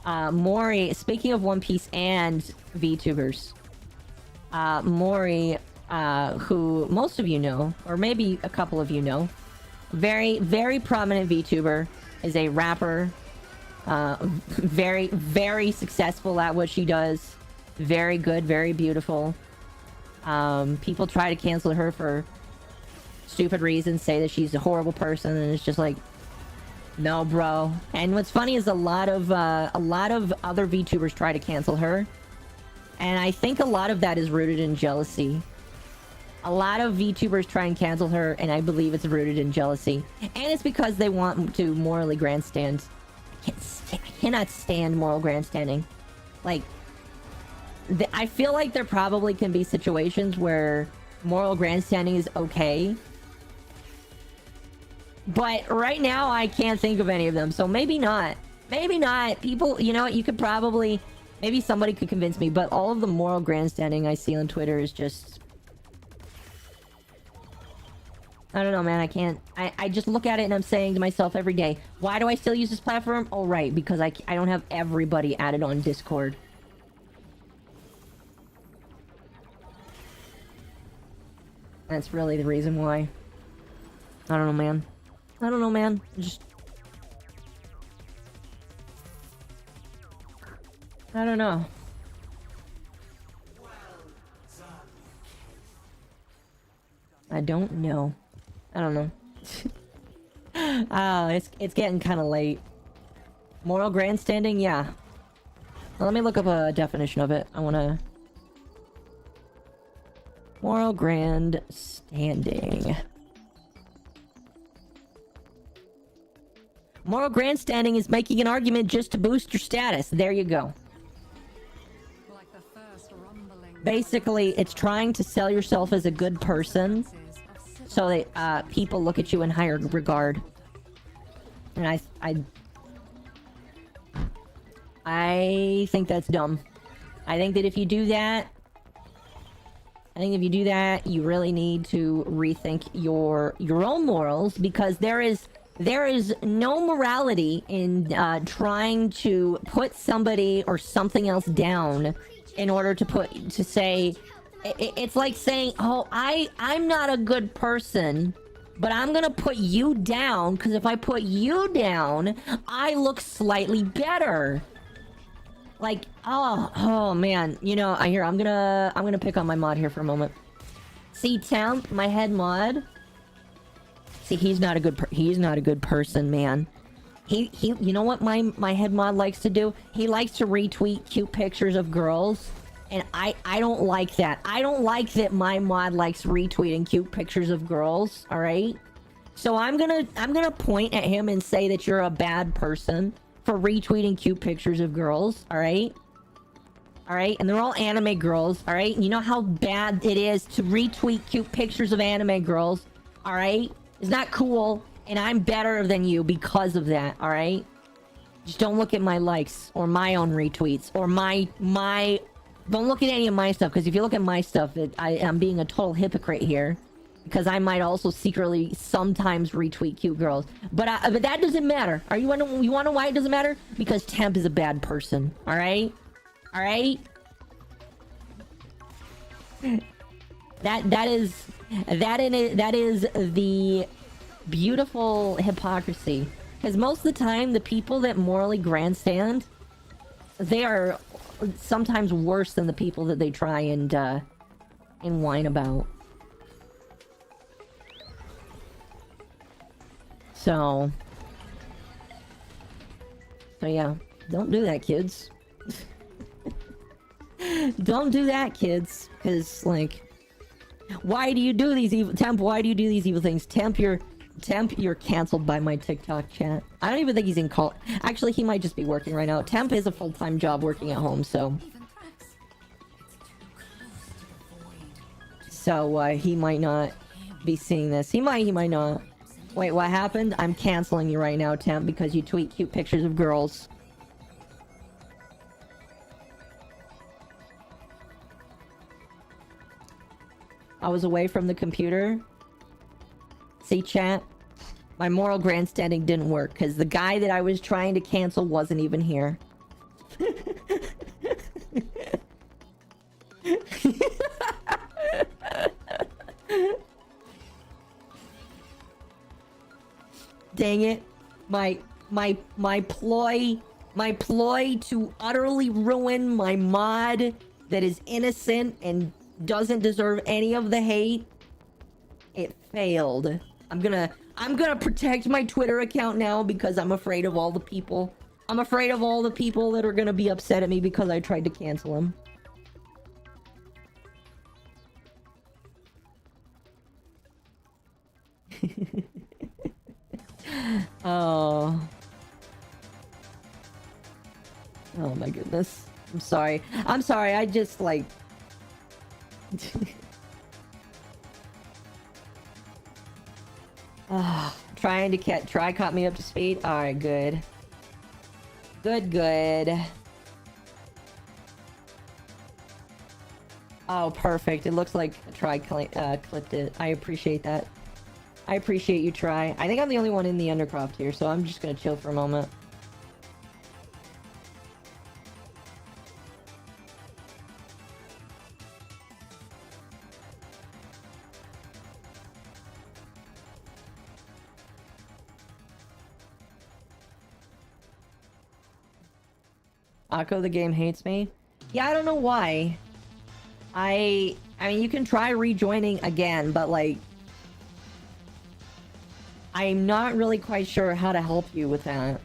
Mori, speaking of One Piece and VTubers, Mori, who most of you know, or maybe a couple of you know, very, very prominent VTuber, is a rapper, very, very successful at what she does, very good, very beautiful. People try to cancel her for stupid reasons, say that she's a horrible person, and it's just like, no, bro. And what's funny is a lot of other VTubers try to cancel her, and I think a lot of that is rooted in jealousy. A lot of VTubers try and cancel her, and I believe it's rooted in jealousy, and it's because they want to morally grandstand. I cannot stand moral grandstanding. Like, I feel like there probably can be situations where moral grandstanding is okay. But right now, I can't think of any of them, so maybe not. Maybe not. People, you know what, you could probably... Maybe somebody could convince me, but all of the moral grandstanding I see on Twitter is just... I don't know, man, I can't... I just look at it and I'm saying to myself every day, why do I still use this platform? Oh, right, because I don't have everybody added on Discord. That's really the reason why. I don't know, man. I don't know, man. Just... I don't know. I don't know. I don't know. It's getting kind of late. Moral grandstanding? Yeah. Well, let me look up a definition of it. I want to... Moral grandstanding. Moral grandstanding is making an argument just to boost your status. There you go. Like the first rumbling Basically, it's trying to sell yourself as a good person so that people look at you in higher regard. And I think that's dumb. I think that if you do that, you really need to rethink your own morals, because there is no morality in trying to put somebody or something else down in order to say it's like saying, oh, I'm not a good person, but I'm gonna put you down because if I put you down, I look slightly better. Like, oh man, you know, I'm gonna pick on my mod here for a moment. See, Temp, my head mod. See, he's not a good person, man. He you know what my head mod likes to do? He likes to retweet cute pictures of girls, and I don't like that. I don't like that my mod likes retweeting cute pictures of girls, all right? So I'm gonna point at him and say that you're a bad person for retweeting cute pictures of girls, all right? All right, and they're all anime girls, all right? You know how bad it is to retweet cute pictures of anime girls, all right? It's not cool, and I'm better than you because of that, all right? Just don't look at my likes or my own retweets or my don't look at any of my stuff, because if you look at my stuff, I'm being a total hypocrite here, because I might also secretly sometimes retweet cute girls, but that doesn't matter. You want to know why it doesn't matter? Because Temp is a bad person, all right? All right? That is the beautiful hypocrisy, because most of the time the people that morally grandstand, they are sometimes worse than the people that they try and whine about. So yeah, don't do that, kids. Don't do that, kids, because like, why do you do these evil... Temp, why do you do these evil things? Temp, you're Temp, you're canceled by my TikTok chat. I don't even think he's in call. Actually, he might just be working right now. Temp is a full-time job working at home, so... Even tracks. It's too close to the void. So, he might not be seeing this. He might not. Wait, what happened? I'm canceling you right now, Temp, because you tweet cute pictures of girls. I was away from the computer. See, chat? My moral grandstanding didn't work, because the guy that I was trying to cancel wasn't even here. Dang it. My ploy to utterly ruin my mod that is innocent and doesn't deserve any of the hate. It failed. I'm gonna protect my Twitter account now because I'm afraid of all the people. I'm afraid of all the people that are gonna be upset at me because I tried to cancel him. Oh. Oh my goodness. I'm sorry. I'm sorry. I just like... trying to try caught me up to speed. Alright, good. Good. Oh, perfect. It looks like Try clipped it. I appreciate that. I appreciate you, Try. I think I'm the only one in the Undercroft here, so I'm just gonna chill for a moment. Akko, the game hates me. Yeah, I don't know why. I mean, you can try rejoining again, but like... I'm not really quite sure how to help you with that.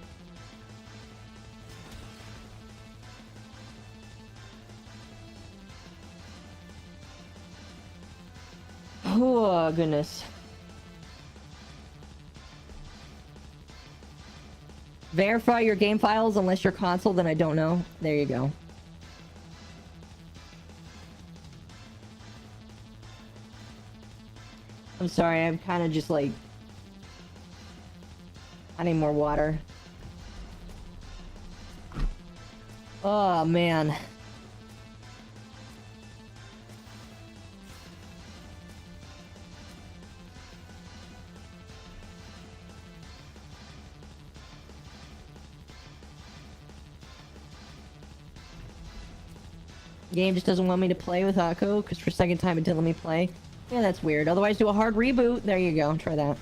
Oh, goodness. Verify your game files unless your console, then I don't know. There you go. I'm sorry, I'm kind of just like... I need more water. Oh, man. Game just doesn't want me to play with Akko, because for a second time it didn't let me play. Yeah, that's weird. Otherwise, do a hard reboot. There you go. Try that.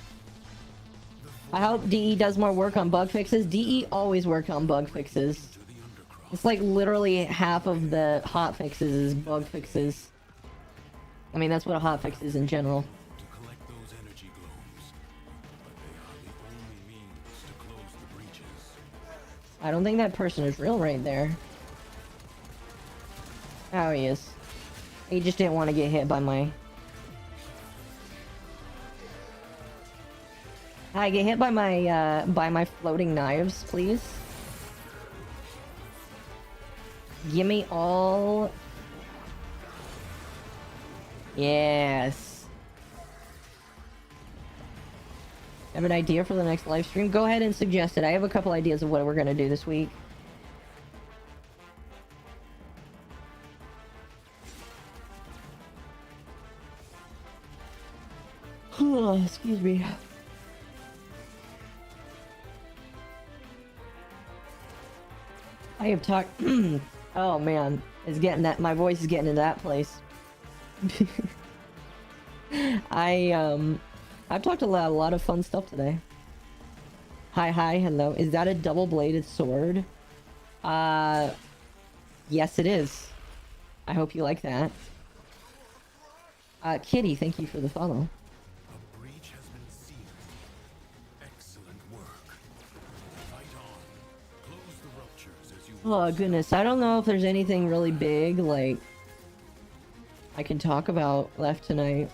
I hope DE does more work on bug fixes. DE always works on bug fixes. It's like literally half of the hot fixes is bug fixes. I mean, that's what a hot fix is in general. To collect those energy globes, but they are the only means to close the breaches. I don't think that person is real right there. Oh, he is. He just didn't want to get hit by my... Hi, get hit by my floating knives, please. Gimme all... Yes. Have an idea for the next live stream? Go ahead and suggest it. I have a couple ideas of what we're gonna do this week. Excuse me. I have talked... Oh man, it's getting that... My voice is getting into that place. I've talked a lot of fun stuff today. Hi, hello. Is that a double-bladed sword? Yes it is. I hope you like that. Kitty, thank you for the follow. A breach has been sealed. Excellent work. Fight on. Close the ruptures as you... Oh goodness, I don't know if there's anything really big, like, I can talk about left tonight.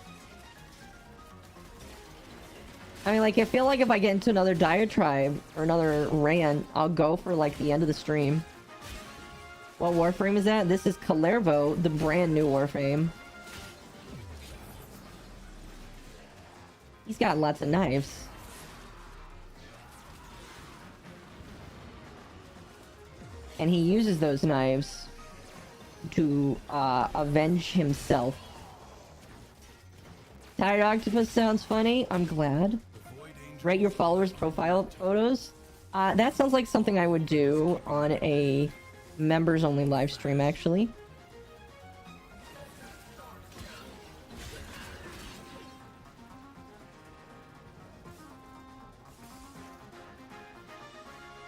I mean, like, I feel like if I get into another diatribe or another rant, I'll go for, like, the end of the stream. What Warframe is that? This is Kalervo, the brand new Warframe. He's got lots of knives. And he uses those knives to avenge himself. Tired Octopus sounds funny. I'm glad. Rate your followers' profile photos. That sounds like something I would do on a members-only live stream, actually.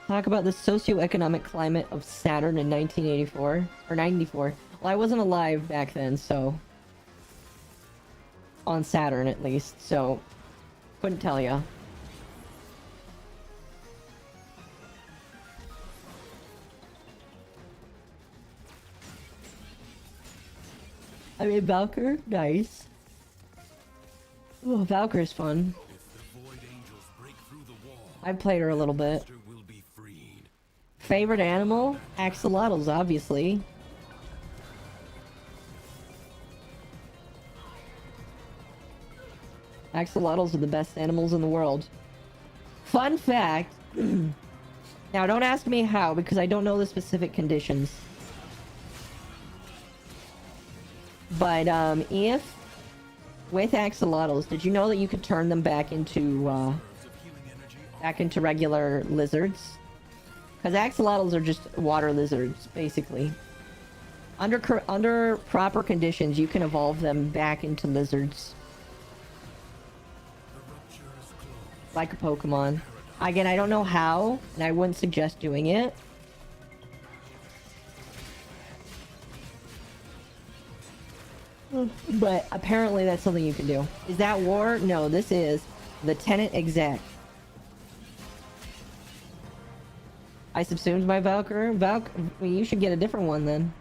Talk about the socioeconomic climate of Saturn in 1984 or 94. Well, I wasn't alive back then, so on Saturn at least, so couldn't tell ya. I mean, Valkyr, nice. Oh, Valkyr's fun. I played her a little bit. Favorite animal? Axolotls, obviously. Axolotls are the best animals in the world. Fun fact. Now, don't ask me how, because I don't know the specific conditions. But, if... with axolotls, did you know that you could turn them back into regular lizards? Because axolotls are just water lizards, basically. Under proper conditions, you can evolve them back into lizards. Like a Pokemon. Again, I don't know how, and I wouldn't suggest doing it. But apparently that's something you can do. Is that war? No, this is Lieutenant Exec. I subsumed my Valkyr. Well, you should get a different one then.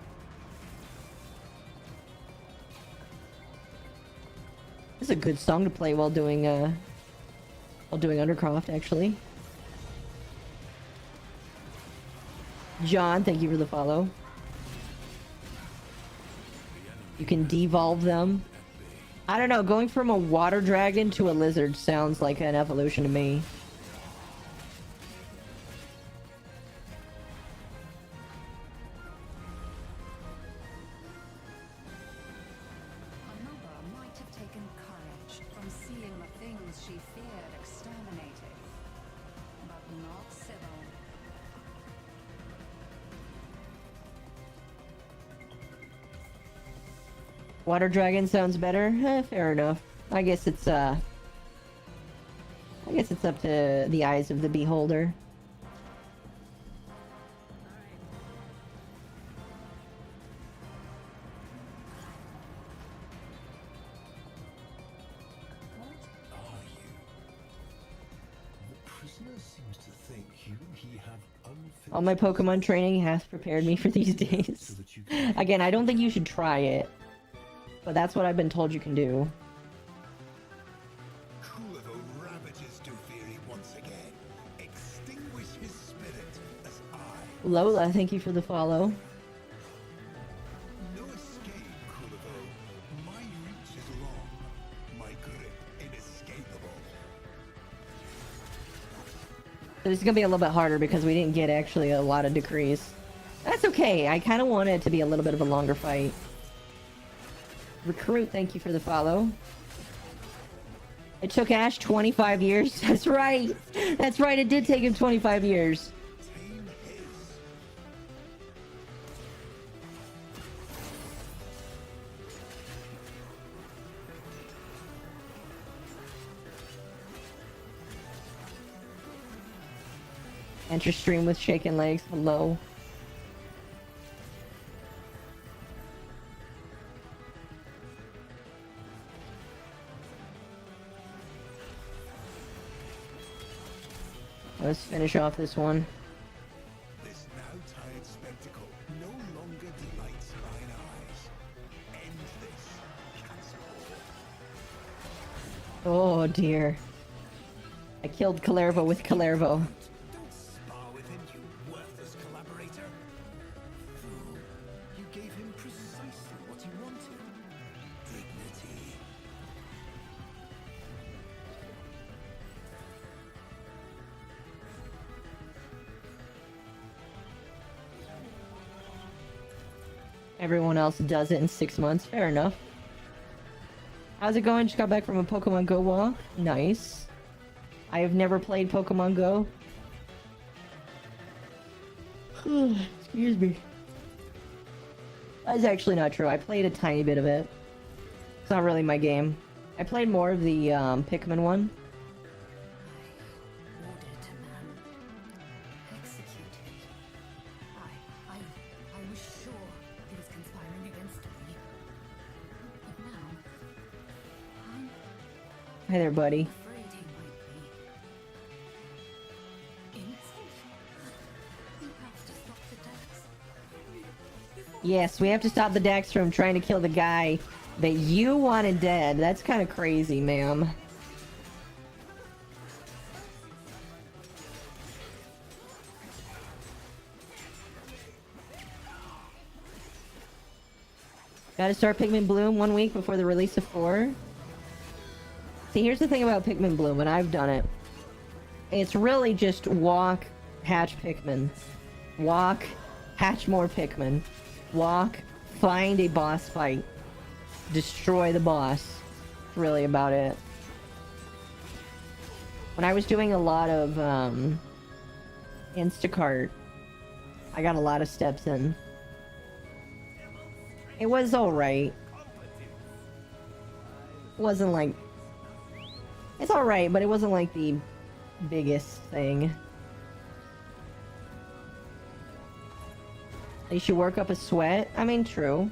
This is a good song to play while doing Undercroft, actually. John, thank you for the follow. You can devolve them. I don't know, going from a water dragon to a lizard sounds like an evolution to me. A mother might have taken courage from seeing the things she feared exterminated, but not Sybil. Water dragon sounds better? Fair enough. I guess it's up to the eyes of the beholder. What are you? The prisoner seems to think he have unfinished... All my Pokemon training has prepared me for these days. Again, I don't think you should try it. But that's what I've been told you can do. Kulivo ravages Dufiri once again. Extinguish his spirit as I... Lola, thank you for the follow. No escape, Kulivo. My reach is long. My grip inescapable. So this is gonna be a little bit harder because we didn't get actually a lot of decrees. That's okay. I kind of want it to be a little bit of a longer fight. Recruit, thank you for the follow. It took Ash 25 years. That's right. That's right. It did take him 25 years. Tame his. Enter stream with shaken legs. Hello. Let's finish off this one. This now tired spectacle no longer delights mine eyes. End this, Catspaw. Oh dear. I killed Kalervo with Kalervo. Don't spar with him, you worthless collaborator. Fool. You gave him precisely what he wanted. Dignity. Everyone else does it in 6 months. Fair enough. How's it going? Just got back from a Pokemon Go walk. Nice. I have never played Pokemon Go. Excuse me. That's actually not true. I played a tiny bit of it. It's not really my game. I played more of the Pikmin one. Ordered man. Executed. I was sure he was conspiring against me. But now, I'm Hi there, buddy. afraid he might be innocent. You have to stop the attacks. Yes, we have to stop the Dex from trying to kill the guy that you wanted dead. That's kind of crazy, ma'am. Gotta start Pikmin Bloom 1 week before the release of 4. See, here's the thing about Pikmin Bloom, and I've done it. It's really just walk, hatch Pikmin. Walk, hatch more Pikmin. Walk, find a boss fight. Destroy the boss. That's really about it. When I was doing a lot of Instacart, I got a lot of steps in. It was alright. Wasn't like... It's alright, but it wasn't like the biggest thing. You should work up a sweat. I mean, true.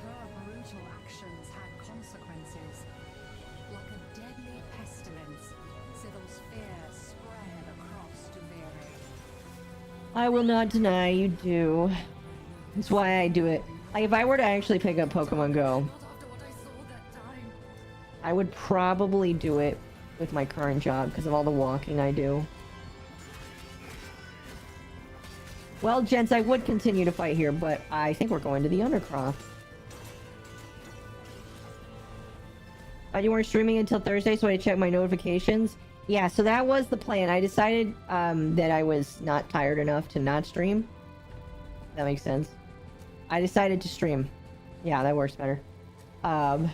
Her brutal actions had consequences. Like a deadly pestilence, Sybil's fear spread across Duvere. I will not deny you do. That's why I do it. Like, if I were to actually pick up Pokemon Go, Not after what I saw that time. I would probably do it with my current job because of all the walking I do. Well, gents, I would continue to fight here, but I think we're going to the Undercroft. You weren't streaming until Thursday, so I checked my notifications. Yeah, so that was the plan. I decided that I was not tired enough to not stream. That makes sense. I decided to stream. Yeah, that works better. Ugh,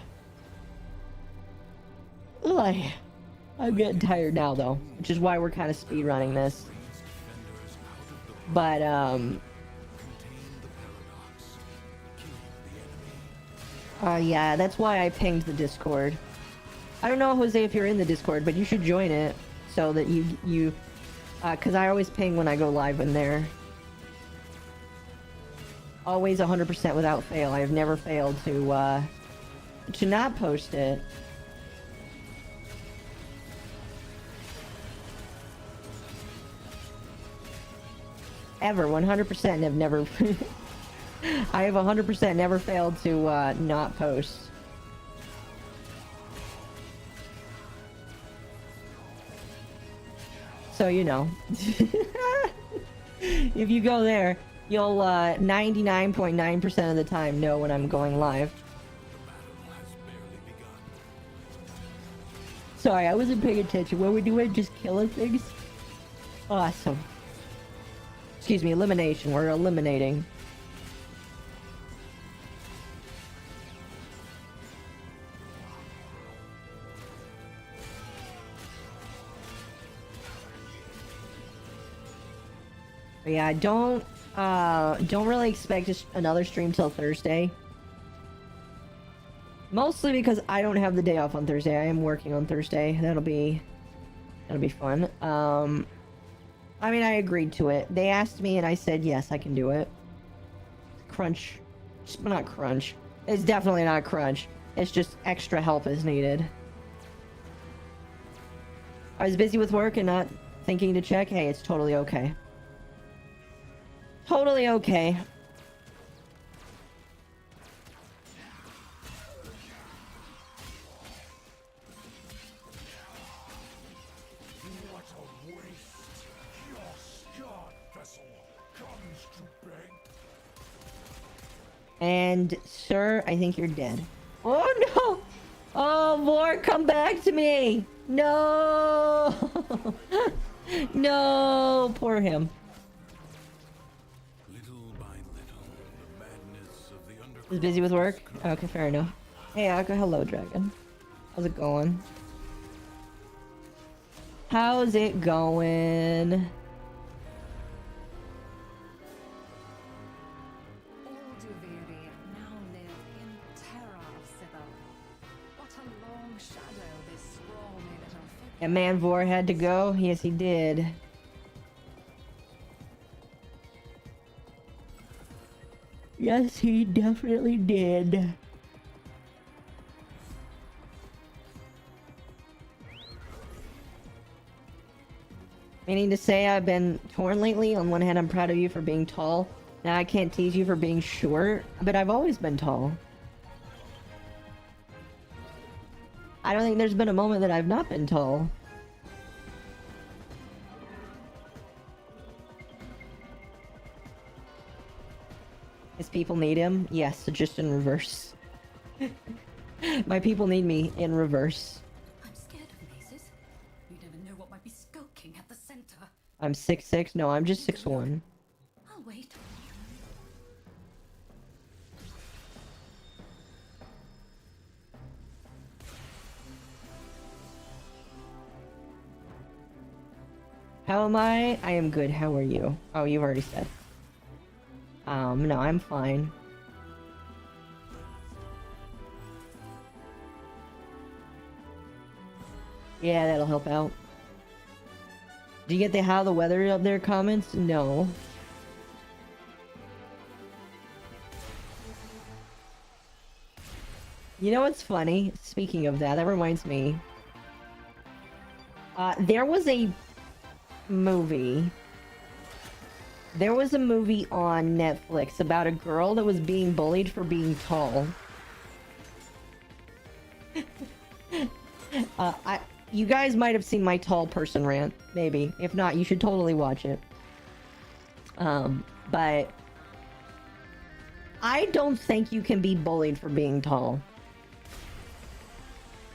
I'm getting tired now, though, which is why we're kind of speedrunning this. But, yeah, that's why I pinged the Discord. I don't know, Jose, if you're in the Discord, but you should join it so that because I always ping when I go live in there. Always 100% without fail. I have never failed to not post it. Ever, 100% have never... I have 100% never failed to not post. So, you know. If you go there, you'll 99.9% of the time know when I'm going live. Sorry, I wasn't paying attention. What we're doing, just killing things? Awesome. Excuse me, elimination. We're eliminating. But yeah, don't really expect another stream till Thursday. Mostly because I don't have the day off on Thursday. I am working on Thursday. That'll be fun. I mean, I agreed to it. They asked me and I said, yes, I can do it. Crunch. Not crunch. It's definitely not crunch. It's just extra help is needed. I was busy with work and not thinking to check. Hey, it's totally okay. Totally okay. And, sir, I think you're dead. Oh, no! Oh, Vor, come back to me! No! No! Poor him. Little by little, the madness of the undercroft He's busy with work? comes. Okay, fair enough. Hey, Akko, hello, dragon. How's it going? How's it going? All Duviri now live in terror of Sybil. What a long shadow this scrawny little figure. That man Vor had to go? Yes, he did. Yes, he definitely did. Meaning to say I've been torn lately. On one hand, I'm proud of you for being tall. Now I can't tease you for being short, but I've always been tall. I don't think there's been a moment that I've not been tall. His people need him? Yes, just in reverse. My people need me in reverse. I'm scared of mazes. You never know what might be skulking at the center. I'm 6'6". No, I'm just 6'1". I'll wait. How am I? I am good. How are you? Oh, you've already said. No, I'm fine. Yeah, that'll help out. Do you get the how the weather up there comments? No. You know what's funny? Speaking of that, that reminds me. There was a movie. There was a movie on Netflix about a girl that was being bullied for being tall. You guys might have seen my tall person rant, maybe. If not, you should totally watch it. But I don't think you can be bullied for being tall.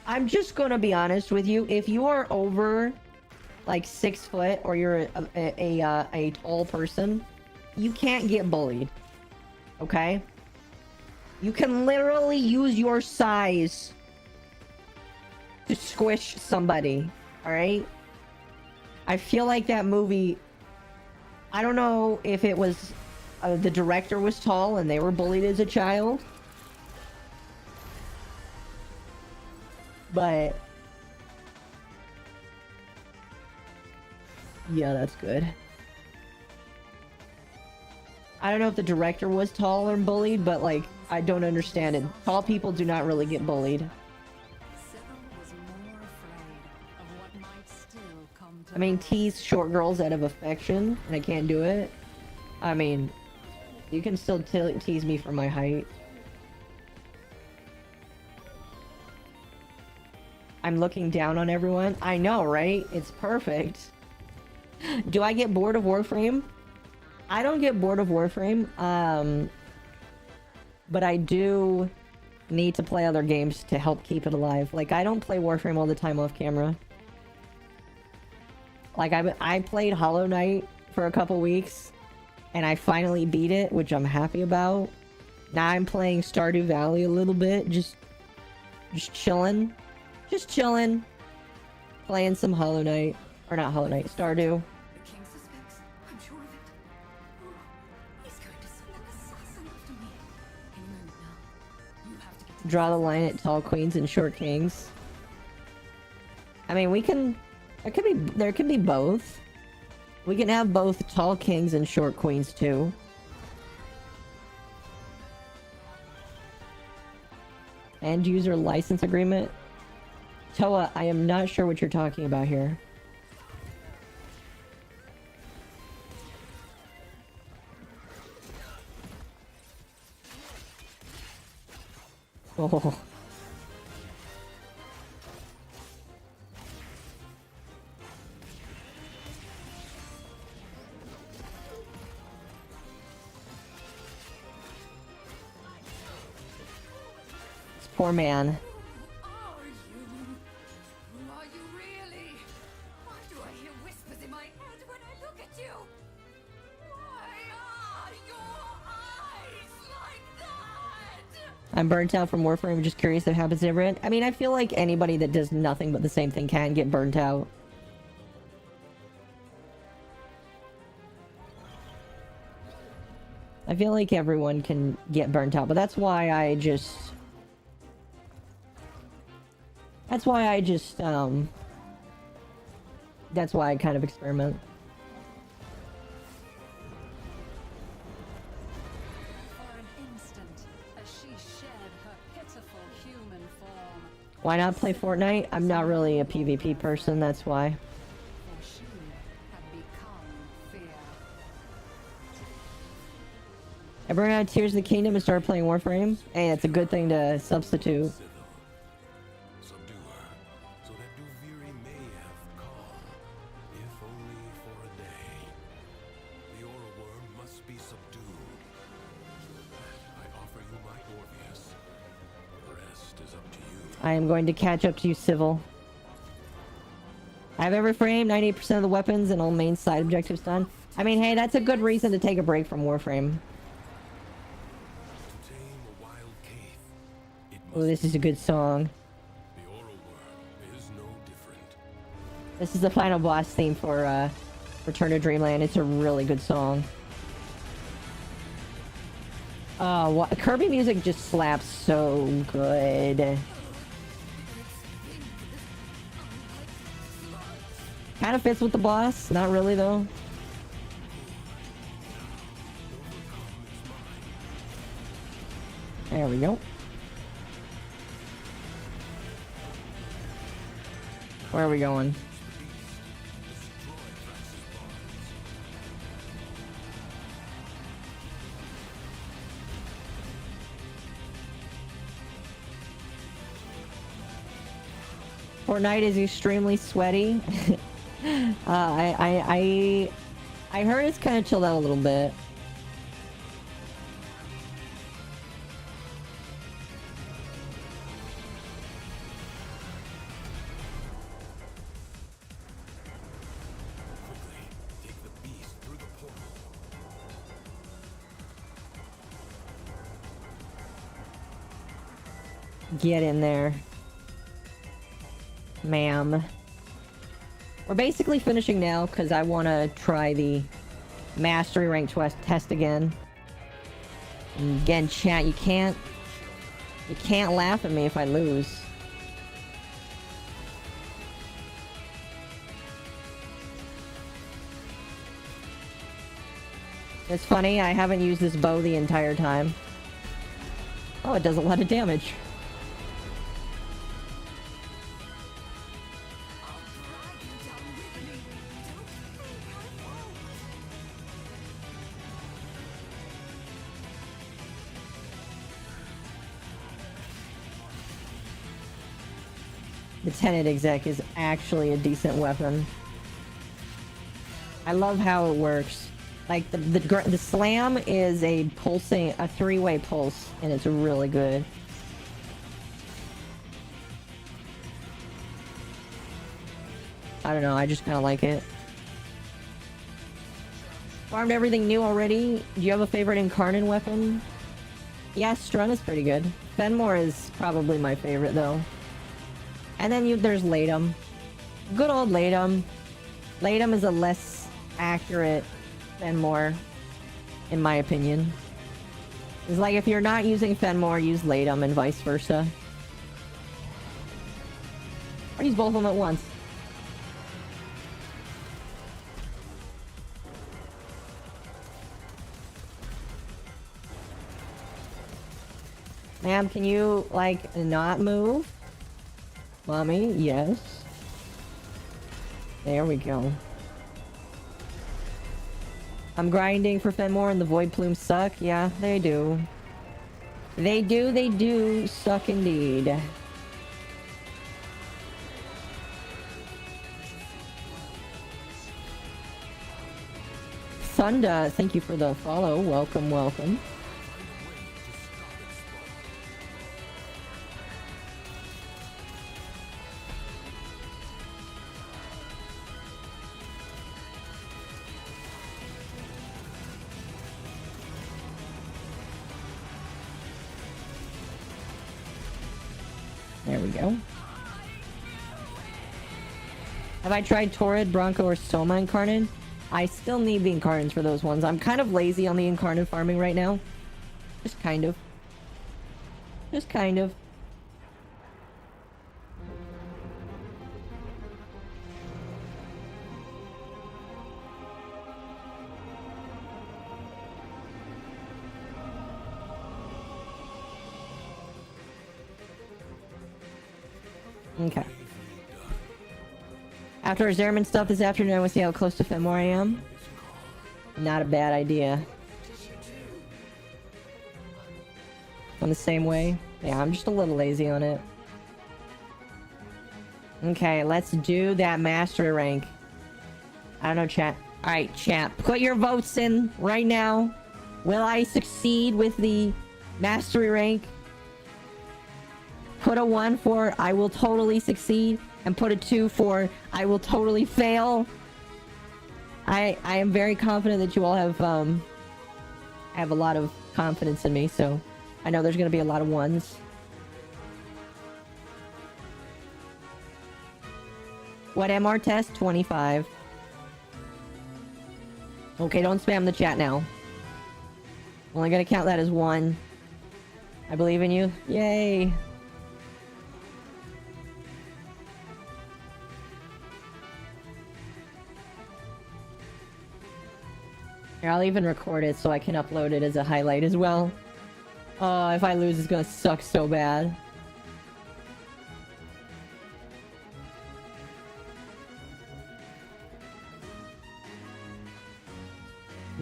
I'm just gonna be honest with you. If you are over like 6 foot or you're a tall person, you can't get bullied. Okay? You can literally use your size to squish somebody. Alright? I feel like that movie, I don't know if it was the director was tall and they were bullied as a child, but yeah, that's good. I don't know if the director was tall or bullied, but like, I don't understand it. Tall people do not really get bullied. Sybil was more afraid of what might still come to I mean, pass. tease short girls out of affection, and I can't do it. I mean, you can still tease me for my height. I'm looking down on everyone. I know, right? It's perfect. Do I get bored of Warframe? I don't get bored of Warframe. But I do need to play other games to help keep it alive. Like, I don't play Warframe all the time off camera. Like, I played Hollow Knight for a couple weeks, and I finally beat it, which I'm happy about. Now I'm playing Stardew Valley a little bit, just chilling. Just chilling. Playing some Hollow Knight. Or not Hollow Knight, Stardew. The king suspects. I'm sure of it. Oh, he's going to send an assassin after me. Any moment now. You have to get to Draw the line at tall queens and short kings. I mean, we can... There could be both. We can have both tall kings and short queens, too. End user license agreement. Toa, I am not sure what you're talking about here. Oh. Poor man. Who are you? Who are you really? Why do I hear whispers in my head when I look at you? Why are your eyes like that? I'm burnt out from Warframe. I'm just curious if it happens to everyone. I mean, I feel like anybody that does nothing but the same thing can get burnt out. I feel like everyone can get burnt out, but that's why I just... That's why I kind of experiment. For an instant, as she shed her pitiful human form, Why not play Fortnite? I'm not really a PvP person, that's why. for she had become fear. I burned out Tears of the Kingdom and started playing Warframe. Hey, it's a good thing to substitute. Subdue her, so that Duviri may have calm, if only for a day. The aura worm must be subdued. I offer you my Orpheus. The rest is up to you. I am going to catch up to you, Civil. I have every frame, 98% of the weapons, and all main side objectives done. I mean, hey, that's a good reason to take a break from Warframe. To tame a wild cave, it Oh, must this is a good song. the aura worm is no different. This is the final boss theme for Return to Dreamland. It's a really good song. Oh, Kirby music just slaps so good. Kind of fits with the boss. Not really, though. There we go. Where are we going? Fortnite is extremely sweaty. I heard it's kind of chilled out a little bit. Quickly, take the beast through the portal. Get in there, ma'am. We're basically finishing now because I want to try the mastery rank test again. And again, chat, you can't laugh at me if I lose. It's funny, I haven't used this bow the entire time. Oh, it does a lot of damage. The Tenet exec is actually a decent weapon. I love how it works. Like the slam is a three-way pulse, and it's really good. I don't know, I just kind of like it. Farmed everything new already. Do you have a favorite Incarnate weapon? Yeah, Strun is pretty good. Fenmore is probably my favorite though. And then there's Latum. Good old Latum. Latum is a less accurate Fenmore, in my opinion. It's like if you're not using Fenmore, use Latum and vice versa. Or use both of them at once. Ma'am, can you, like, not move? Mommy, yes. There we go. I'm grinding for Fenmore and the Void Plumes suck. Yeah, they do. They do suck indeed. Sunda, thank you for the follow. Welcome, welcome. we go. Have I tried Torrid, Bronco, or Soma Incarnate? I still need the Incarnates for those ones. I'm kind of lazy on the Incarnate farming right now. Just kind of. Just kind of. Okay. After our Zerman stuff this afternoon, we'll see how close to Fenmore I am. Not a bad idea. On the same way. Yeah, I'm just a little lazy on it. Okay, let's do that mastery rank. I don't know, chat. Alright, chat. Put your votes in right now. Will I succeed with the mastery rank? Put a 1 for I will totally succeed, and put a 2 for I will totally fail. I am very confident that you all have a lot of confidence in me, so I know there's gonna be a lot of 1s. What MR test? 25. Okay, don't spam the chat now. Only gonna count that as 1. I believe in you. Yay! Here, I'll even record it so I can upload it as a highlight as well. Oh, if I lose, it's gonna suck so bad.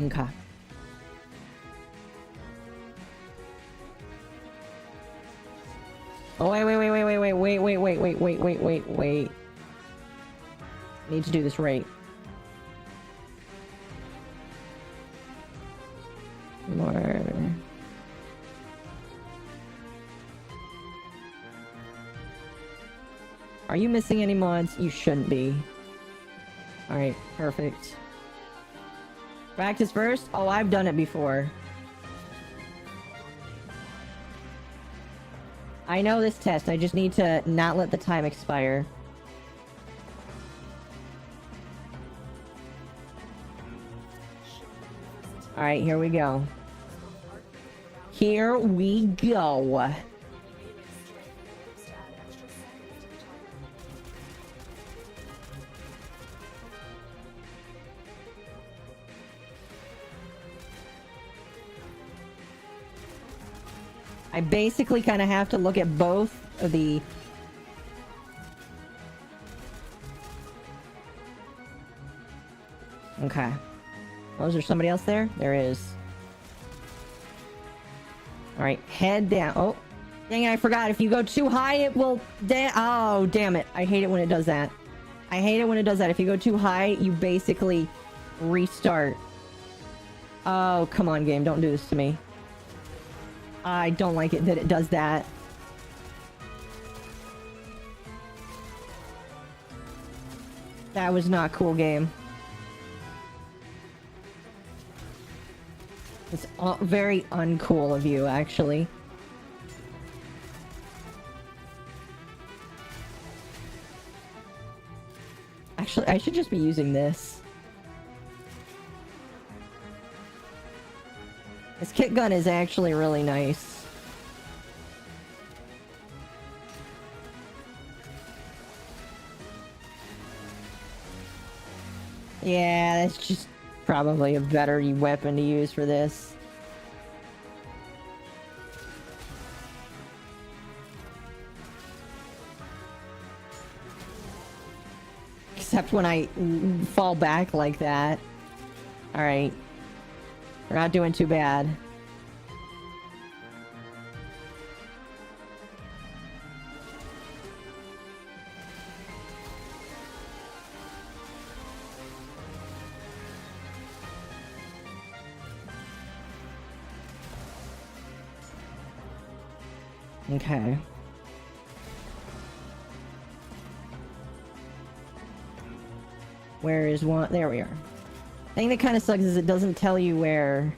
Okay. Oh, wait. Need to do this right. More. Are you missing any mods? You shouldn't be. Alright, perfect. Practice first? Oh, I've done it before. I know this test, I just need to not let the time expire. Alright, here we go. Here we go. I basically kind of have to look at both of the... Okay. Oh, is there somebody else there? There is. Alright, head down. Oh, dang it, I forgot. If you go too high, it will... Oh, damn it. I hate it when it does that. I hate it when it does that. If you go too high, you basically restart. Oh, come on, game. Don't do this to me. I don't like it that it does that. That was not cool, game. It's very uncool of you, actually. Actually, I should just be using this. This kit gun is actually really nice. Yeah, that's just probably a better weapon to use for this. Except when I fall back like that. Alright. We're not doing too bad. Okay. Where is one? There we are. Thing that kind of sucks is it doesn't tell you where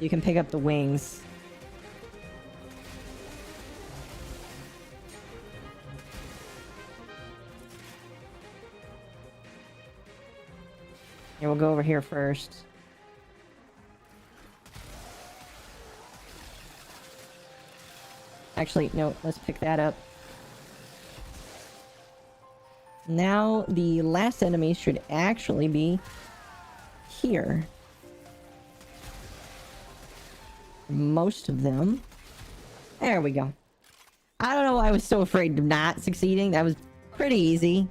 you can pick up the wings. Here, we'll go over here first. Actually, no, let's pick that up. Now, the last enemy should actually be here. Most of them. There we go. I don't know why I was so afraid of not succeeding. That was pretty easy.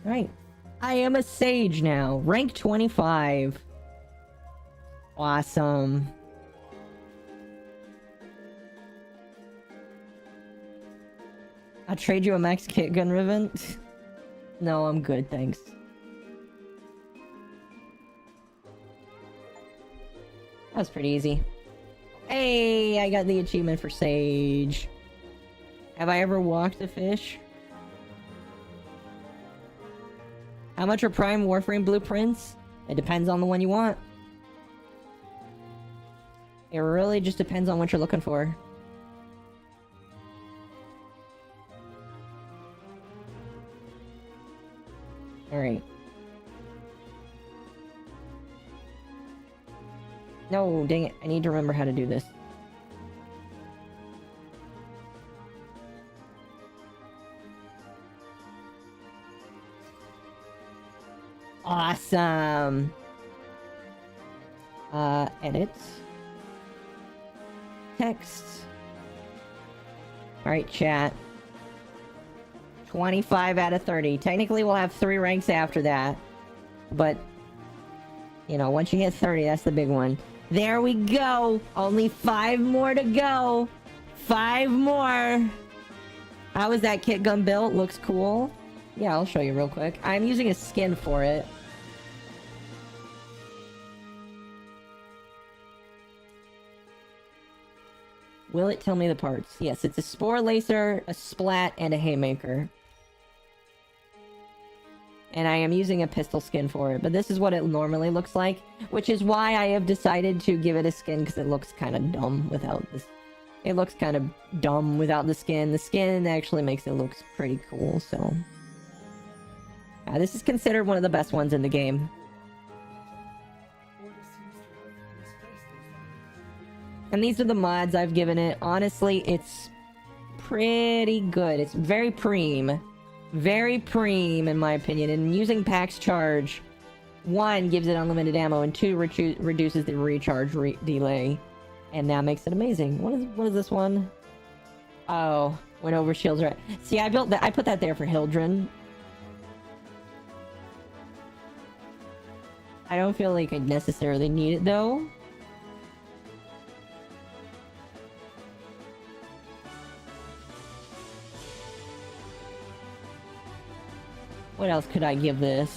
Right. I am a sage now. Rank 25. Awesome. I'll trade you a max kit gun ribbon. No, I'm good, thanks. That was pretty easy. Hey, I got the achievement for Sage. Have I ever walked a fish? How much are Prime Warframe blueprints? It depends on the one you want. It really just depends on what you're looking for. Alright. No, dang it. I need to remember how to do this. Awesome! Edit. Text. Alright, chat. 25 out of 30. Technically, we'll have 3 ranks after that. But, you know, once you hit 30, that's the big one. There we go! Only 5 more to go! 5 more! How is that kit gun built? Looks cool. Yeah, I'll show you real quick. I'm using a skin for it. Will it tell me the parts? Yes, it's a spore lacer, a splat, and a haymaker. And I am using a pistol skin for it, but this is what it normally looks like, which is why I have decided to give it a skin, because it looks kind of dumb without this. It looks kind of dumb without the skin. The skin actually makes it look pretty cool, so... this is considered one of the best ones in the game. And these are the mods I've given it. Honestly, it's pretty good. It's very preem. Very preem, in my opinion. And using PAX Charge, 1, gives it unlimited ammo, and 2, reduces the recharge delay. And that makes it amazing. What is this one? Oh, when over shields are... See, I built that. I put that there for Hildren. I don't feel like I necessarily need it, though. What else could I give this?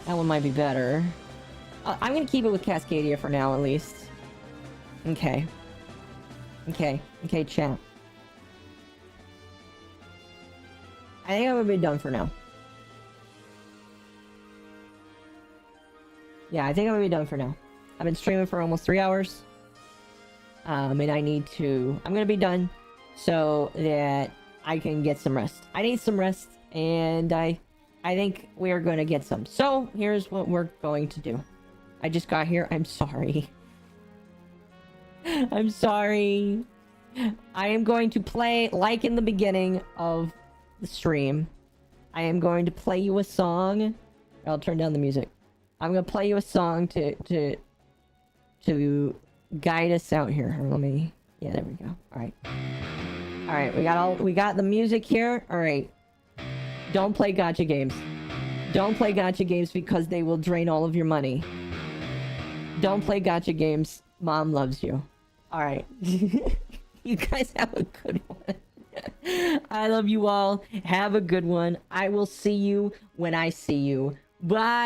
That one might be better. I'm gonna keep it with Cascadia for now, at least. Okay. Okay, chat. I think I'm gonna be done for now. Yeah, I think I'm gonna be done for now. I've been streaming for almost 3 hours. And I need to... I'm gonna be done so that I can get some rest. I need some rest, and I think we're gonna get some. So, here's what we're going to do. I just got here. I'm sorry. I'm sorry. I am going to play, like in the beginning of the stream, I am going to play you a song. I'll turn down the music. I'm gonna play you a song to guide us out here. Let me... Yeah, there we go. Alright. Alright, we got the music here. Alright. Don't play Gacha Games. Don't play Gacha Games because they will drain all of your money. Don't play Gacha Games. Mom loves you. Alright. You guys have a good one. I love you all. Have a good one. I will see you when I see you. Bye!